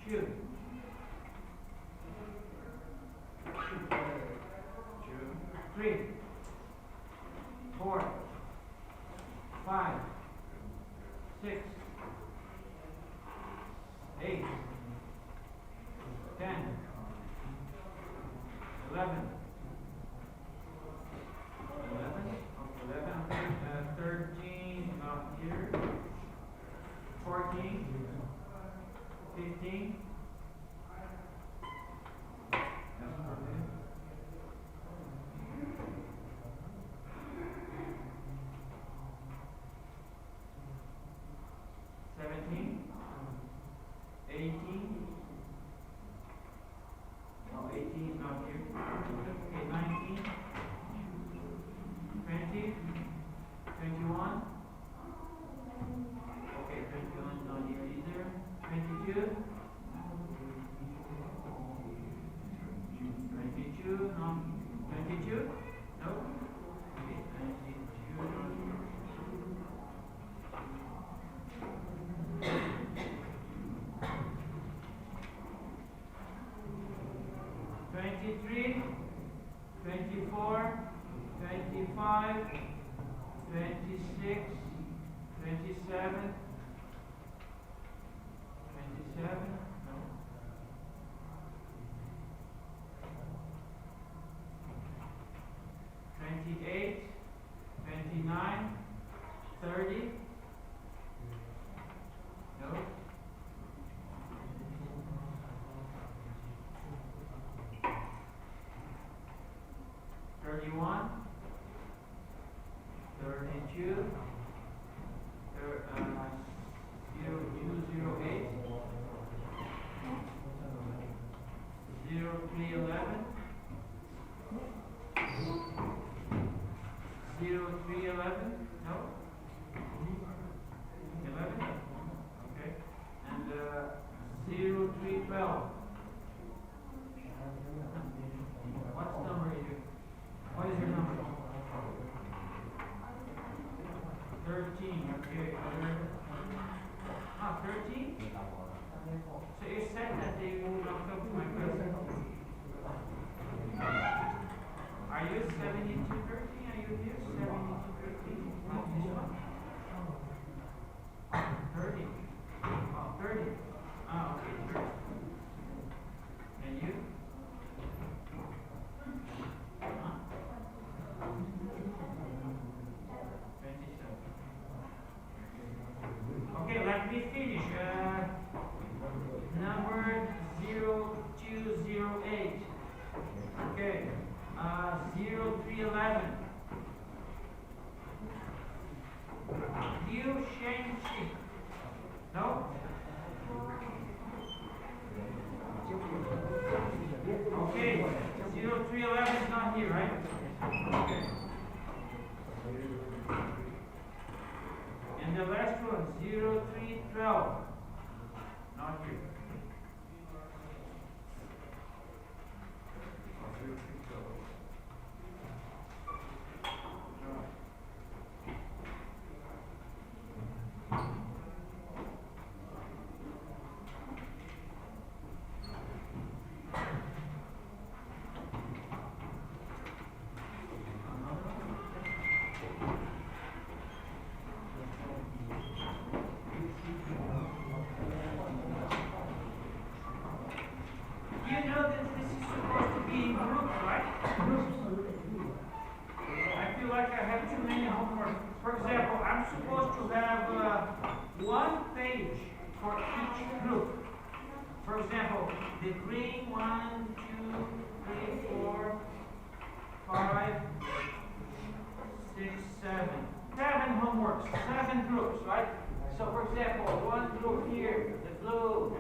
2, 3, 4, 5, 6, 8, 10, 11, 13, not here, 14, 15, that's perfect. 17, 18, no, 18 is not here. Okay, 19, 20, 21. Okay, 21 is not here either. 22. 22, no. 22? No. Okay, 22. 23, 24, 25, 26, 27, no. 28, 29, 30, no. 31, 32, 0208, 0311, 0311, no? 11? Okay. And 0312. What's the number you? What is your number? 13, okay. 13? So you said that they will not come to my present. Are you 7213? Are you here? 7213? Not this one? 30. Oh, 30. Ah, okay, 30. And you? Huh? 27. Okay, let me finish. Number 0208. Okay. 0311. Liu Shengqi. No? Okay. 0311 is not here, right? Okay. And the last one, 0312. Not here. For example, I'm supposed to have one page for each group. For example, the green 1, 2, 3, 4, 5, 6, 7. 7 homeworks, 7 groups, right? So for example, one group here, the blue,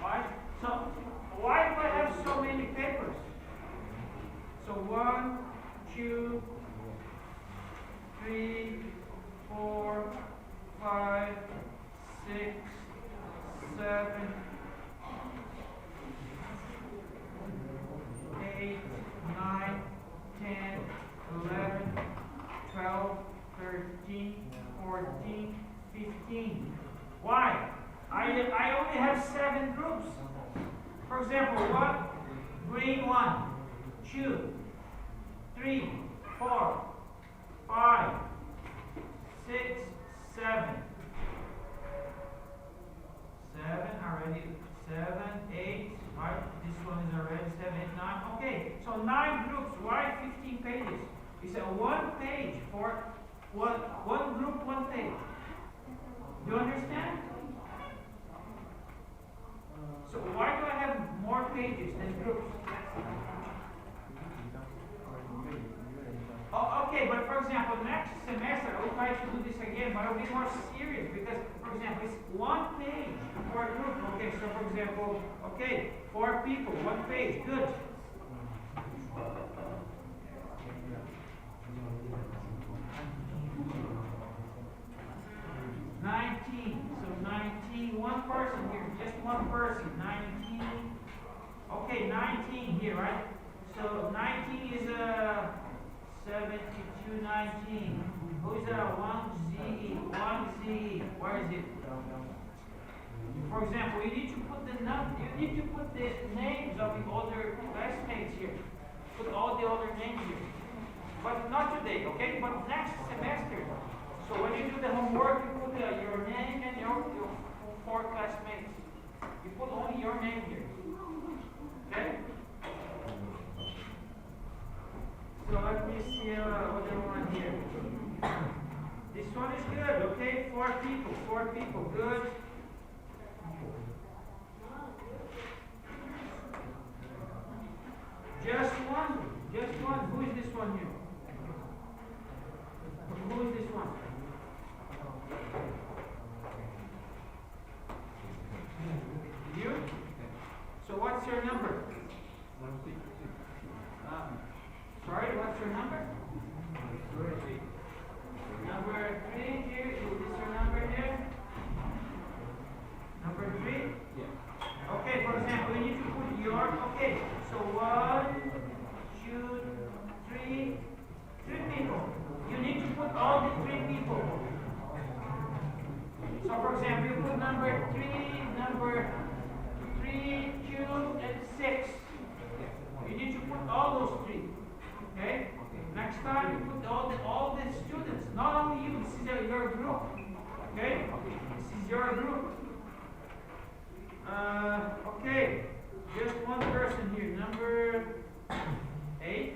right? So why do I have so many papers? So 1, 2, 3, 4, 5, 6, 7, 8, 9, 10, 11, 12, 13, 14, 15. Why? I only we have 7 groups? For example, what? Green 1, 2, 3, 4, 5, 6, 7. 7 already, 7, 8, right? This one is already 7, 8, 9. Okay, so 9 groups. Why 15 pages? It's a 1 page for one group, 1 page. Do you understand? So why do I have more pages than groups? Oh, okay, but for example, next semester I will try to do this again, but I'll be more serious because, for example, it's 1 page for a group. Okay, so for example, okay, 4 people, 1 page, good. So 19, 1 person here, just 1 person, 19. Okay, 19 here, right? So 19 is 72, 19. Who's 1ZE? 1ZE. Where is it? For example, you need to put the names of the other classmates here. Put all the other names here. But not today, okay? But next semester. So when you do the homework, you put your name and your 4 classmates. You put only your name here. Okay? So let me see other one here. This one is good, okay? 4 people, good. Just one. Who is this one here? Who is this one? You? So what's your number? Sorry, what's your number? Number 3 here. Is this your number here? Number 3? Yeah. Okay, for example, you need to put your, okay, so 1, 2, 3 people. You need to put all the 3 people. So for example, you put number 3, 2, and 6. You need to put all those 3. Okay? Next time you put all the students, not only you, this is your group. Okay? This is your group. Okay. Just 1 person here. Number 8.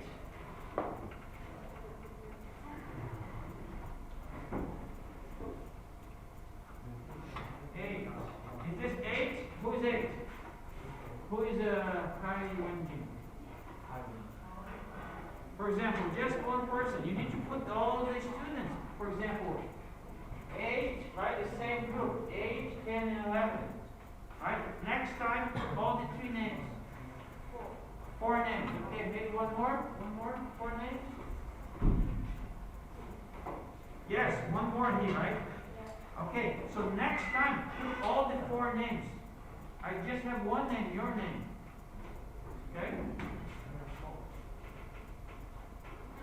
Is this 8? Who is 8? Who is Kai Wenjin? For example, just 1 person. You need to put all the students. For example, 8, right? The same group. 8, 10, and 11. Right? Next time, put all the 3 names. 4 names. Okay, maybe one more. 4 names. Yes, 1 more here, right? Okay, so next time, put all the 4 names. I just have 1 name, your name. Okay?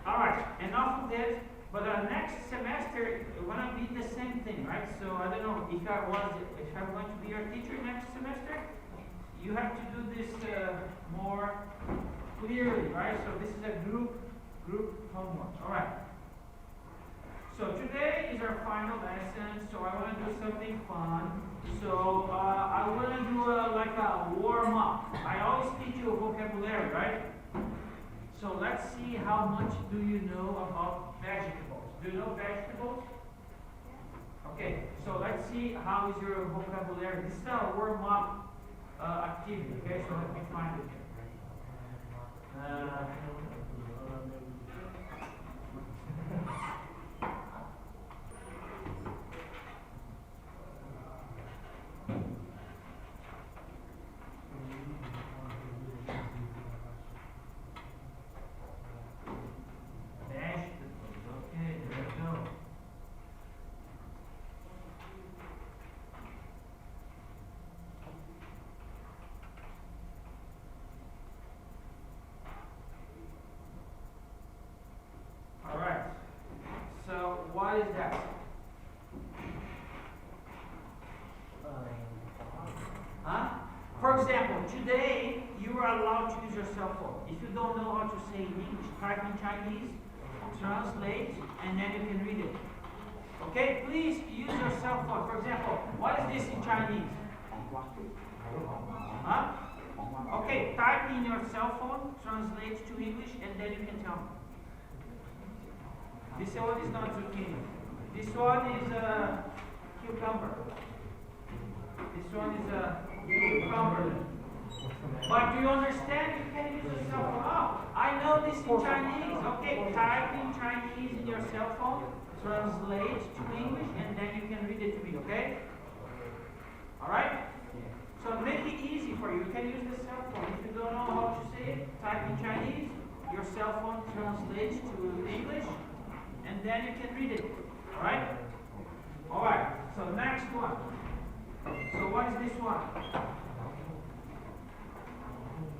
Alright, enough of this. But next semester, it's going to be the same thing, right? So I don't know if I'm going to be your teacher next semester, you have to do this more clearly, right? So this is a group homework. Alright. So today is our final lesson, so I want to do something fun. So I want to do like a warm-up. I always teach you vocabulary, right? So let's see how much do you know about vegetables. Do you know vegetables? Okay, so let's see how is your vocabulary. This is a warm-up activity, okay? So let me find it here. For example, today you are allowed to use your cell phone. If you don't know how to say in English, type in Chinese, translate, and then you can read it. Okay, please use your cell phone. For example, what is this in Chinese? Huh? Okay, type in your cell phone, translate to English, and then you can tell me. This one is not zucchini. This one is a cucumber. This one is a cucumber. But do you understand? You can use your cell phone. Oh, I know this in Chinese. Okay, type in Chinese in your cell phone, translate to English, and then you can read it to me, okay? Alright? So make it easy for you. You can use the cell phone. If you don't know how to say it, type in Chinese, your cell phone translates to English, and then you can read it. Alright? Alright, so next one. So what is this one?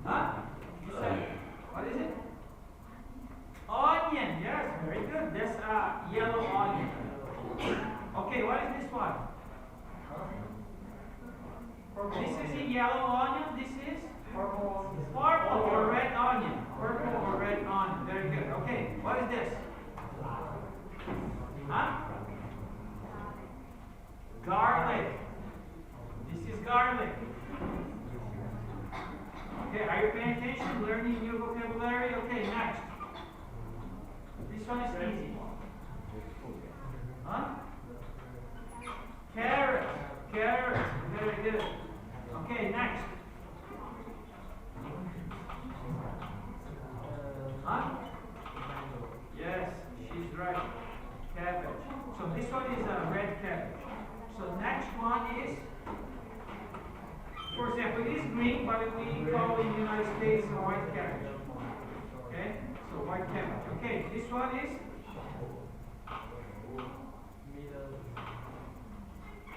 Huh? You said, what is it? Onion, yes, very good. That's a yellow onion. Okay, what is this one? This is a yellow onion. This is purple or red onion. Purple or red onion. Very good. Okay, what is this? Huh? Garlic. This is garlic. Okay, are you paying attention? Learning new vocabulary? Okay, next. This one is easy. Huh? Carrot. Carrot. Very good. Okay, next. Huh? Yes, she's right. Cabbage. So this one is a red cabbage. So next one is, for example, it is green, but we call in the United States a white cabbage. Okay? So white cabbage. Okay, this one is?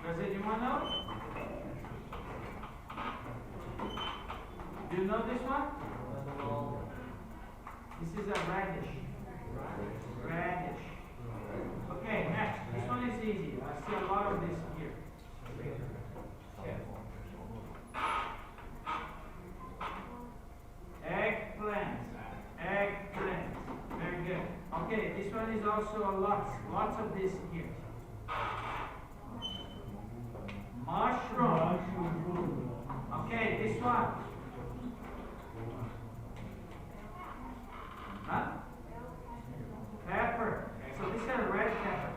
Does anyone know? Do you know this one? This is a radish. Radish. Okay, next. This one is easy. I see a lot of this here. Eggplant. Eggplant. Very good. Okay, this one is also lots of this here. Mushroom. Okay, this one. Huh? Pepper. So this is a red pepper.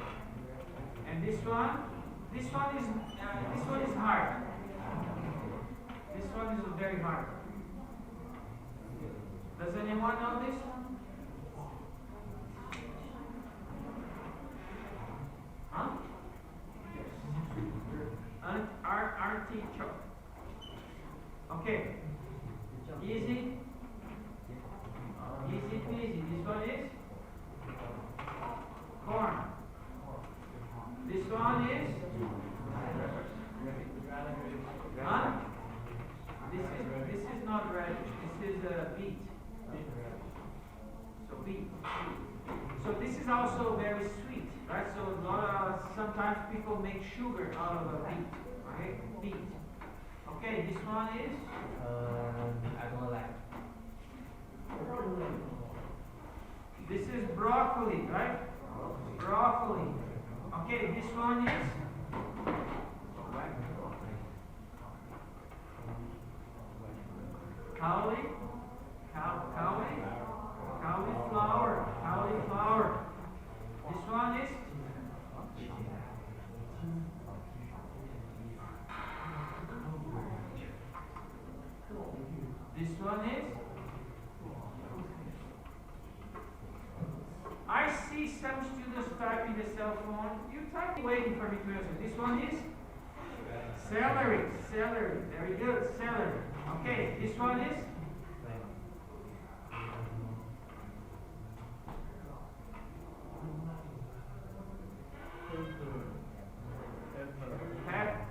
And this one is hard. This one is very hard. Does anyone know this? Huh? Artichoke. Okay. Easy. Easy peasy. This one is corn. This one is huh? This is not radish. This is beet. So beet. So this is also very sweet, right? So sometimes people make sugar out of a beet. Okay, beet. Okay, this one is. I don't like. This is broccoli, right? Broccoli. Okay, this one is. Cauliflower. This one is. This one is. I see some students typing the cell phone. You type waiting for me to answer. This one is celery. Celery. Very good. Celery. Okay. This one is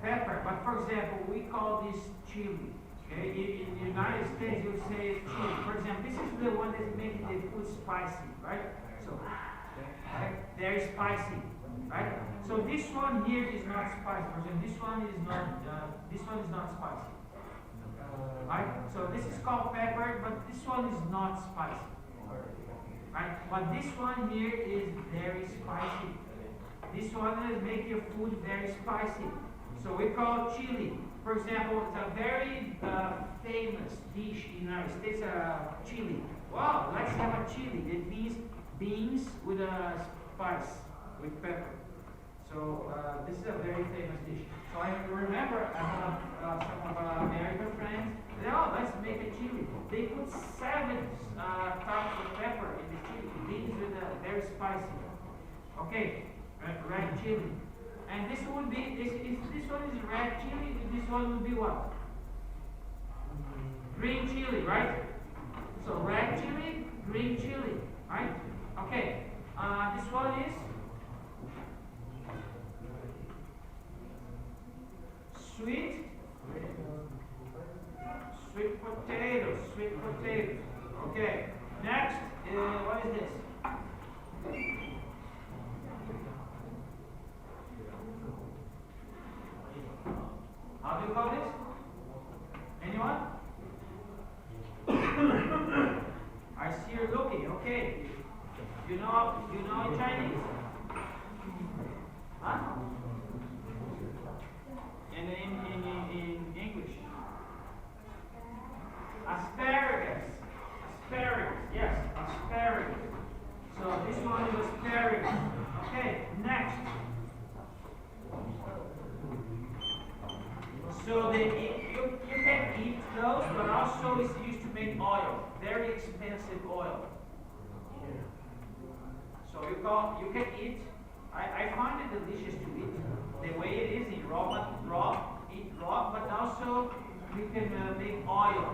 pepper. But for example, we call this chili. Okay. In the United States, you say chili. For example, this is the one that's making the food spicy, right? So, very spicy, right? So this one here is not spicy. For example, this one is not spicy. So this is called pepper, but this one is not spicy. Right? But this one here is very spicy. This one will make your food very spicy. So we call chili. For example, it's a very famous dish in the United States, chili. Wow, let's have a chili. It means beans with a spice, with pepper. So this is a very famous dish. So I remember I have some of our American friends. They, oh, let's make a chili. They put 7 types of pepper in the chili. Beans with a very spicy. Okay, red chili. And this would be, if this one is red chili, this one would be what? Green chili, right? So red chili, green chili, right? Okay, this one is sweet potatoes, sweet potatoes. Okay, next, what is this? How do you call this? Anyone? I see you're looking. Okay. You know Chinese? Huh? And in English. Asparagus. Asparagus. Yes, asparagus. So this one is asparagus. Okay, next. So you can eat those, but also it's used to make oil, very expensive oil. So you can eat. I find it delicious to eat the way it is, eat raw, but also you can make oil,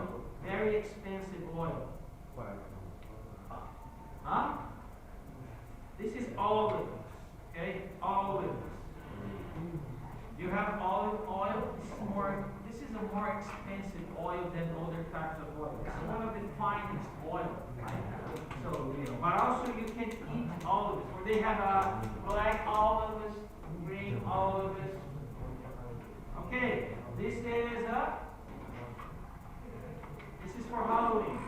very expensive oil. Huh? This is olive, okay? Olive. You have olive oil. This is a more expensive oil than other types of oil. It's one of the finest oil. So, but also you can eat olives. Where they have black olives, green olives. Okay, this is for Halloween.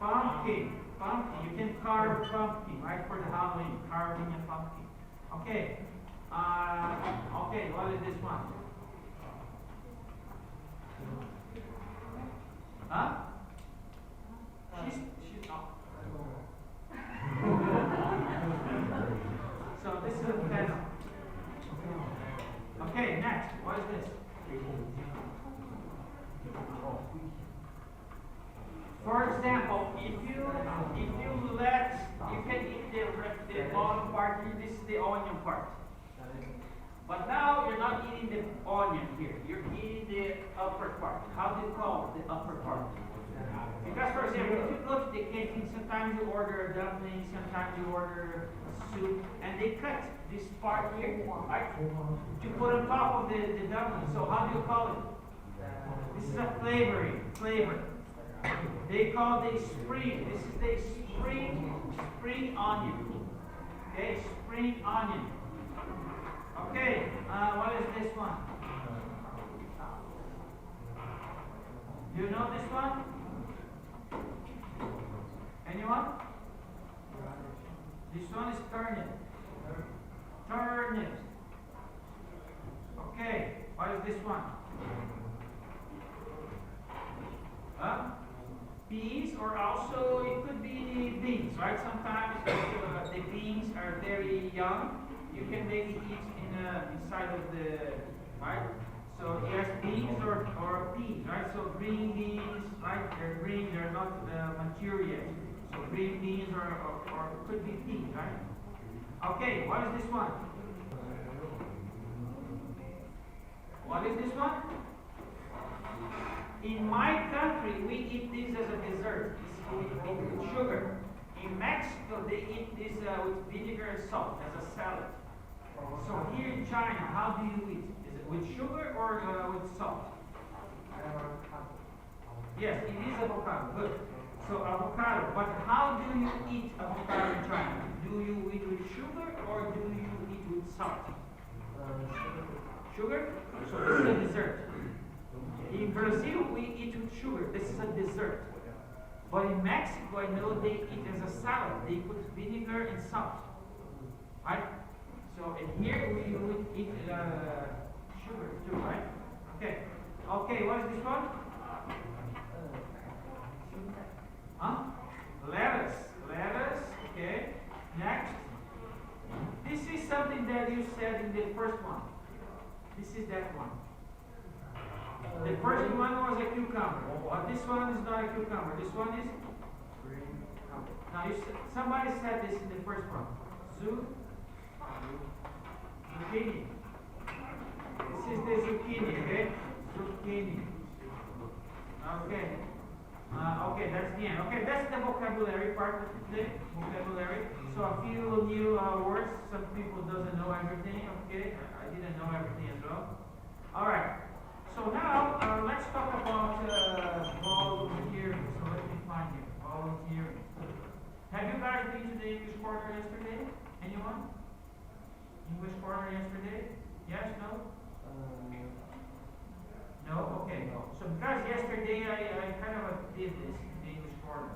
Pumpkin. You can carve pumpkin, right? For the Halloween, carving a pumpkin. Okay. Okay, what is this one? Huh? She's oh. So this is a fennel. Okay, next, what is this? For example, if you can eat the bottom part here, this is the onion part. But now you're not eating the onion here. You're eating the upper part. How do you call the upper part? Because, for example, if you go to the canteen, sometimes you order a dumpling, sometimes you order a soup, and they cut this part here, right, to put on top of the dumpling. So how do you call it? This is a flavor. They call the spring. This is the spring onion. Okay, spring onion. Okay, what is this one? Do you know this one? Anyone? This one is turnip. Turnip. Okay, what is this one? Peas, or also it could be beans, right? Sometimes the beans are very young. You can maybe eat inside of the, right? So yes, beans or peas, right? So green beans, right? They're green, they're not mature yet. So green beans or could be peas, right? Okay, what is this one? What is this one? In my country, we eat this as a dessert. We eat with sugar. In Mexico, they eat this with vinegar and salt as a salad. So here in China, how do you eat? Is it with sugar or with salt? Yes, it is avocado. Good. So avocado. But how do you eat avocado in China? Do you eat with sugar or do you eat with salt? Sugar? So this is a dessert. In Brazil, we eat sugar. This is a dessert. But in Mexico, I know they eat as a salad. They put vinegar and salt. Right? So, and here we would eat sugar too, right? Okay. Okay, what is this one? Huh? Lettuce. Lettuce. Okay. Next. This is something that you said in the first one. This is that one. The first one was a cucumber, but this one is not a cucumber. This one is green. Now, somebody said this in the first one. Zucchini. This is the zucchini, okay? Zucchini. Okay. Okay, that's the end. Okay, that's the vocabulary part of the vocabulary. So a few new words. Some people doesn't know everything. Okay, I didn't know everything as well. All right. So now let's talk about volunteering. So let me find here. Volunteering. Have you guys been to the English Corner yesterday? Anyone? English Corner yesterday? Yes? No? No? Okay. So because yesterday I kind of did this in the English Corner.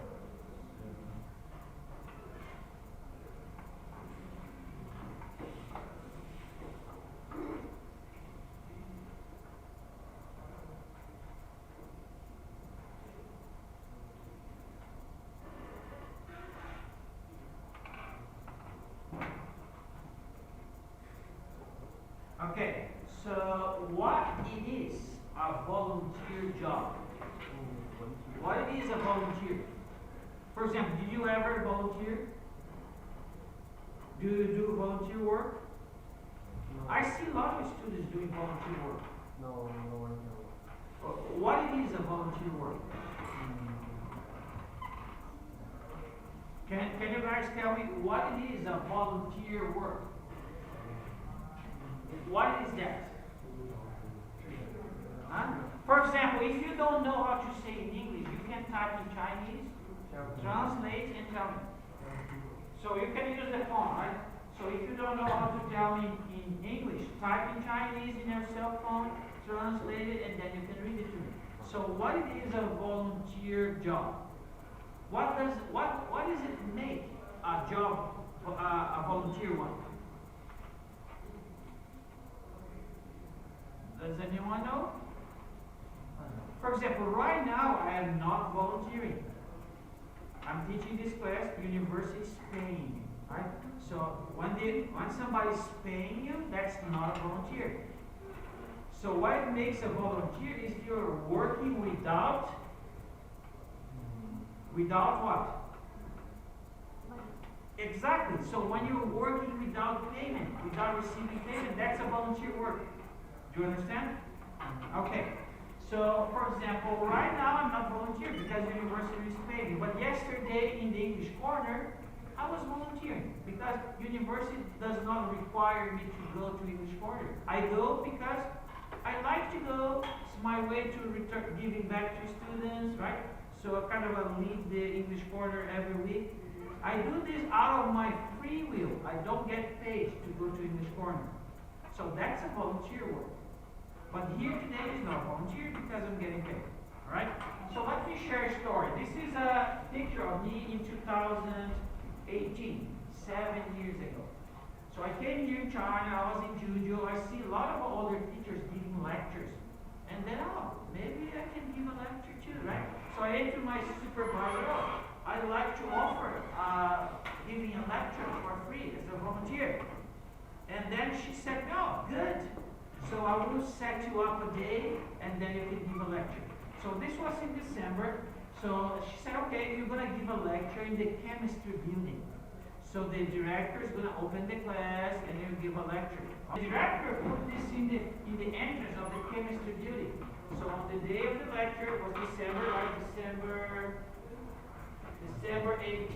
Okay, so what it is a volunteer job? What it is a volunteer? For example, did you ever volunteer? Do you do volunteer work? No. I see a lot of students doing volunteer work. No. What it is a volunteer work? Can you guys tell me what it is a volunteer work? What is that? Huh? For example, if you don't know how to say in English, you can type in Chinese, translate and tell me. So you can use the phone, right? So if you don't know how to tell me in English, type in Chinese in your cell phone, translate it, and then you can read it to me. So what it is a volunteer job? What does it make a job, a volunteer one? Does anyone know? For example, right now I am not volunteering. I'm teaching this class, University is paying me, right? So when somebody's paying you, that's not a volunteer. So what makes a volunteer is you're working without what? Exactly. So when you're working without payment, without receiving payment, that's a volunteer work. Do you understand? Okay. So, for example, right now I'm not volunteering because the university is paying me. But yesterday in the English Corner, I was volunteering because university does not require me to go to English Corner. I go because I like to go. It's my way to return, giving back to students, right? So I kind of lead the English Corner every week. I do this out of my free will. I don't get paid to go to English Corner. So that's a volunteer work. But here today is not volunteer because I'm getting paid. Alright? So let me share a story. This is a picture of me in 2018, 7 years ago. So I came here in China, I was in Juzhou, I see a lot of older teachers giving lectures. And then, maybe I can give a lecture too, right? So I went to my supervisor, I'd like to offer giving a lecture for free as a volunteer. And then she said, no, good. So I will set you up a day and then you can give a lecture. So this was in December. So she said, okay, you're going to give a lecture in the chemistry building. So the director is going to open the class and you give a lecture. The director put this in the entrance of the chemistry building. So on the day of the lecture was December 18,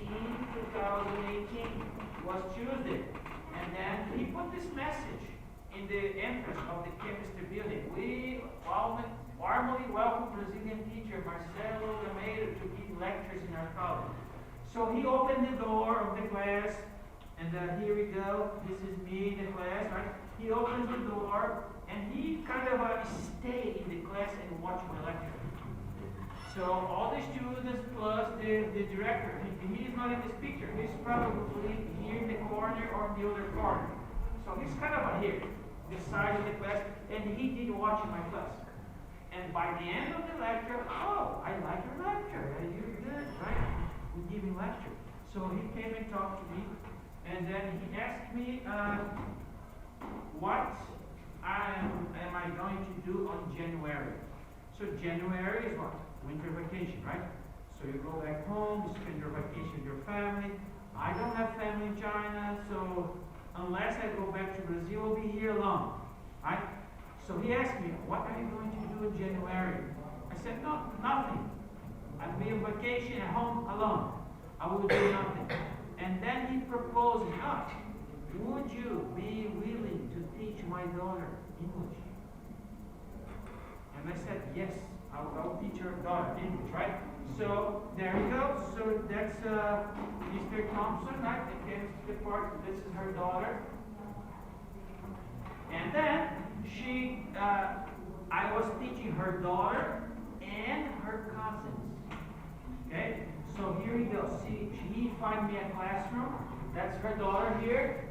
2018. It was Tuesday. And then he put this message in the entrance of the chemistry building. We warmly welcome Brazilian teacher Marcelo Gameiro to give lectures in our college. So he opened the door of the class, and here we go. This is me in the class, right? He opens the door, and he kind of stayed in the class and watched my lecture. So all the students plus the director, he is not in this picture. He's probably here in the corner or in the other corner. So he's kind of here, the side of the class, and he did watch my class. And by the end of the lecture, oh, I like your lecture. You're good, right? We give him lecture. So he came and talked to me, and then he asked me, what am I going to do on January? So January is what? Winter vacation, right? So you go back home, you spend your vacation with your family. I don't have family in China, so unless I go back to Brazil, I'll be here alone, right? So he asked me, what are you going to do in January? I said, no, nothing. I'll be on vacation at home alone. I will do nothing. And then he proposed, would you be willing to teach my daughter English? And I said, yes, I'll teach your daughter English, right? So there you go. So that's Mr. Thompson, right? Against the part, this is her daughter. And then I was teaching her daughter and her cousins. Okay? So here we go. See, she find me a classroom. That's her daughter here,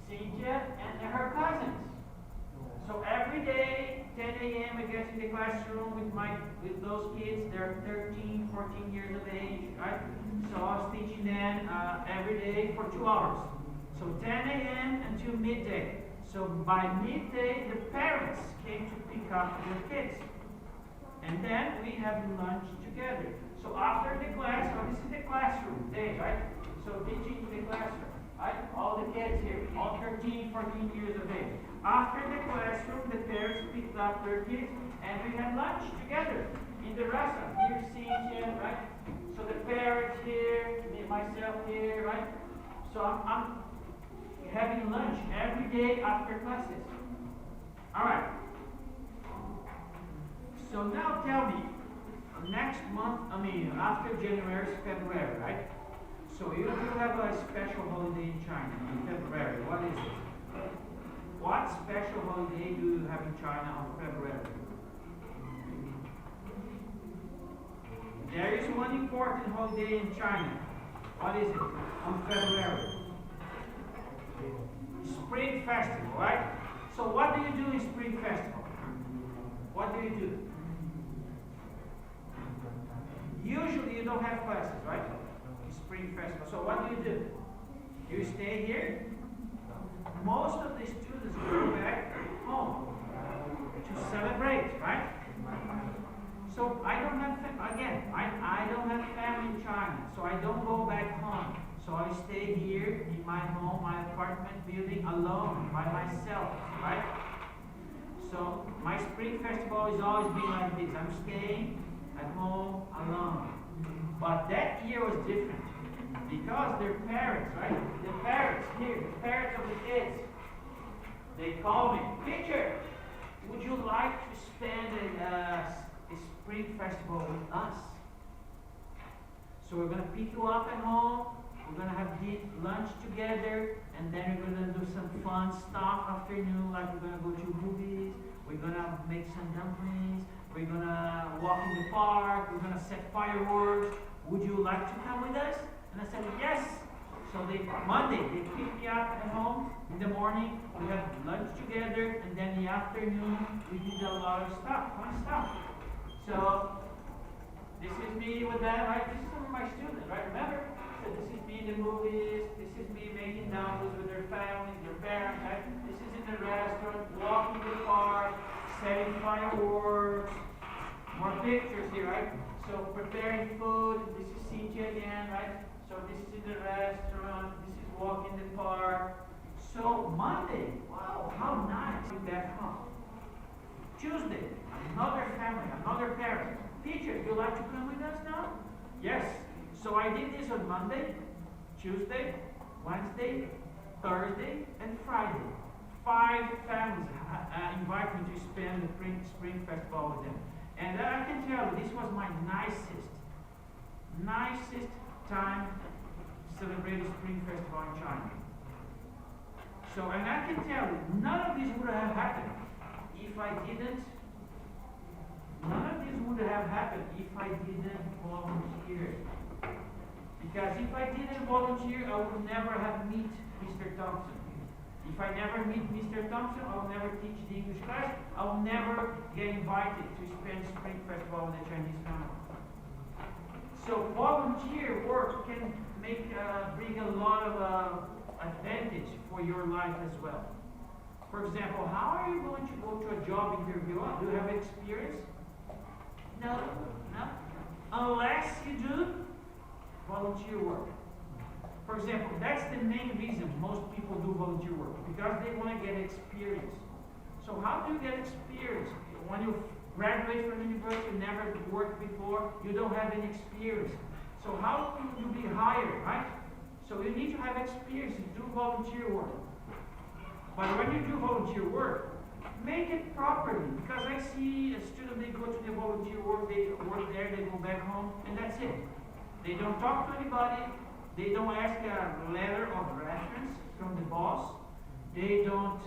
Cynthia, and her cousins. So every day, 10 a.m. I get in the classroom with those kids. They're 13, 14 years of age, right? So I was teaching them every day for 2 hours. So 10 a.m. until midday. So by midday, the parents came to pick up their kids. And then we have lunch together. So after the class, so this is the classroom day, right? So teaching in the classroom, right? All the kids here, all 13, 14 years of age. After the classroom, the parents picked up their kids, and we had lunch together in the restaurant. Here's Cynthia, right? So the parents here, me, myself here, right? So I'm having lunch every day after classes. All right. So now tell me, next month, after January, February, right? So you do have a special holiday in China in February. What is it? What special holiday do you have in China on February? There is one important holiday in China. What is it? On February. Spring Festival, right? So what do you do in Spring Festival? What do you do? Usually you don't have classes, right? Spring Festival. So what do? You stay here. Most of the students go back home to celebrate, right? So I don't have, I don't have family in China, so I don't go back home. So I stay here in my home, my apartment building alone, by myself, right? So my Spring Festival has always been like this. I'm staying at home alone. But that year was different. Because their parents, right? The parents here, the parents of the kids, they call me, teacher, would you like to spend a Spring Festival with us? So we're going to pick you up at home, we're going to have lunch together, and then we're going to do some fun stuff afternoon, like we're going to go to movies, we're going to make some dumplings, we're going to walk in the park, we're going to set fireworks. Would you like to come with us? And I said, yes. So Monday, they pick me up at home. In the morning, we have lunch together. And then in the afternoon, we did a lot of stuff, fun stuff. So this is me with them, right? This is some of my students, right? Remember? So this is me in the movies. This is me making dumplings with their families, their parents, right? This is in the restaurant, walking the park, setting fireworks. More pictures here, right? So preparing food. This is Cynthia again, right? So this is in the restaurant, this is walking the park. So Monday, wow, how nice. Back home. Tuesday, another family, another parent. Teacher, you like to come with us now? Yes. So I did this on Monday, Tuesday, Wednesday, Thursday, and Friday. 5 families invite me to spend the Spring Festival with them. And I can tell you, this was my nicest time to celebrate the Spring Festival in China. So, and I can tell you, none of this would have happened if I didn't, none of this would would have happened if I didn't volunteer? Because if I didn't volunteer, I would never have met Mr. Thompson. If I never meet Mr. Thompson, I will never teach the English class. I will never get invited to spend Spring Festival with the Chinese family. So volunteer work can bring a lot of advantage for your life as well. For example, how are you going to go to a job interview? Do you have experience? No. Unless you do volunteer work. For example, that's the main reason most people do volunteer work, because they want to get experience. So how do you get experience? When you graduate from university, you never worked before, you don't have any experience. So how will you be hired, right? So you need to have experience to do volunteer work. But when you do volunteer work, make it properly, because I see a student, they go to the volunteer work, they work there, they go back home, and that's it. They don't talk to anybody, they don't ask a letter of reference from the boss, they don't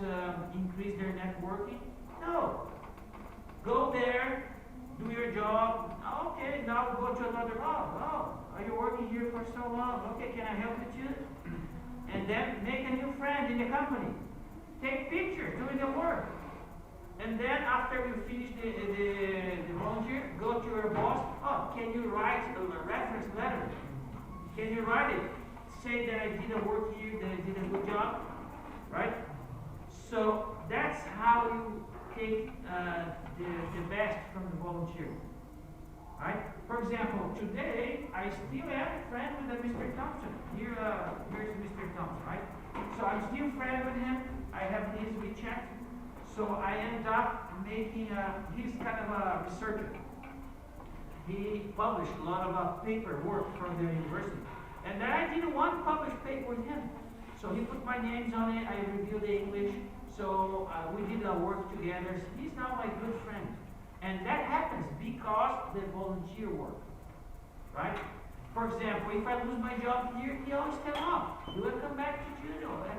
increase their networking. No. Go there, do your job. Okay, now we'll go to another job. Oh, are you working here for so long? Okay, can I help you too? And then make a new friend in the company. Take pictures doing the work. And then after you finish the volunteer, go to your boss. Oh, can you write a reference letter? Can you write it? Say that I did a work here, that I did a good job, right? So that's how you take the best from the volunteer, right? For example, today I still am a friend with Mr. Thompson. Here's Mr. Thompson, right? So I'm still friend with him. I have his WeChat. So I end up making he's kind of a researcher. He published a lot of paperwork from the university. And then I did one published paper with him. So he put my names on it, I reviewed the English. So we did our work together. He's now my good friend. And that happens because the volunteer work, right? For example, if I lose my job here, he always tells me, you will come back to judo. I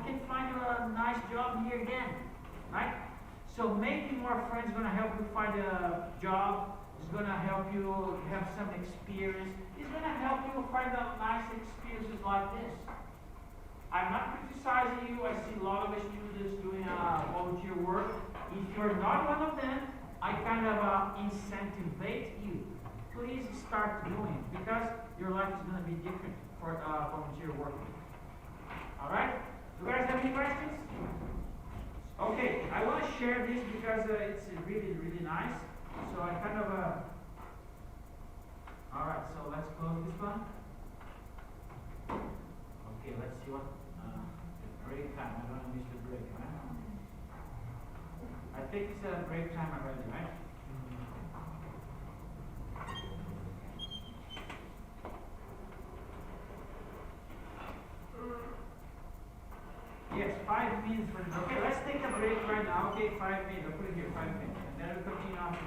can find you a nice job here again, right? So making more friends is going to help you find a job. It's going to help you have some experience. It's going to help you find out nice experiences like this. I'm not criticizing you. I see a lot of students doing volunteer work. If you're not one of them, I kind of incentivate you. Please start doing it, because your life is going to be different for volunteer work. All right? You guys have any questions? Okay, I want to share this because it's really, really nice. So I kind of all right, so let's close this one. Okay, let's see what break time. I don't want to miss the break, right? I think it's a break time already, right? Yes, 5 minutes for this. Okay, let's take a break right now. Okay, 5 minutes. I'll put it here, 5 minutes. And then we'll continue after.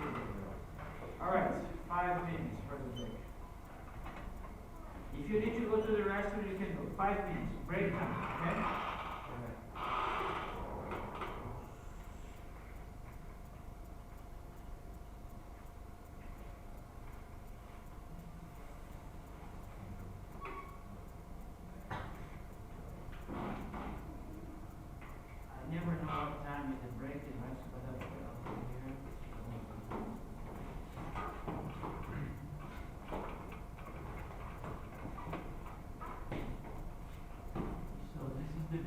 Alright, 5 minutes for the break. If you need to go to the restroom, you can go. 5 minutes. Break time, okay? I never know what time is the break is, right? So that's what I'll put here. So this is the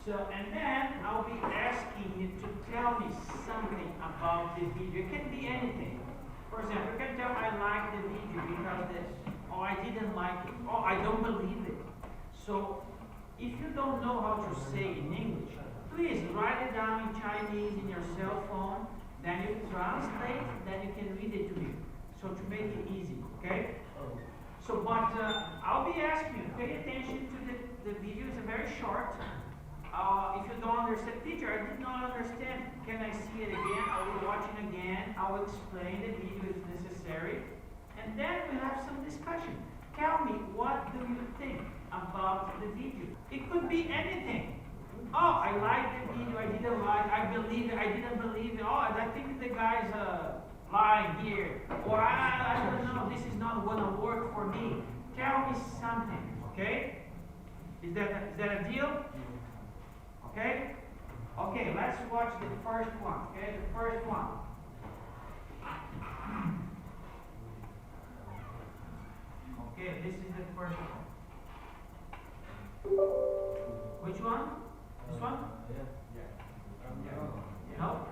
So, and then I'll be asking you to tell me something about the video. It can be anything. For example, you can tell I like the video because this, or I didn't like it, or I don't believe it. So, if you don't know how to say in English, please write it down in Chinese in your cell phone, then you translate, then you can read it to me. So to make it easy, okay? So, but I'll be asking you, pay attention to the video, it's very short. If you don't understand, teacher, I did not understand, can I see it again? I will watch it again, I will explain the video if necessary. And then we'll have some discussion. Tell me, what do you think about the video? It could be anything. Oh, I like the video, I didn't like, I believe it, I didn't believe it. Oh, I think the guy's lying here. Or I don't know, this is not gonna work for me. Tell me something, okay? Is that a deal? Okay? Okay, let's watch the first one, okay? The first one. Okay, this is the first one. Which one? This one? No?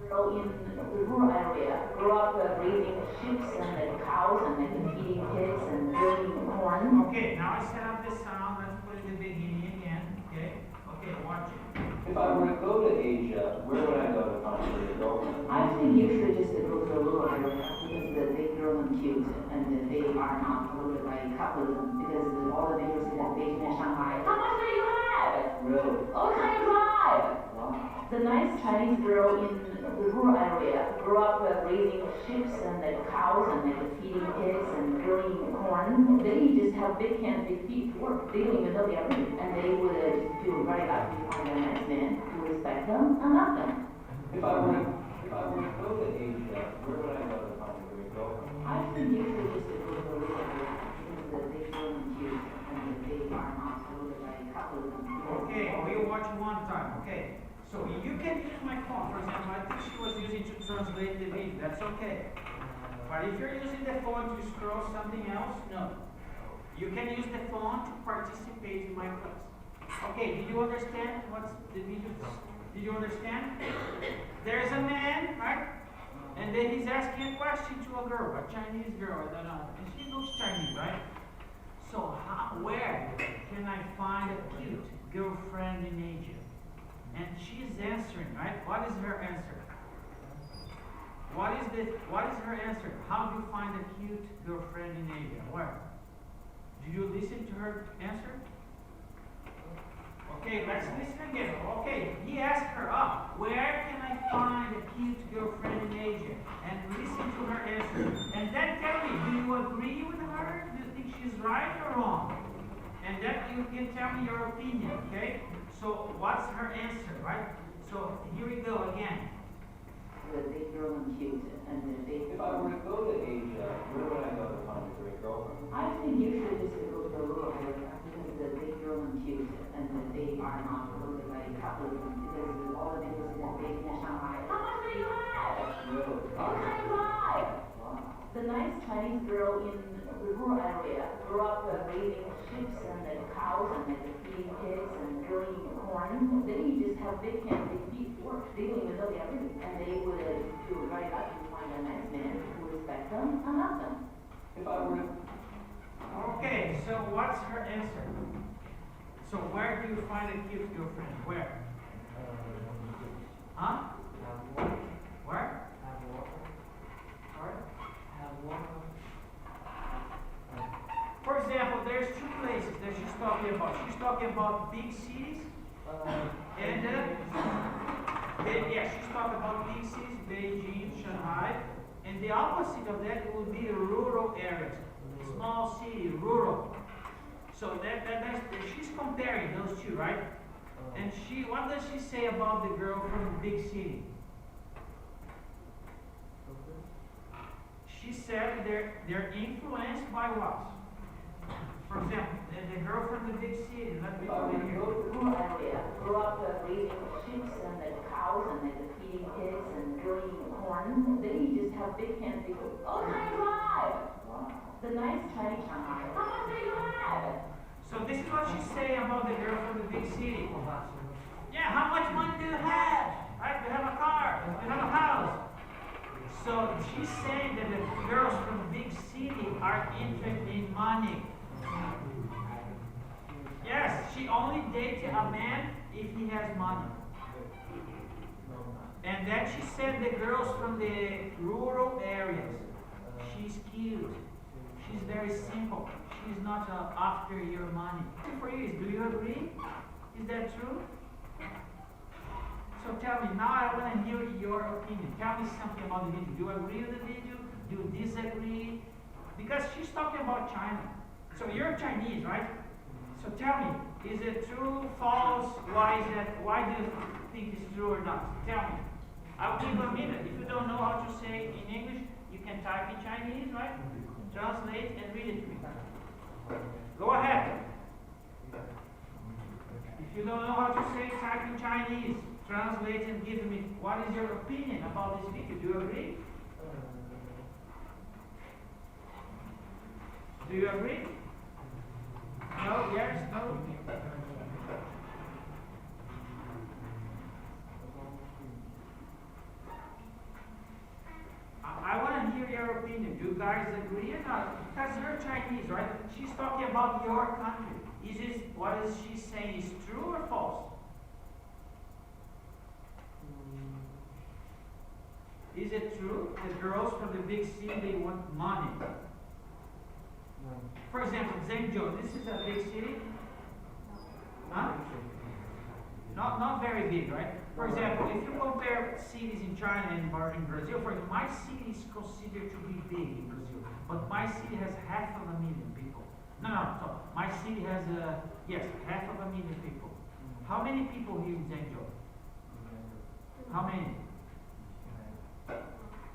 Girl in the rural area grew up raising sheep and cows and feeding pigs and growing corn. Okay, now I set up the sound. Let's put it in the beginning again. Okay? Okay, watch it. If I were to go to Asia, where would I go to find a pretty girl? I think you should just go to the rural area because they grow them cute and they are not polluted by capitalism because all the neighbors in Beijing and Shanghai. How much do you have? Really? Oh, can you drive? Wow. The nice Chinese girl in the rural area grew up raising sheep and cows and feeding pigs and growing corn. They just have big hands, big feet to work. They don't even know they are doing it. And they would just feel very lucky to find a nice man who respect them and love them. If I were to go to Asia, where would I go to find a pretty girl? I think you should just go to the rural area because they grow them cute and they are not polluted by capitalism. Okay, we'll watch one time. Okay. So you can use my phone, for example, I think she was using to translate the video, that's okay. But if you're using the phone to scroll something else, no. You can use the phone to participate in my class. Okay, did you understand what's the video? Did you understand? There's a man, right? And then he's asking a question to a girl, a Chinese girl, I don't know. And she looks Chinese, right? So where can I find a cute girlfriend in Asia? And she's answering, right? What is her answer? What is her answer? How do you find a cute girlfriend in Asia? Where? Did you listen to her answer? Okay, let's listen again. Okay, he asked her, where can I find a cute girlfriend in Asia? And listen to her answer. And then tell me, do you agree with her? Do you think she's right or wrong? And then you can tell me your opinion, okay? So what's her answer, right? So here we go again. They grow them cute and they. If I were to go to Asia, where would I go to find a great girlfriend? I think you should just go to the rural area because they grow them cute and they are not polluted by capitalism because all the neighbors in Beijing and Shanghai. How much do you have? Really? Oh, can you drive? Wow. The nice Chinese girl in the rural area grew up raising sheep and cows and feeding pigs and growing corn. They just have big hands, big feet to work. They don't even know they are doing it. And they would feel very lucky to find a nice man who respect them and love them. If I were to... Okay, so what's her answer? So where do you find a cute girlfriend? Where? Huh? Where? For example, there's two places that she's talking about. She's talking about big cities, and she's talking about big cities, Beijing, Shanghai, and the opposite of that would be the rural areas, small city, rural. So she's comparing those two, right? And what does she say about the girl from the big city? She said they're influenced by what? For example, the girl from the big city, let me Rural go here. area, grew up raising sheep and the cows and feeding pigs and growing corn. They just have big hands. They go, oh, can I drive? The nice Chinese Shanghai. How much do you have? So this is what she's saying about the girl from the big city. Yeah, how much money do you have? Right? Do you have a car? Do you have a house? So she's saying that the girls from the big city are interested in money. Yes, she only dates a man if he has money. And then she said the girls from the rural areas. She's cute. She's very simple. She's not after your money. For you, do you agree? Is that true? So tell me, now I want to hear your opinion. Tell me something about the video. Do you agree with the video? Do you disagree? Because she's talking about China. So you're Chinese, right? So tell me, is it true, false? Why is that? Why do you think it's true or not? Tell me. I'll give you a minute. If you don't know how to say in English, you can type in Chinese, right? Translate and read it to me. Go ahead. If you don't know how to say, type in Chinese. Translate and give me what is your opinion about this video. Do you agree? Do you agree? No? Yes? No? I want to hear your opinion. Do you guys agree or not? Because you're Chinese, right? She's talking about your country. Is this, what is she saying is true or false? Is it true that girls from the big city, they want money? For example, Zhengzhou, this is a big city? Huh? Not very big, right? For example, if you compare cities in China and in Brazil, for example, my city is considered to be big in Brazil, but my city has 500,000 people. No, so my city has, yes, 500,000 people. How many people here in Zhengzhou? How many?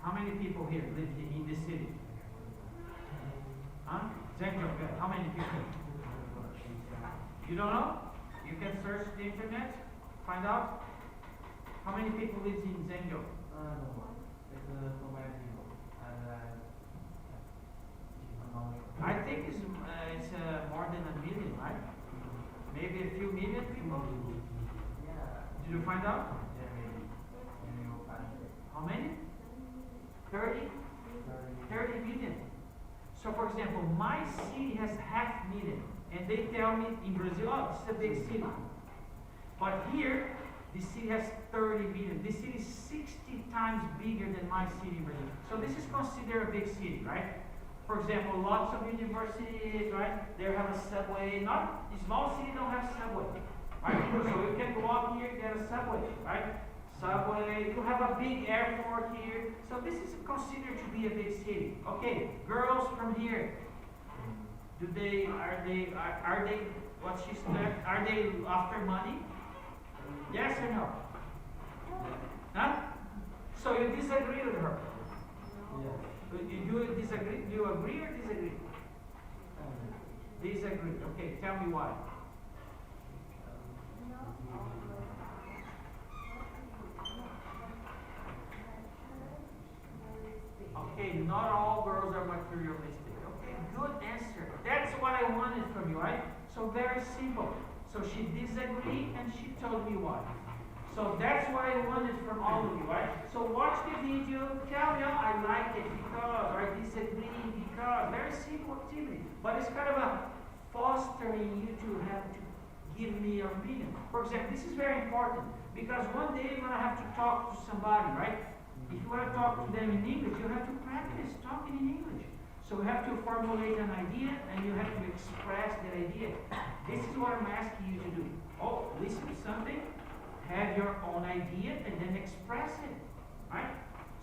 How many people here live in this city? Huh? Zhengzhou, how many people? You don't know? You can search the internet, find out. How many people live in Zhengzhou? I think it's more than 1 million, right? Maybe a few million people. Did you find out? How many? 30 million. So for example, my city has 500,000, and they tell me in Brazil, oh, it's a big city. But here, the city has 30 million. This city is 60 times bigger than my city in Brazil. So this is considered a big city, right? For example, lots of universities, right? They have a subway. Not small cities don't have subway, right? So you can go up here and get a subway, right? Subway. You have a big airport here. So this is considered to be a big city. Okay, girls from here. Are they what she said? Are they after money? Yes or no? Huh? So you disagree with her? You disagree? Do you agree or disagree? Disagree. Okay, tell me why. Okay, not all girls are materialistic. Okay, good answer. That's what I wanted from you, right? So very simple. So she disagreed and she told me why. So that's what I wanted from all of you, right? So watch the video, tell me, oh, I like it because, or I disagree because. Very simple activity. But it's kind of a fostering you to have to give me your opinion. For example, this is very important because one day you're going to have to talk to somebody, right? If you want to talk to them in English, you have to practice talking in English. So you have to formulate an idea and you have to express that idea. This is what I'm asking you to do. Oh, listen to something, have your own idea, and then express it, right?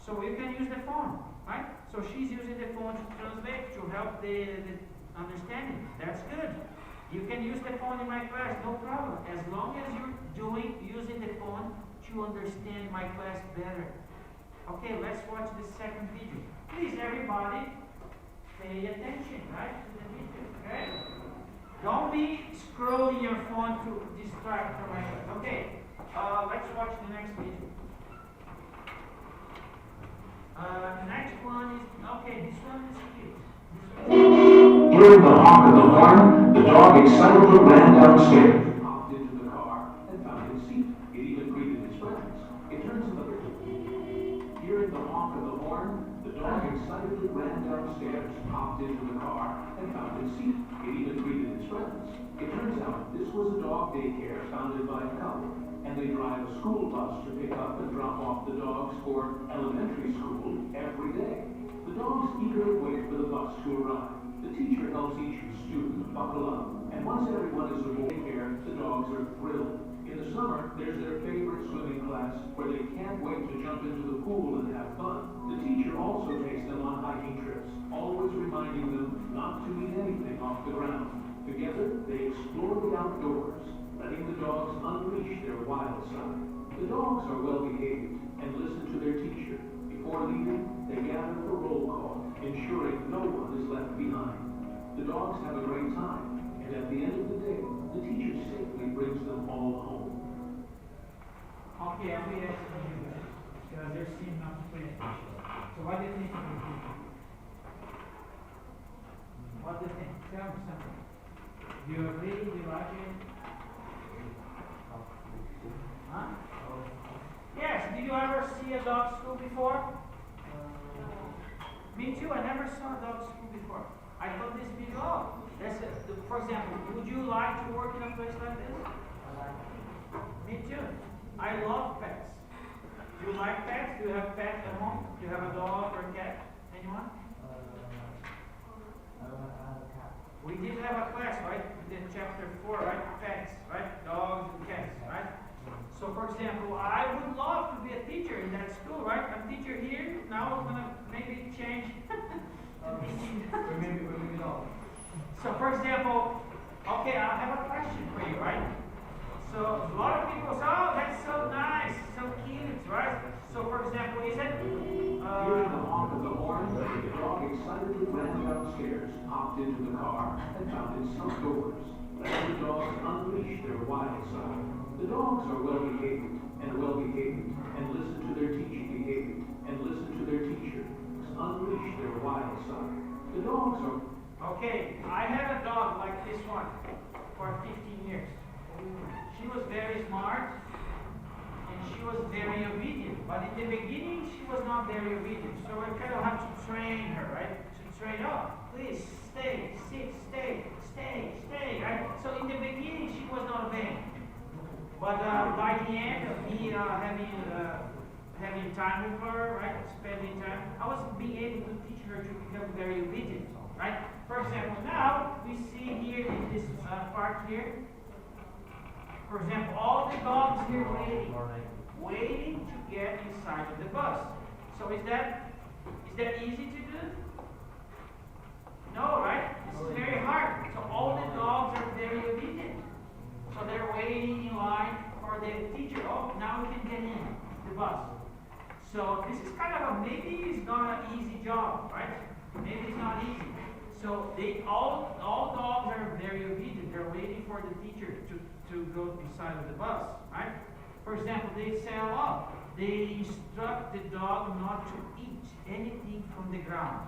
So you can use the phone, right? So she's using the phone to translate, to help the understanding. That's good. You can use the phone in my class, no problem, as long as you're using the phone to understand my class better. Okay, let's watch the second video. Please, everybody, pay attention, right, to the video, okay? Don't be scrolling your phone to distract from anything. Okay, let's watch the next video. The next one is, okay, this one is cute. Hearing the honk of the horn, the dog excitedly ran downstairs. Hopped into the car and found his seat. It even greeted his friends. It turns out that hearing the honk of the horn, the dog excitedly ran downstairs, hopped into the car, and found his seat. It even greeted his friends. It turns out this was a dog daycare founded by a couple, and they drive a school bus to pick up and drop off the dogs for elementary school every day. The dogs eagerly wait for the bus to arrive. The teacher helps each student buckle up, and once everyone is aboard daycare, the dogs are thrilled. In the summer, there's their favorite swimming class, where they can't wait to jump into the pool and have fun. The teacher also takes them on hiking trips, always reminding them not to eat anything off the ground. Together, they explore the outdoors, letting the dogs unleash their wild side. The dogs are well behaved and listen to their teacher. Before leaving, they gather for roll call, ensuring no one is left behind. The dogs have a great time, and at the end of the day, the teacher safely brings them all home. Okay, I'm going to ask you guys, because there seem not to pay attention. So what do you think of the video? What do you think? Tell me something. Do you agree? Do you like it? Huh? Yes, did you ever see a dog school before? Me too, I never saw a dog school before. I thought this video, for example, would you like to work in a place like this? Me too. I love pets. Do you like pets? Do you have pets at home? Do you have a dog or a cat? Anyone? We did have a class, right? We did chapter 4, right? Pets, right? Dogs and cats, right? So, for example, I would love to be a teacher in that school, right? I'm a teacher here. Now I'm gonna maybe change teaching. So, for example, okay, I have a question for you, right? So, a lot of people say, oh, that's so nice, so cute, right? So, for example, is it? Hearing the honk of the horn, the dog excitedly ran downstairs, hopped into the car, and found its front doors, letting the dogs unleash their wild side. The dogs are well behaved and listen to their teacher, unleash their wild side. The dogs are. Okay, I had a dog like this one for 15 years. She was very smart and she was very obedient. But in the beginning, she was not very obedient. So I kind of have to train her, right? To train up. Please stay, sit, stay, right? So in the beginning, she was not obeying. But by the end of me having time with her, right, spending time, I was being able to teach her to become very obedient, right? For example, now we see here in this part here, for example, all the dogs here waiting to get inside of the bus. So is that easy to do? No, right? This is very hard. So all the dogs are very obedient. So they're waiting in line for the teacher. Oh, now we can get in the bus. So this is kind of maybe it's not an easy job, right? Maybe it's not easy. So all dogs are very obedient. They're waiting for the teacher to go inside of the bus, right? For example, they say, oh, they instruct the dog not to eat anything from the ground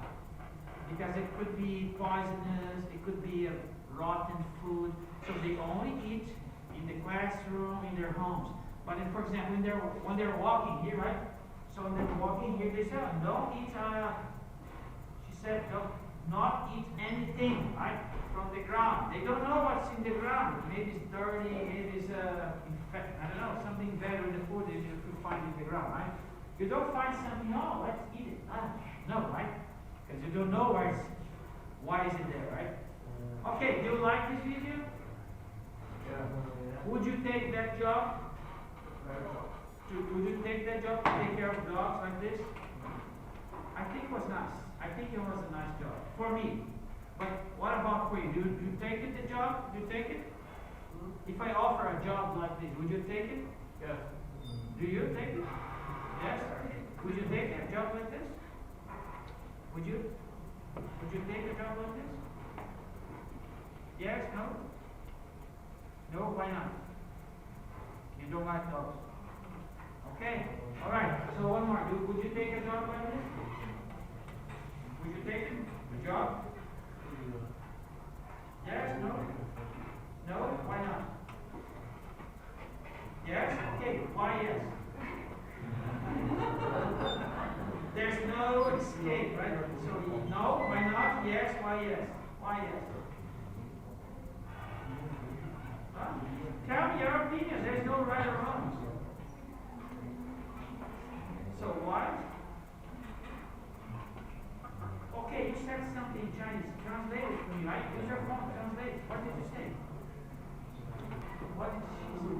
because it could be poisonous, it could be a rotten food. So they only eat in the classroom, in their homes. But then, for example, when they're walking here, right? So when they're walking here, they say, don't eat, she said, not eat anything, right? From the ground. They don't know what's in the ground. Maybe it's dirty, maybe it's, I don't know, something better in the food that you could find in the ground, right? You don't find something, oh, let's eat it. No, right? Because you don't know why is it there, right? Okay, do you like this video? Yeah. Would you take that job? Would you take that job to take care of dogs like this? I think it was nice. I think it was a nice job for me. But what about for you? Do you take it, the job? Do you take it? If I offer a job like this, would you take it? Yes. Do you take it? Yes? Would you take a job like this? Would you take a job like this? Yes, no? No, why not? You don't like dogs. Okay, all right. So one more. Would you take a job like this? Would you take a job? Yes, no? No, why not? Yes? Okay, why yes? There's no escape, right? So no, why not? Yes, why yes? Why yes? Huh? Tell me your opinion. There's no right or wrong. So why? Okay, you said something in Chinese. Translate it for me, right? Use your phone. Translate it. What did you say? What did she say?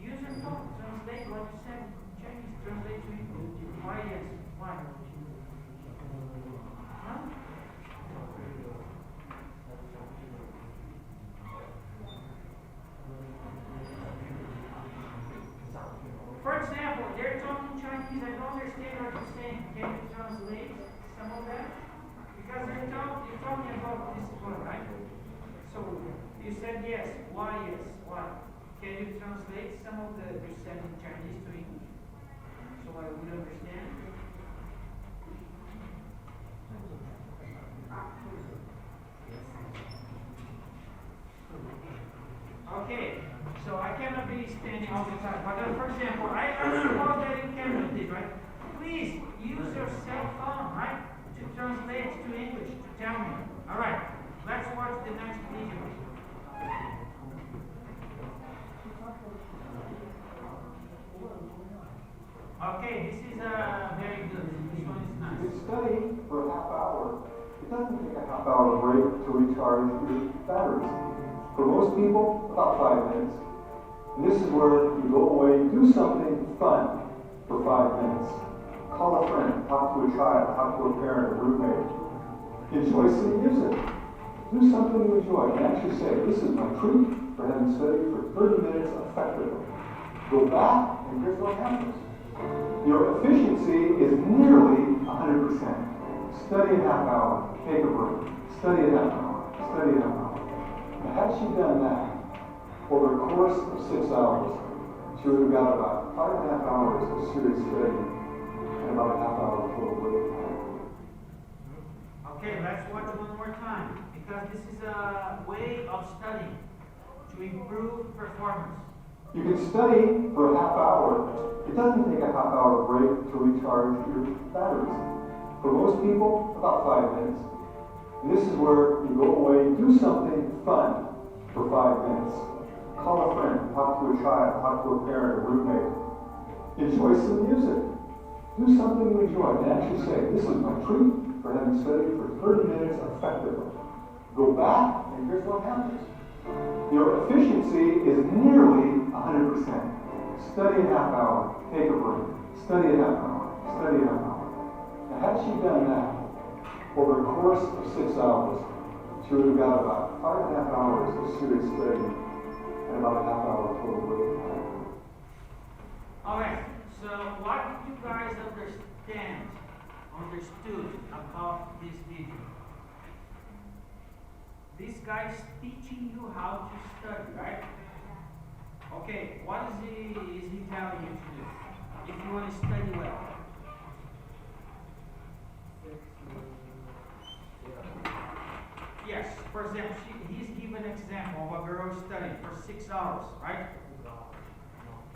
Use your phone. Translate what you said in Chinese. Translate to English. Why yes? Why? Huh? For example, they're talking Chinese. I don't understand what you're saying. Can you translate some of that? Because you're talking about this one, right? So you said yes. Why yes? Why? Can you translate some of the you said in Chinese to English so I would understand? Okay, so I cannot be standing all the time. But for example, I suppose that you can do this, right? Please use your cell phone, right, to translate to English, to tell me. All right, let's watch the next video. Okay, this is very good. This one is nice. You can study for a half hour. It doesn't take a half hour break to recharge your batteries. For most people, about 5 minutes. And this is where you go away, do something fun for 5 minutes. Call a friend, talk to a child, talk to a parent, a roommate. Enjoy some music. Do something you enjoy. And actually say, this is my treat for having studied for 30 minutes effectively. Go back, and here's what happens. Your efficiency is nearly 100%. Study a half hour, take a break. Study a half hour, study a half hour. Now, had she done that over the course of 6 hours, she would have got about 5.5 hours of serious study and about a half hour of total break time. Okay, let's watch one more time because this is a way of studying to improve performance. You can study for a half hour. It doesn't take a half hour break to recharge your batteries. For most people, about 5 minutes. And this is where you go away, do something fun for 5 minutes. Call a friend, talk to a child, talk to a parent, a roommate. Enjoy some music. Do something you enjoy. And actually say, this is my treat for having studied for 30 minutes effectively. Go back, and here's what happens. Your efficiency is nearly 100%. Study a half hour, take a break. Study a half hour, study a half hour. Now, had she done that over the course of 6 hours, she would have got about 5.5 hours of serious study and about a half hour total break time. All right. So, what did you guys understood about this video? This guy is teaching you how to study, right? Okay, what is he telling you to do if you want to study well? Yes, for example, he's given an example of a girl studying for 6 hours, right?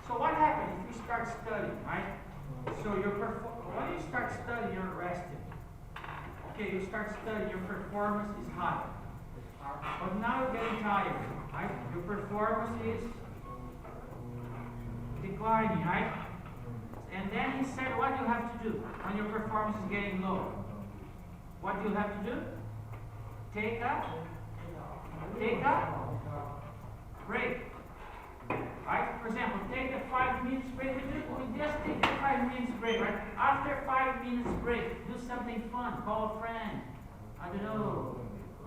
So what happens if you start studying, right? So when you start studying, you're rested. Okay, you start studying, your performance is high. But now you're getting tired, right? Your performance is declining, right? And then he said, what do you have to do when your performance is getting low? What do you have to do? Take a break. Right? For example, take a 5 minutes break. We just take a 5 minutes break, right? After 5 minutes break, do something fun. Call a friend. I don't know.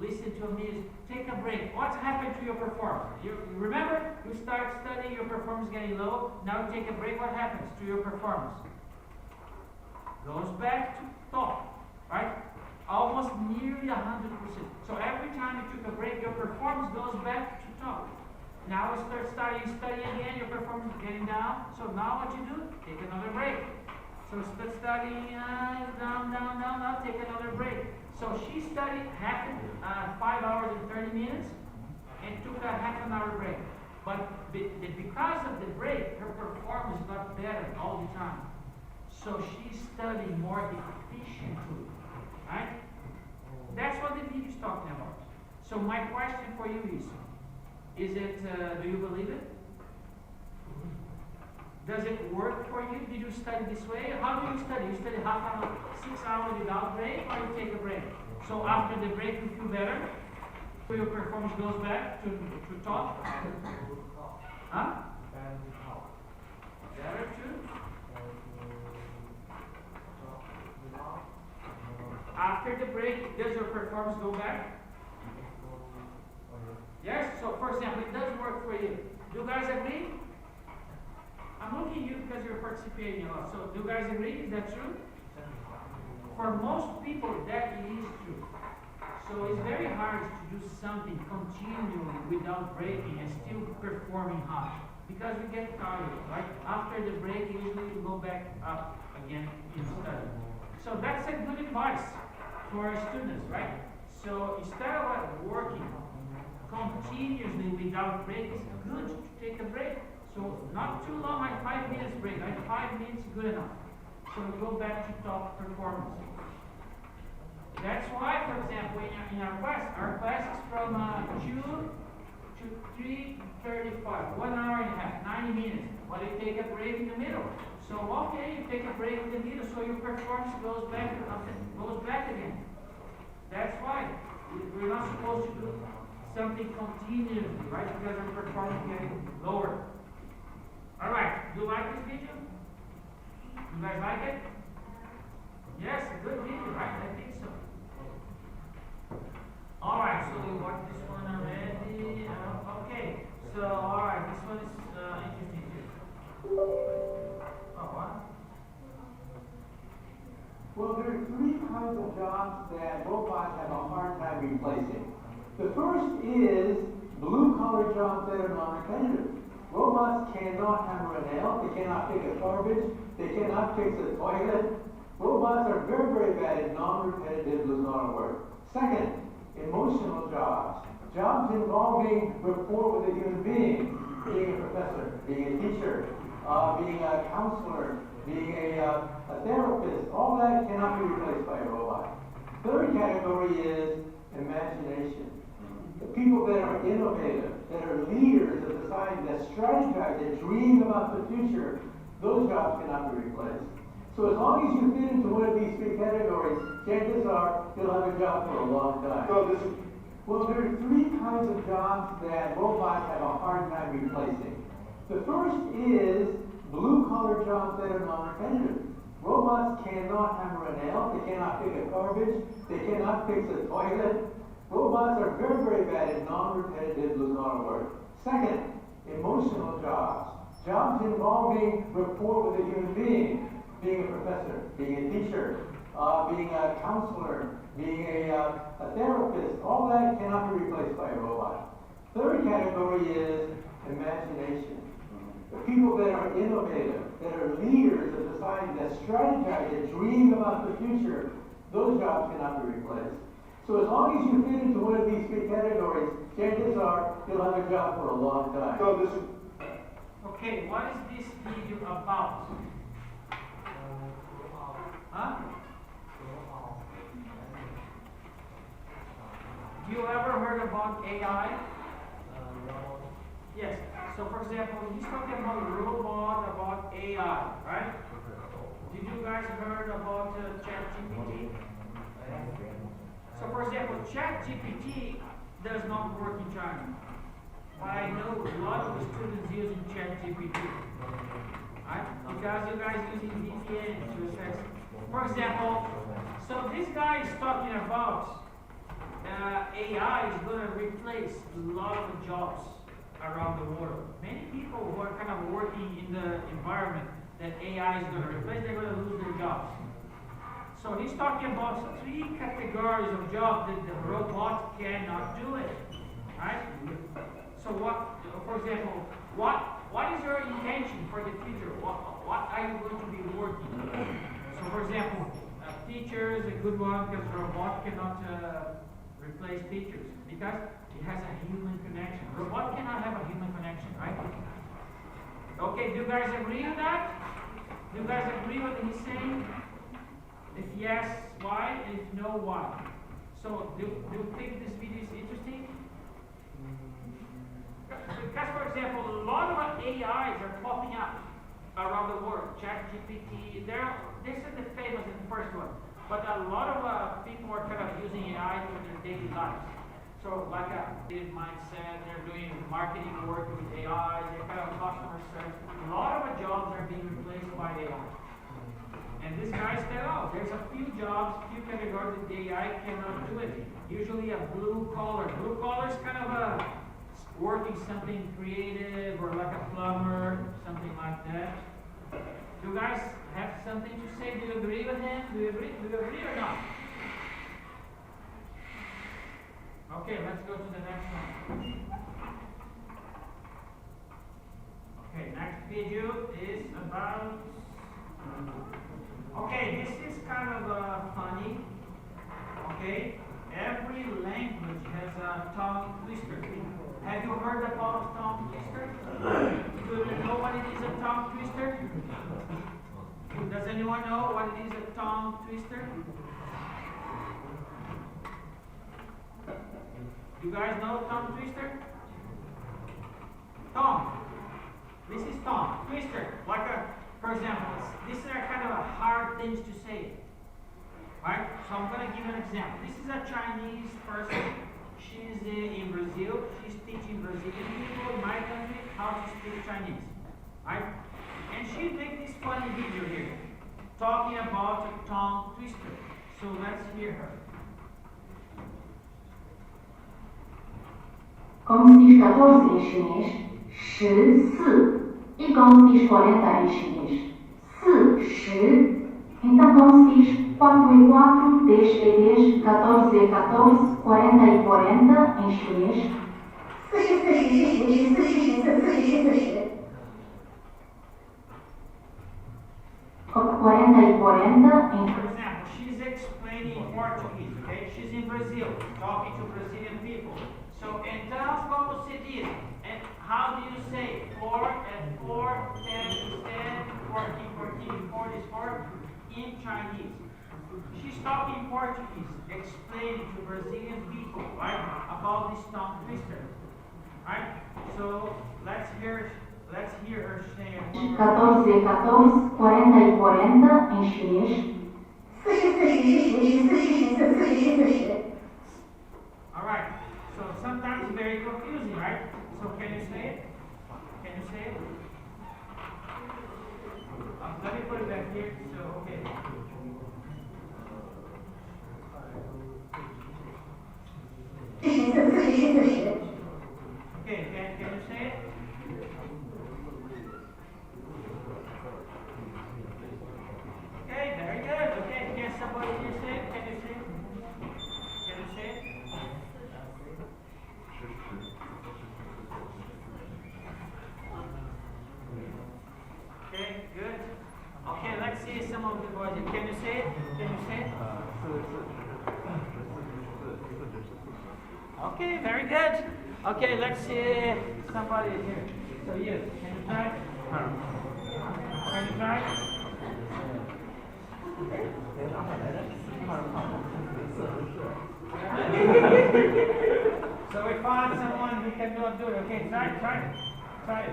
Listen to a music. Take a break. What's happened to your performance? You remember, you start studying, your performance getting low. Now you take a break. What happens to your performance? Goes back to top, right? almost nearly 100%. So every time you took a break, your performance goes back to top. Now you start studying again, your performance is getting down. So now what you do? Take another break. So start studying, down, now take another break. So she studied 5 hours and 30 minutes and took a half an hour break. But because of the break, her performance got better all the time. So she's studying more efficiently, right? That's what the video is talking about. So my question for you is it, do you believe it? Does it work for you? Did you study this way? How do you study? You study half an hour, 6 hours without break, or you take a break? So after the break you feel better? So your performance goes back to top? Huh? Better too? After the break, does your performance go back? Yes? So for example, it does work for you. Do you guys agree? I'm looking at you because you're participating a lot. So do you guys agree? Is that true? For most people, that is true. So it's very hard to do something continually without breaking and still performing hard. Because we get tired, right? After the break, usually we go back up again in study. So that's a good advice for our students, right? So instead of working continuously without break, it's good to take a break. So not too long, like 5 minutes break, right? 5 minutes is good enough. So we go back to top performance. That's why, for example, in our class is from 2 to 3:35, 1 hour and a half, 90 minutes. But you take a break in the middle. So okay, you take a break in the middle, so your performance goes back again. That's why we're not supposed to do something continuously, right? Because our performance is getting lower. All right, do you like this video? You guys like it? Yes, a good video, right? I think so. All right, so we watched this one already. Okay, so all right, this one is interesting too. Oh, what? Well, there are 3 kinds of jobs that robots have a hard time replacing. The first is blue-collar jobs that are non-repetitive. Robots cannot hammer a nail, they cannot pick a garbage, they cannot fix a toilet. Robots are very, very bad at non-repetitive blue-collar work. Second, emotional jobs. Jobs involving rapport with a human being a professor, being a teacher, being a counselor, being a therapist. All that cannot be replaced by a robot. Third category is imagination. The people that are innovative, that are leaders of society, that strategize, that dream about the future, those jobs cannot be replaced. So as long as you fit into one of these 3 categories, chances are you'll have a job for a long time. Well, there are 3 kinds of jobs that robots have a hard time replacing. The first is blue-collar jobs that are non-repetitive. Robots cannot hammer a nail, they cannot pick a garbage, they cannot fix a toilet. Robots are very, very bad at non-repetitive blue-collar work. Second, emotional jobs. Jobs involving rapport with a human being a professor, being a teacher, being a counselor, being a therapist. All that cannot be replaced by a robot. Third category is imagination. The people that are innovative, that are leaders of society, that strategize, that dream about the future, those jobs cannot be replaced. So as long as you fit into one of these 3 categories, chances are you'll have a job for a long time. Okay, what is this video about? Huh? You ever heard about AI? Yes. So for example, he's talking about robot, about AI, right? Did you guys heard about ChatGPT? So for example, ChatGPT does not work in China. But I know a lot of the students using ChatGPT. Right? Because you guys using VPN to access. For example, so this guy is talking about AI is going to replace a lot of jobs around the world. Many people who are kind of working in the environment that AI is going to replace, they're going to lose their jobs. So he's talking about 3 categories of jobs that the robot cannot do it, right? So what, for example, what is your intention for the future? What are you going to be working? So for example, teacher is a good one because robot cannot replace teachers because it has a human connection. Robot cannot have a human connection, right? Okay, do you guys agree with that? Do you guys agree with what he's saying? If yes, why? If no, why? So, do you think this video is interesting? Because, for example, a lot of AIs are popping up around the world. ChatGPT, this is the famous and the first one. But a lot of people are kind of using AI for their daily lives. So, like a big mindset, they're doing marketing work with AI, they're kind of customer service. A lot of jobs are being replaced by AI. And this guy said, oh, there's a few jobs, few categories that the AI cannot do it. Usually a blue collar. Blue collar is kind of working something creative or like a plumber, something like that. Do you guys have something to say? Do you agree with him? Do you agree or not? Okay, let's go to the next one. Okay, next video is about... Okay, this is kind of funny. Okay, every language has a tongue twister. Have you heard about tongue twister? Do you know what it is, a tongue twister? Does anyone know what it is, a tongue twister? You guys know tongue twister? Tongue. This is tongue twister. Like for example, these are kind of hard things to say. Right? So I'm going to give an example. This is a Chinese person. She's in Brazil. She's teaching Brazilian people in my country how to speak Chinese. Right? And she made this funny video here talking about a tongue twister. So let's hear her. Como se diz 14 em chinês? 14. E como se diz 40 em chinês? 10. Então como se diz 4 e 4, 10 e 10, 14 e 14, 40 e 40 em chinês? 40, 40 e 40 em... For example, she's explaining Portuguese, okay? She's in Brazil, talking to Brazilian people. So, então, como se diz? And how do you say 4 and 4, 10, 10, 14, 14, 4 is 4 in Chinese? She's talking Portuguese, explaining to Brazilian people, right, about this tongue twister, right? So, let's hear her say it. 14 e 14, 40 e 40 em chinês. Alright, so sometimes it's very confusing, right? So can you say it? Can you say it? Let me put it back here. So, okay. Okay, can you say it? Okay, very good. Okay, can somebody here say it? Can you say it? Can you say it? Okay, good. Okay, let's see some of the boys. Can you say it? Can you say it? Okay, very good. Okay, let's see somebody here. So you, can you try? Can you try? So we found someone who cannot do it. Okay, try it.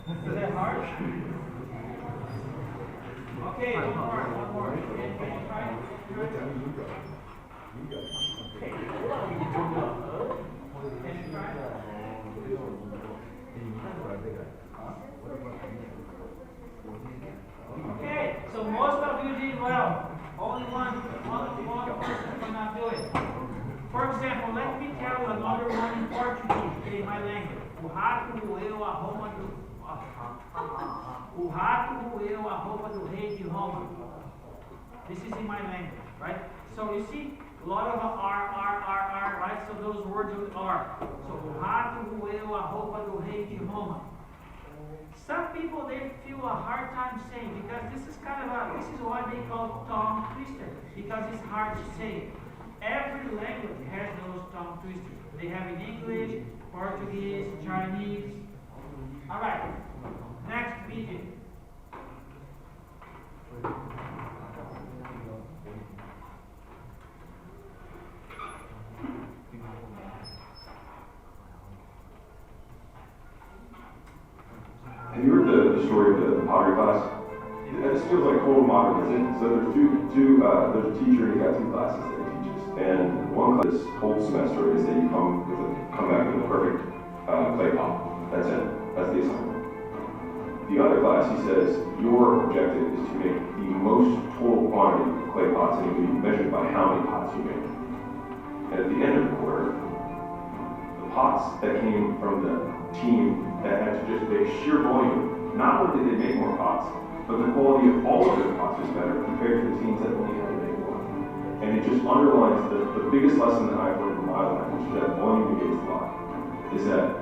Is that hard? Okay, one more. Can you try it? Okay. Can you try it? Okay, so most of you did well. Only one person cannot do it. For example, let me tell you another one in Portuguese, in my language. O rato roeu a Roma do... O rato roeu a roupa do rei de Roma. This is in my language, right? So you see, a lot of R, right? So those words are. So o rato roeu a roupa do rei de Roma. Some people, they feel a hard time saying, because this is what they call tongue twister, because it's hard to say. Every language has those tongue twisters. They have in English, Portuguese, Chinese. All right, next video. Have you heard the story of the pottery class? This feels like total modernism. So there's there's a teacher and he's got two classes that he teaches. And one class, this whole semester, is that you come back with a perfect clay pot. That's it. That's the assignment. The other class, he says, your objective is to make the most total quantity of clay pots, and it will be measured by how many pots you make. And at the end of the quarter, the pots that came from the team that had to just make sheer volume, not only did they make more pots, but the quality of all of their pots was better compared to the teams that only had to make one. And it just underlines the biggest lesson that I've learned in my life, which is that volume negates luck, is that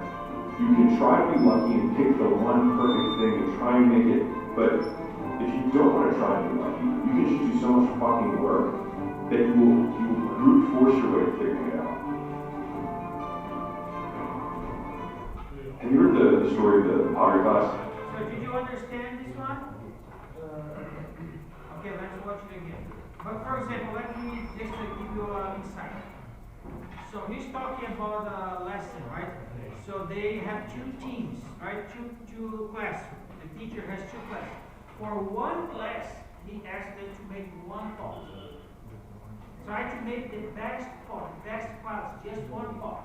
you can try to be lucky and pick the one perfect thing and try and make it, but if you don't want to try and be lucky, you can just do so much fucking work that you will brute force your way to figuring it out. Have you heard the story of the pottery class? So did you understand this one? Okay, let's watch it again. But for example, let me just give you an insight. So he's talking about a lesson, right? So they have two teams, right? Two classes. The teacher has two classes. For one class, he asked them to make one pot. Try to make the best pot, best class, just one pot.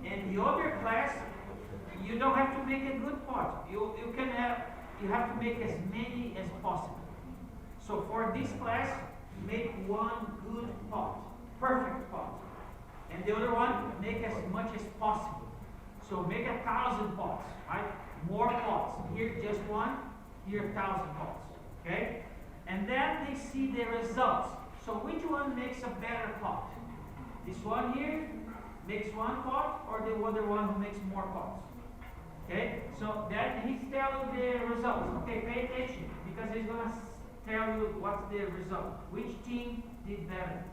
And the other class, you don't have to make a good pot. You have to make as many as possible. So for this class, make one good pot, perfect pot. And the other one, make as much as possible. So make 1,000 pots, right? More pots. Here just one, here 1,000 pots. Okay? And then they see the results. So which one makes a better pot? This one here makes one pot, or the other one who makes more pots? Okay? So then he's telling the results. Okay, pay attention, because he's gonna tell you what's the result. Which team did better?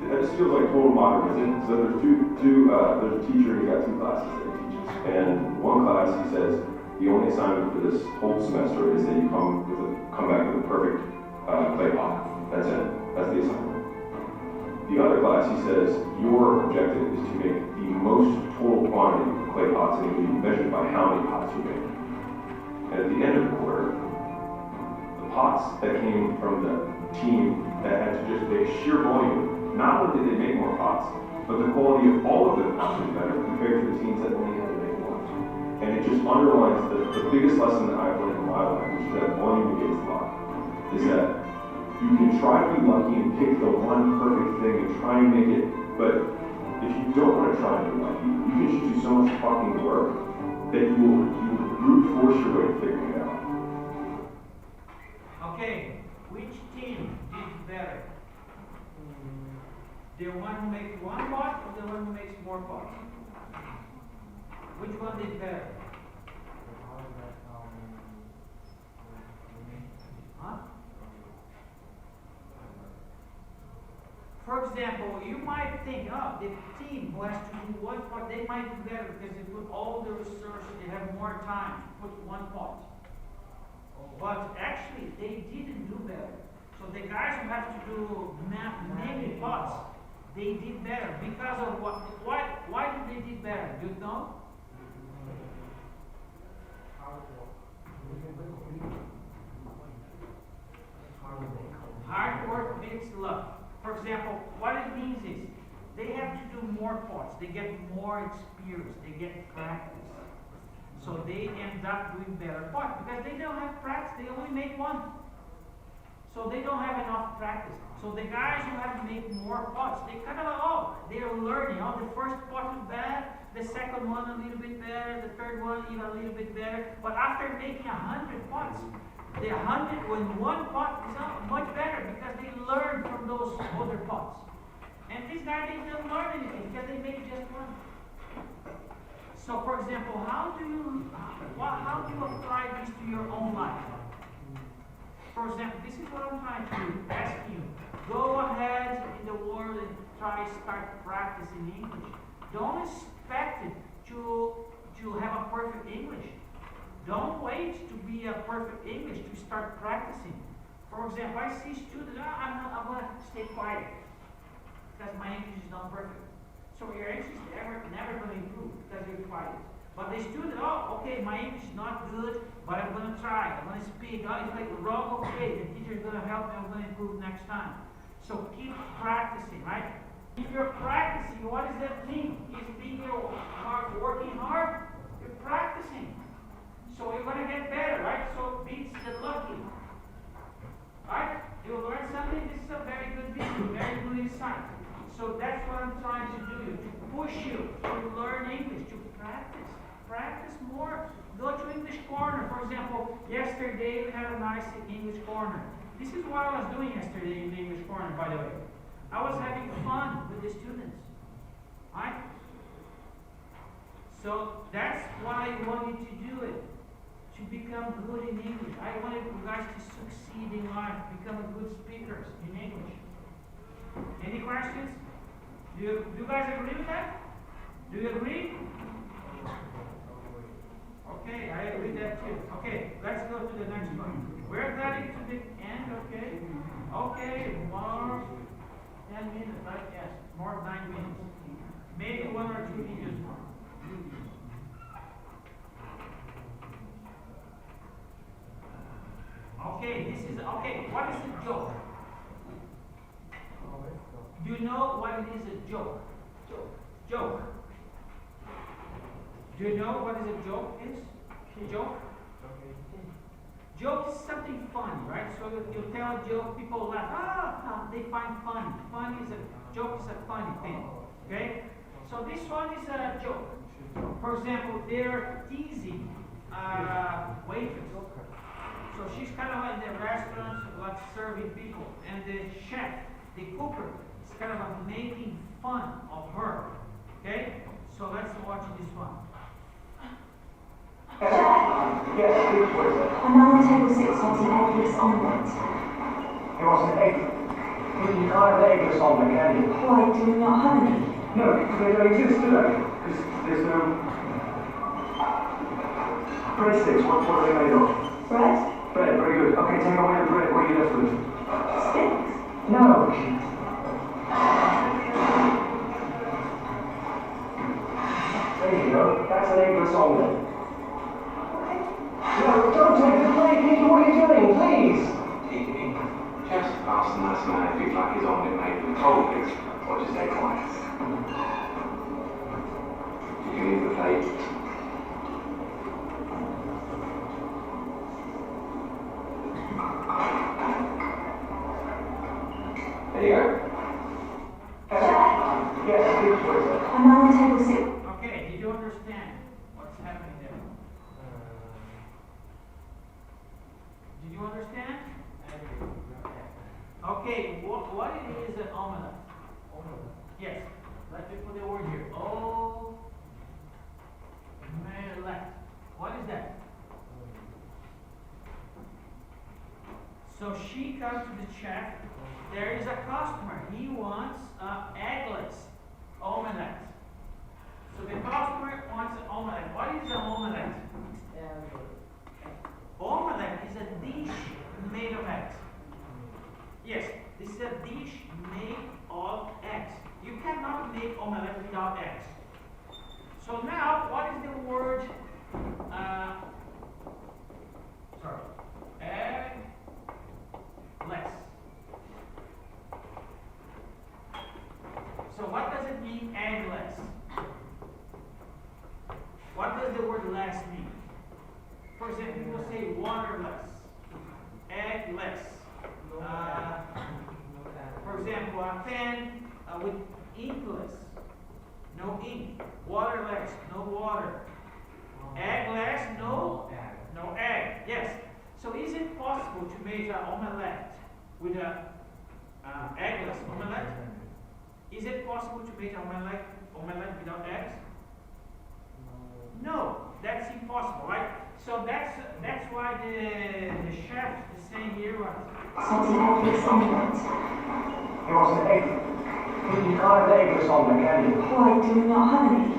That just feels like total modernism. So there's there's a teacher and he's got two classes that he teaches. And one class, he says, the only assignment for this whole semester is that you come back with a perfect clay pot. That's it. That's the assignment. The other class, he says, your objective is to make the most total quantity of clay pots, and it will be measured by how many pots you make. And at the end of the quarter, the pots that came from the team that had to just make sheer volume, not only did they make more pots, but the quality of all of their pots was better compared to the teams that only had to make one. And it just underlines the biggest lesson that I've learned in my life, which is that volume negates luck, is that you can try to be lucky and pick the one perfect thing and try and make it, but if you don't want to try and be lucky, you can just do so much fucking work that you will brute force your way to figuring it out. Okay, which team did better? The one who makes one pot or the one who makes more pots? Which one did better? Huh? For example, you might think, oh, the team who has to do one pot, they might do better because they put all the resources, they have more time to put one pot. But actually, they didn't do better. So the guys who have to do many pots, they did better because of what? Why did they did better? Do you know? Hard work beats luck. For example, what it means is they have to do more pots. They get more experience. They get practice. So they end up doing better pots because they don't have practice. They only make one. So they don't have enough practice. So the guys who have to make more pots, they kind of, they're learning. Oh, the first pot is bad, the second one a little bit better, the third one even a little bit better. But after making 100 pots, the 100 when one pot is not much better because they learn from those other pots. And this guy didn't learn anything because they made just one. So, for example, how do you apply this to your own life? For example, this is what I'm trying to ask you. Go ahead in the world and start practicing English. Don't expect it to have a perfect English. Don't wait to be a perfect English to start practicing. For example, I see students, I'm going to stay quiet because my English is not perfect. So your English is never going to improve because you're quiet. But the student, okay, my English is not good, but I'm going to try. I'm going to speak. If I go wrong, okay, the teacher is going to help me. I'm going to improve next time. So keep practicing, right? If you're practicing, what does that mean? Is being working hard? You're practicing. So you're going to get better, right? So beats the lucky. Right? You learn something. This is a very good video, very good insight. So that's what I'm trying to do, to push you to learn English, to practice. Practice more. Go to English Corner. For example, yesterday we had a nice English Corner. This is what I was doing yesterday in the English Corner, by the way. I was having fun with the students. Right? So that's why I wanted to do it. To become good in English. I wanted you guys to succeed in life, become good speakers in English. Any questions? Do you guys agree with that? Do you agree? Okay, I agree with that too. Okay, let's go to the next one. We're getting to the end, okay? Okay, more 10 minutes, right? Yes, more 9 minutes. Maybe 1 or 2 videos more. Okay, what is a joke? Do you know what it is a joke? Joke. Do you know what is a joke is? Joke? Joke is something funny, right? So you tell a joke, people laugh. They find funny. Joke is a funny thing. Okay? So this one is a joke. For example, they're teasing waitress. So she's kind of in the restaurant, like serving people, and the chef, the cooker, is kind of making fun of her. Okay? So let's watch this one. Yes, please, what is it? A man on table 6 wants an eggless omelette. He wants an egg. You can't have an eggless omelette, can you? Why, do we not have any? No, because they don't exist, do they? Because there's no... Breadsticks, what are they made of? Bread? Bread, very good. Okay, take away the bread, what are you left with? Sticks? No. There you go, that's an eggless omelette. No, don't take the plate, Nick, what are you doing, please? Just ask the nice man if he'd like his omelette made with cold eggs or just egg whites. You can leave the plate. There you go. Yes, please, what is it? A man on table 6. Okay, did you understand what's happening there? Did you understand? Okay, what it is an omelette? Yes, let me put the word here. Omelette. What is that? So she comes to the chef. There is a customer. He wants eggless omelette. So the customer wants an omelette. What is an omelette? Omelette is a dish made of eggs. Yes, this is a dish made of eggs. You cannot make omelette without eggs. So now, what is the word? Eggless. So what does it mean, eggless? What does the word less mean? For example, people say waterless, eggless. For example, a pen with inkless, no ink. Waterless, no water. Eggless, no egg. Yes. So is it possible to make an omelette with a eggless omelette? Is it possible to make an omelette without eggs? No, that's impossible, right? So that's why the chef is saying here what? He wants an egg. You can't have an eggless omelette, can you? Why do we not have any?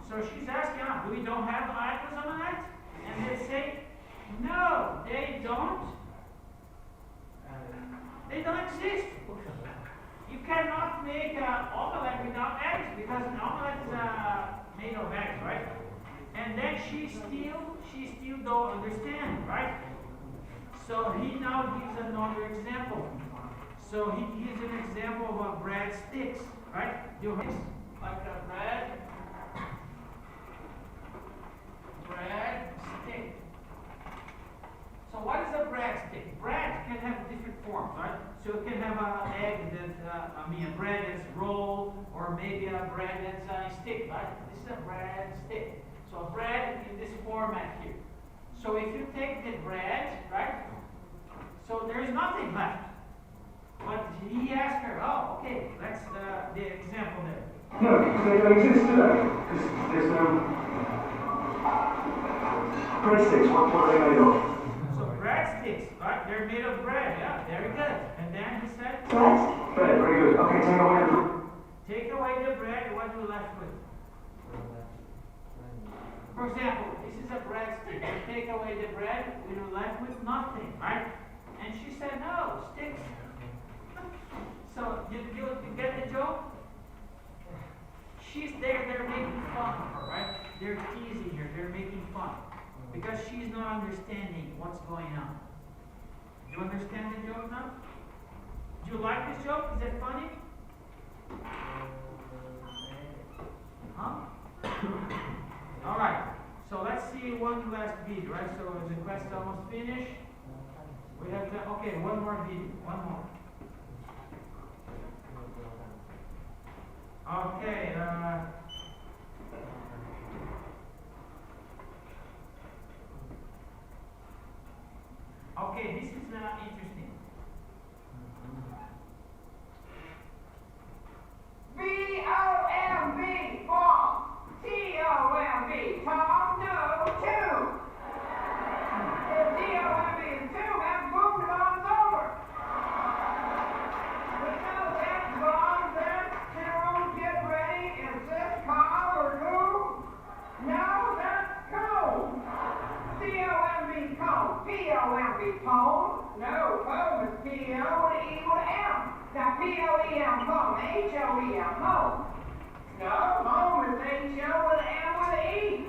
So she's asking, we don't have an eggless omelette? And they say, no, they don't. They don't exist. You cannot make an omelette without eggs because an omelette is made of eggs, right? And then she still don't understand, right? So he now gives another example. So he gives an example of a bread sticks, right? You have like a bread stick. So what is a bread stick? Bread can have different forms, right? So it can have an egg that, a bread that's rolled, or maybe a bread that's a stick, right? This is a bread stick. So bread in this format here. So if you take the bread, right? So there is nothing left. But he asked her, oh, okay, that's the example there. No, because they don't exist, do they? Because there's no breadsticks. What are they made of? So breadsticks, right? They're made of bread. Yeah, very good. And then he said, Bread. Bread. Very good. Okay, take away the. Take away the bread. What are you left with? For example, this is a breadstick. You take away the bread, we're left with nothing, right? And she said, no, sticks. So you get the joke? She's there, they're making fun of her, right? They're teasing her, they're making fun. Because she's not understanding what's going on. Do you understand the joke now? Do you like this joke? Is it funny? Huh? Alright, so let's see one last video, right? So the quest almost finished. We have to, okay, one more video, one more. Okay, okay, this is interesting. B-O-M-B, bomb. T-O-M-B, Tom, no, two. If D-O-M-B is two, that boom bomb's over. But no, that bomb, that two, get ready, is this calm or who? No, that's cold. C-O-M-B, cold. P-O-M-B, pone. No, pone is P-O with an E with an M. Now P-O-E-M, pone, H-O-E-M, home. No, home is H-O with an M with an E.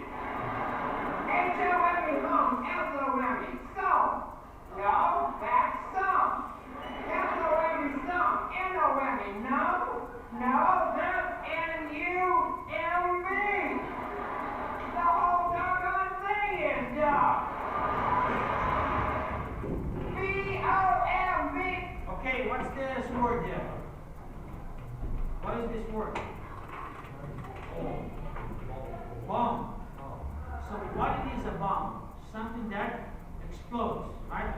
H-O-M-E, home, S-O-M-E, some. No, that's some. S-O-M-E, some. N-O-M-E, no. No, that's N-U-M-B. The whole doggone thing is dumb. B-O-M-B. Okay, what's this word there? What is this word? Bomb. So what is a bomb? Something that explodes, right?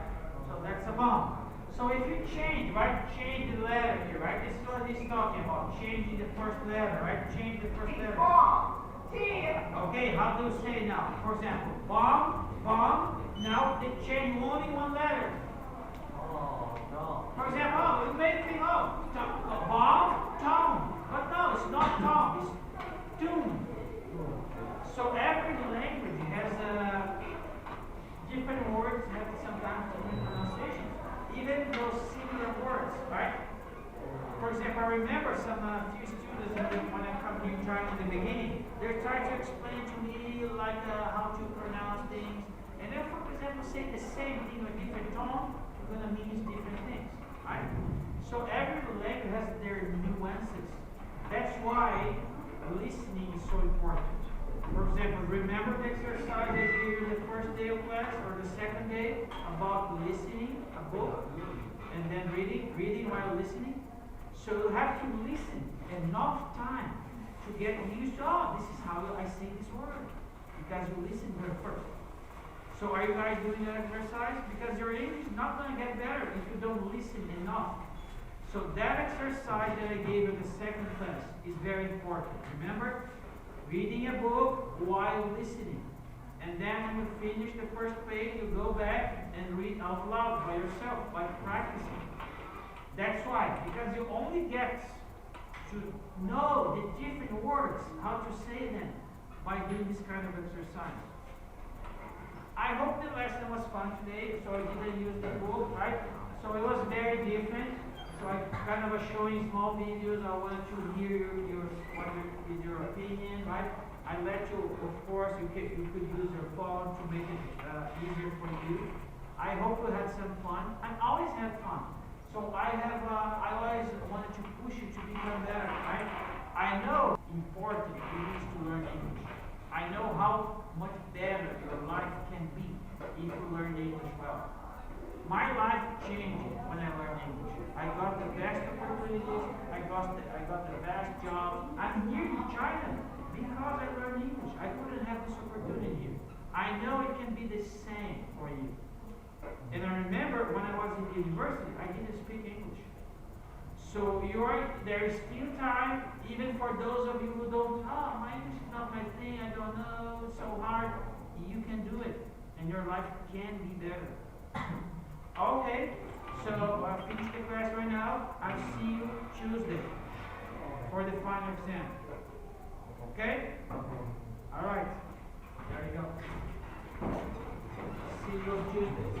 So that's a bomb. So if you change, right? Change the letter here, right? This is what he's talking about. Changing the first letter, right? Change the first letter. Bomb. Okay, how do you say now? For example, bomb, bomb. Now they change only one letter. For example, you may think, bomb, tone. But no, it's not tone, it's tune. So every language has different words, have sometimes different pronunciations. Even those similar words, right? For example, I remember some few students when I come here trying in the beginning, they're trying to explain to me like how to pronounce things. And then, for example, say the same thing with different tone, it's going to mean different things, right? So every language has their nuances. That's why listening is so important. For example, remember the exercise I did the first day of class or the second day about listening a book and then reading while listening? So you have to listen enough time to get used to, oh, this is how I say this word. Because you listen to it first. So are you guys doing that exercise? Because your English is not going to get better if you don't listen enough. So that exercise that I gave you in the second class is very important. Remember? Reading a book while listening. And then when you finish the first page, you go back and read out loud by yourself, by practicing. That's why, because you only get to know the different words, how to say them, by doing this kind of exercise. I hope the lesson was fun today, so I didn't use the book, right? So it was very different. So I kind of was showing small videos. I wanted to hear what is your opinion, right? I let you, of course, you could use your phone to make it easier for you. I hope you had some fun. I always have fun. So I always wanted to push you to become better, right? I know important it is to learn English. I know how much better your life can be if you learn English well. My life changed when I learned English. I got the best opportunities. I got the best jobs. I'm here in China because I learned English. I couldn't have this opportunity here. I know it can be the same for you. And I remember when I was in university, I didn't speak English. So there is still time, even for those of you who don't, my English is not my thing, I don't know, it's so hard. You can do it, and your life can be better. Okay, so I'll finish the class right now. I'll see you Tuesday for the final exam. Okay? All right. There you go. See you on Tuesday.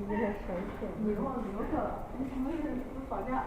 你这个神仙。你忘了留下了，你什么是吵架？